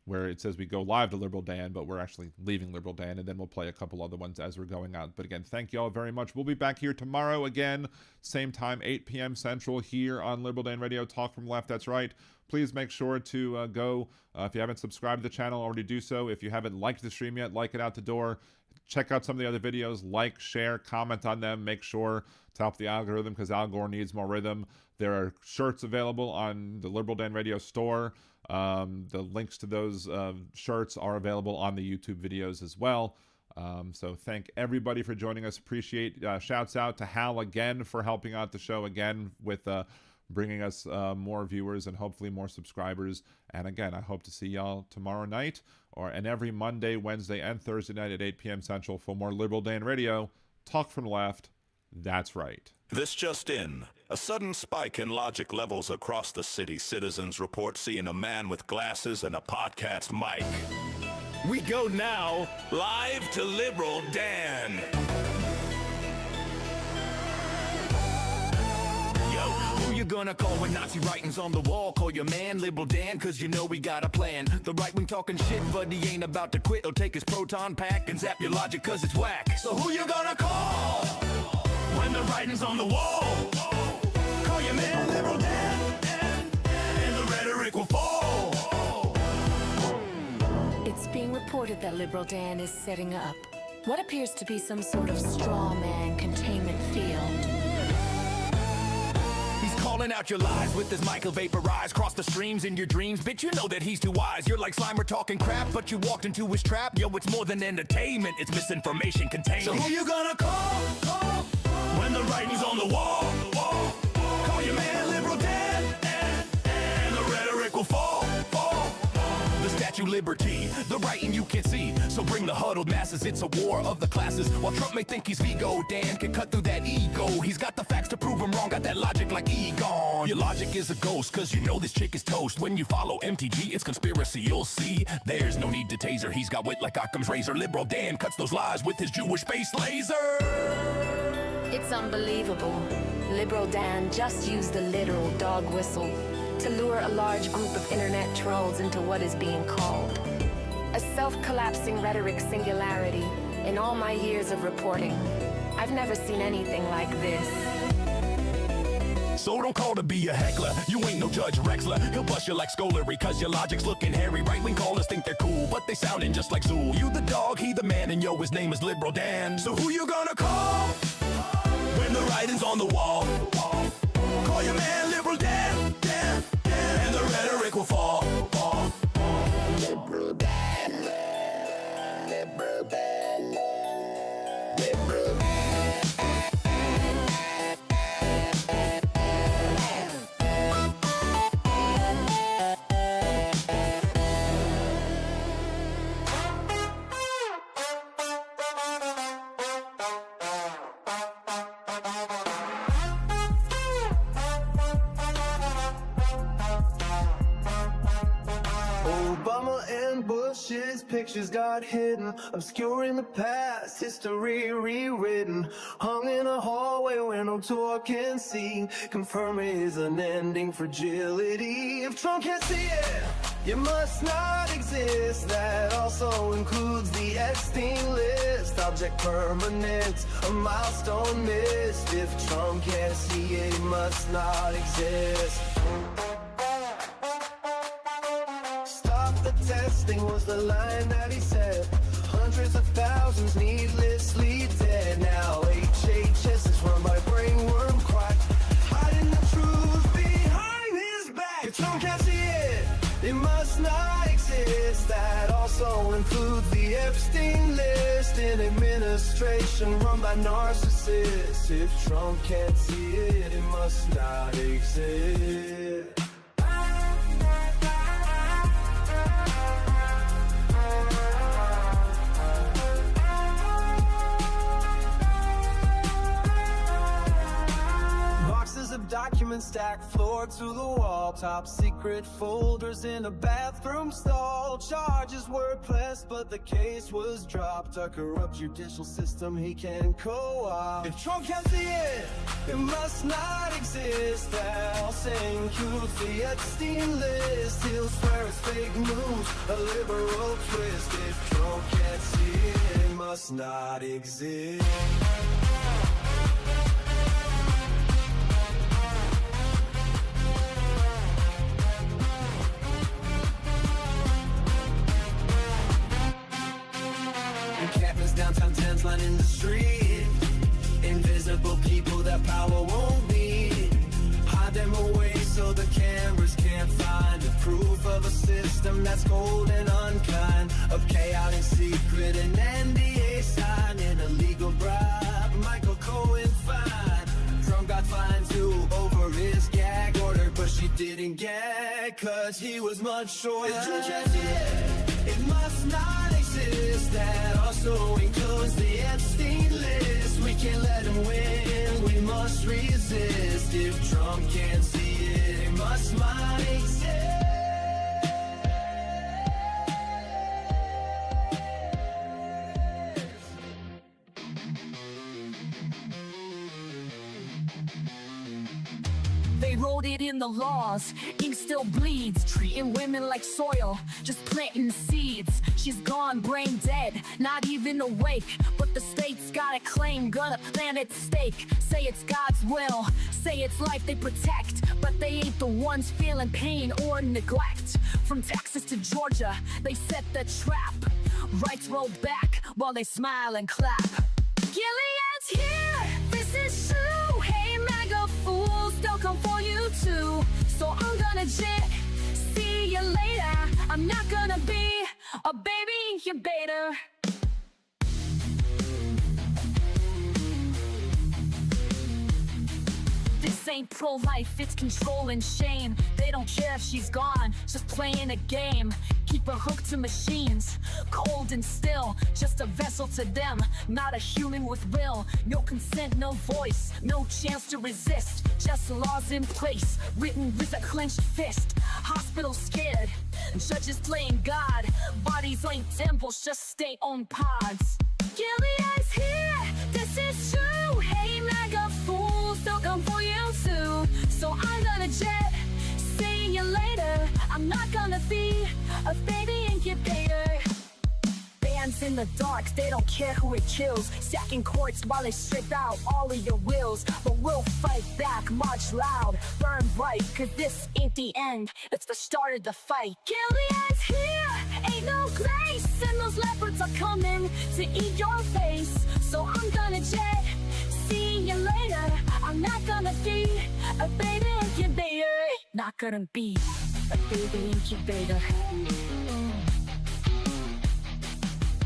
where it says we go live to Liberal Dan, but we're actually leaving Liberal Dan, and then we'll play a couple other ones as we're going out. But again, thank y'all very much. We'll be back here tomorrow again, same time, 8 p.m. Central, here on Liberal Dan Radio, Talk From Left. That's right. Please make sure to go, if you haven't subscribed to the channel, already do so. If you haven't liked the stream yet, like it out the door. Check out some of the other videos, like, share, comment on them. Make sure to help the algorithm, because Al Gore needs more rhythm. There are shirts available on the Liberal Dan Radio store. The links to those shirts are available on the YouTube videos as well. So thank everybody for joining us. Appreciate, shouts out to Hal again for helping out the show again with bringing us more viewers and hopefully more subscribers. And again, I hope to see y'all tomorrow night and every Monday, Wednesday, and Thursday night at 8 p.m. Central for more Liberal Dan Radio. Talk from the left. That's right. This just in. A sudden spike in logic levels across the city. Citizens report seeing a man with glasses and a podcast mic. We go now live to Liberal Dan. Who you gonna call when Nazi writing's on the wall? Call your man Liberal Dan, cause you know we got a plan. The right wing talking shit, but he ain't about to quit. He'll take his proton pack and zap your logic cause it's whack. So who you gonna call when the writing's on the wall? Call your man Liberal Dan, and the rhetoric will fall. It's being reported that Liberal Dan is setting up what appears to be some sort of straw man containment field. Calling out your lies with his mic, he'll vaporize. Cross the streams in your dreams, bitch, you know that he's too wise. You're like Slimer talking crap, but you walked into his trap. Yo, it's more than entertainment, it's misinformation contained. So who you gonna call when the writing's on the wall? Call your man Liberal Dan, and the rhetoric will fall. The Statue of Liberty, the writing you can't see. So bring the huddled masses, it's a war of the classes. While Trump may think he's Vigo, Dan can cut through that ego. He's got the facts to prove him wrong, got that logic like Egon. Your logic is a ghost, cause you know this chick is toast. When you follow MTG, it's conspiracy, you'll see. There's no need to taser, he's got wit like Occam's razor. Liberal Dan cuts those lies with his Jewish face laser. It's unbelievable. Liberal Dan just used the literal dog whistle to lure a large group of internet trolls into what is being called a self-collapsing rhetoric singularity. In all my years of reporting, I've never seen anything like this. So don't call to be a heckler, you ain't no Judge Rexler. He'll bust you like Scolary, cause your logic's looking hairy. Right-wing callers think they're cool, but they sounding just like Zool. You the dog, he the man, and yo, his name is Liberal Dan. So who you gonna call when the writing's on the wall? Call your man Liberal Dan, and the rhetoric will fall. Liberal Dan, Liberal Dan, Liberal Dan. Bush's pictures got hidden, obscuring the past, history rewritten. Hung in a hallway where no door can see, confirming his unending fragility. If Trump can't see it, you must not exist. That also includes the Epstein list. Object permanent, a milestone missed. If Trump can't see it, he must not exist. Stop the testing was the line that he said. Hundreds of thousands needlessly dead. Now HHS is run by brainworm quack, hiding the truth behind his back. If Trump can't see it, it must not exist. That also includes the Epstein list. An administration run by narcissists. If Trump can't see it, it must not exist. Of documents stacked floor to the wall, top secret folders in a bathroom stall. Charges were pressed but the case was dropped. A corrupt judicial system he can co-opt. If Trump can't see it, it must not exist. That saying includes the Epstein list. He'll swear it's fake news, a liberal twist. If Trump can't see it, it must not exist. Encampments downtown, tents lining the street. Invisible people that power won't need. Hide them away so the cameras can't find the proof of a system that's cold and unkind. Of chaotic secret and NDA sign. An illegal bribe, Michael Cohen fine. Trump got fined too over his gag order, but she didn't gag cause he was much shorter. If Trump can't see it, it must not exist. That also includes the Epstein list. We can't let him win, we must resist. If Trump can't see it, it must not exist. They wrote it in the laws, ink still bleeds. Treating women like soil, just planting seeds. She's gone, brain dead, not even awake. But the state's got a claim, gonna plant its stake. Say it's God's will, say it's life they protect. But they ain't the ones feeling pain or neglect. From Texas to Georgia, they set the trap. Rights roll back while they smile and clap. Gilead's here, this is true. Hey MAGA fools, they'll come for you too. So I'm gonna jet, see you later. I'm not gonna be a baby incubator. This ain't pro-life, it's control and shame. They don't care if she's gone, just playing a game. Keep her hooked to machines, cold and still. Just a vessel to them, not a human with will. No consent, no voice, no chance to resist. Just laws in place, written with a clenched fist. Hospitals scared, judges playing God. Bodies ain't temples, just stay on pods. Gilead's here, this is true. Hey MAGA fools, they'll come for you too. So I'm gonna jet, see you later. I'm not gonna be a baby incubator. Bands in the dark, they don't care who it kills. Sacking courts while they strip out all of your wills. But we'll fight back, march loud, burn bright. Cause this ain't the end, it's the start of the fight. Gilead's here, ain't no grace. And those leopards are coming to eat your face. So I'm gonna jet, see you later. I'm not gonna be a baby incubator. Not gonna be a baby incubator.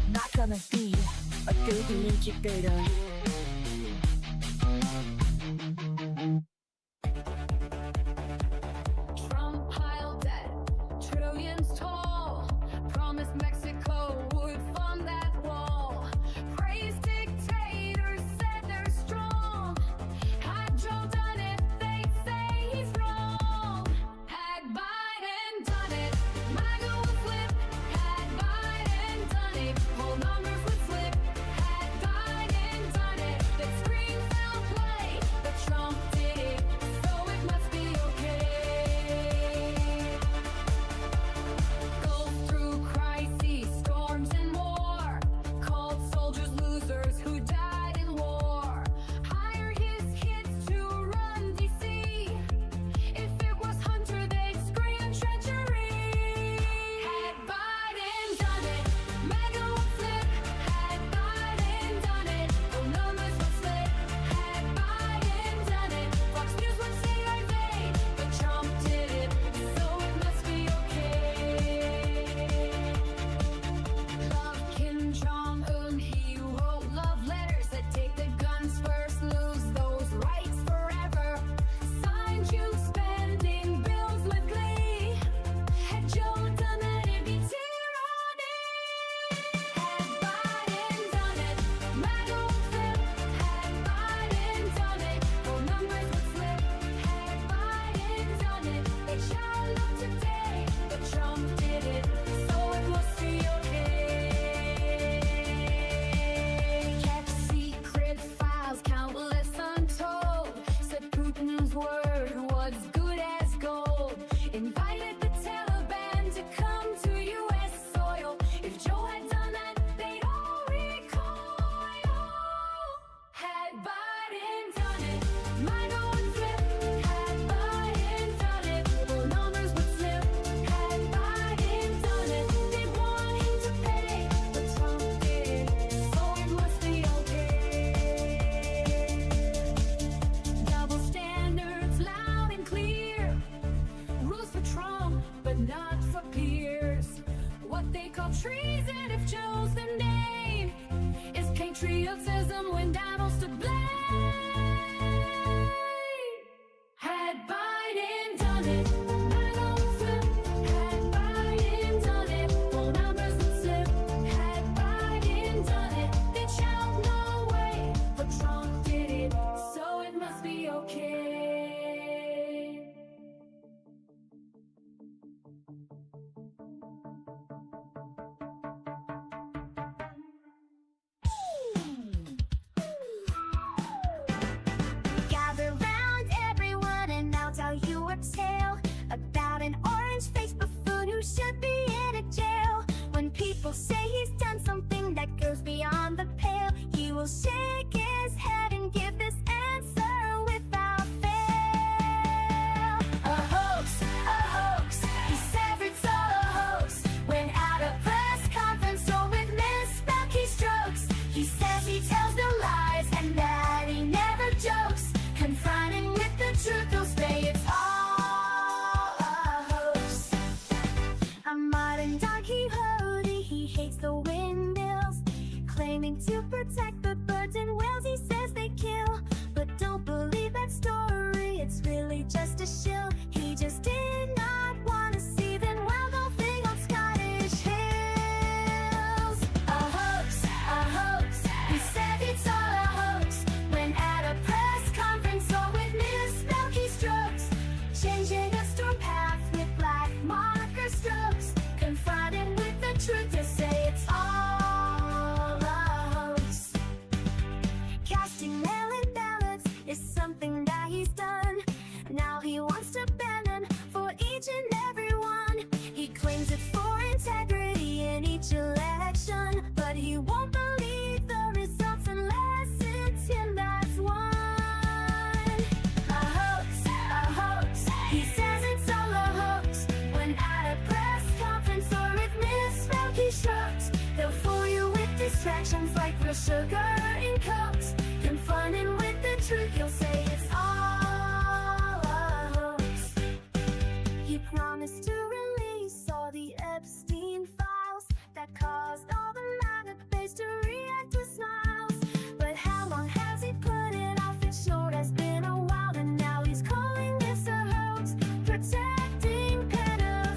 Not gonna be a baby incubator. Trump pile debt, trillions tall. Promised Mexico would fund that wall. Praised dictators, said they're strong. Had Joe done it, they'd say he's wrong. Had Biden done it, MAGA would flip. Had Biden called treason if Joe's the name. Is patriotism when Davos to blame? Had Biden done it, MAGA would flip. Had Biden done it, full numbers would slip. Had Biden done it, they'd shout no way. But Trump did it, so it must be okay. Gather round everyone and I'll tell you a tale about an orange-faced buffoon who should be in a jail. When people say he's done something that goes beyond the pale, he will shake his head and give this answer without fail. A hoax, he says it's all a hoax. When at a press conference or with misspelled keystrokes, he says he tells no lies and that he never jokes. Confronting with the truth, he'll say it's all a hoax. A modern Don Quixote, he hates the windmills, claiming to protect the birds and whales he says they kill. But don't believe that story, it's really just a shill. He just did not want to see them wild golfing on Scottish hills. A hoax, he said it's all a hoax. When at a press conference or with misspelled keystrokes, changing a storm path with black marker strokes. Confronted with the truth, to say it's all a hoax. Casting mail-in ballots is something that he's done. Now he wants to ban them for each and every one. He claims it's for integrity in each election, but he won't believe the results unless it's him that's won. A hoax, he says it's all a hoax. When at a press conference or with misspelled keystrokes, they'll fool you with distractions like real sugar in Cokes. Confronting with the truth, he'll say it's all a hoax. He promised to release all the Epstein files that caused all the MAGA base to react with smiles. But how long has he put it off? It sure has been a while, and now he's calling this a hoax, protecting pedophiles.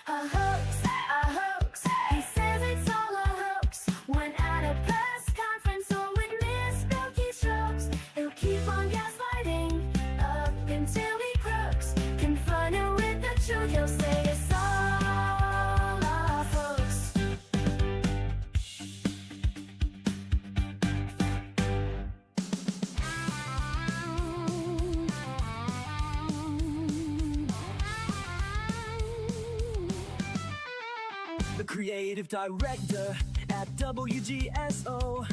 A hoax, he says it's all a hoax. When at a press conference or with misspelled keystrokes, he'll keep on gaslighting up until he croaks. Confronted with the truth, he'll say it's all a hoax. The creative director at WGSO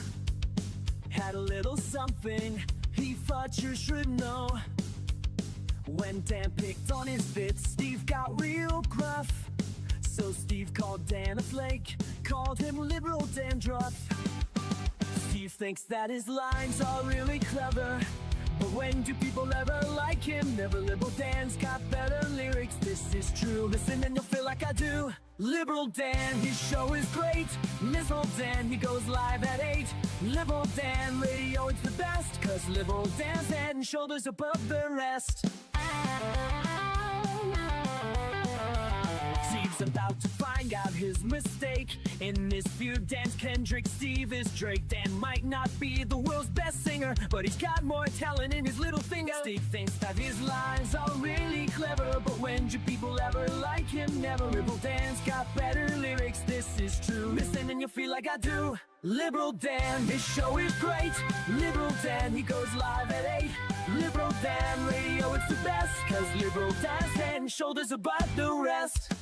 had a little something he thought you should know. When Dan picked on his bits, Steve got real gruff. So Steve called Dan a flake, called him liberal dandruff. Steve thinks that his lines are really clever, but when do people ever like him? Never. Liberal Dan's got better lyrics, this is true. Listen and you'll feel like I do. Liberal Dan, his show is great. Liberal Dan, he goes live at 8. Liberal Dan radio, it's the best, 'cause Liberal Dan's head and shoulders above the rest. Steve's about to find out his mistake. In this feud, Dan's Kendrick, Steve is Drake. Dan might not be the world's best singer, but he's got more talent in his little finger. Steve thinks that his lines are really clever, but when do people ever like him? Never. Liberal Dan's got better lyrics, this is true. Listen and you'll feel like I do. Liberal Dan, his show is great. Liberal Dan, he goes live at 8. Liberal Dan radio, it's the best, 'cause Liberal Dan's head and shoulders above the rest.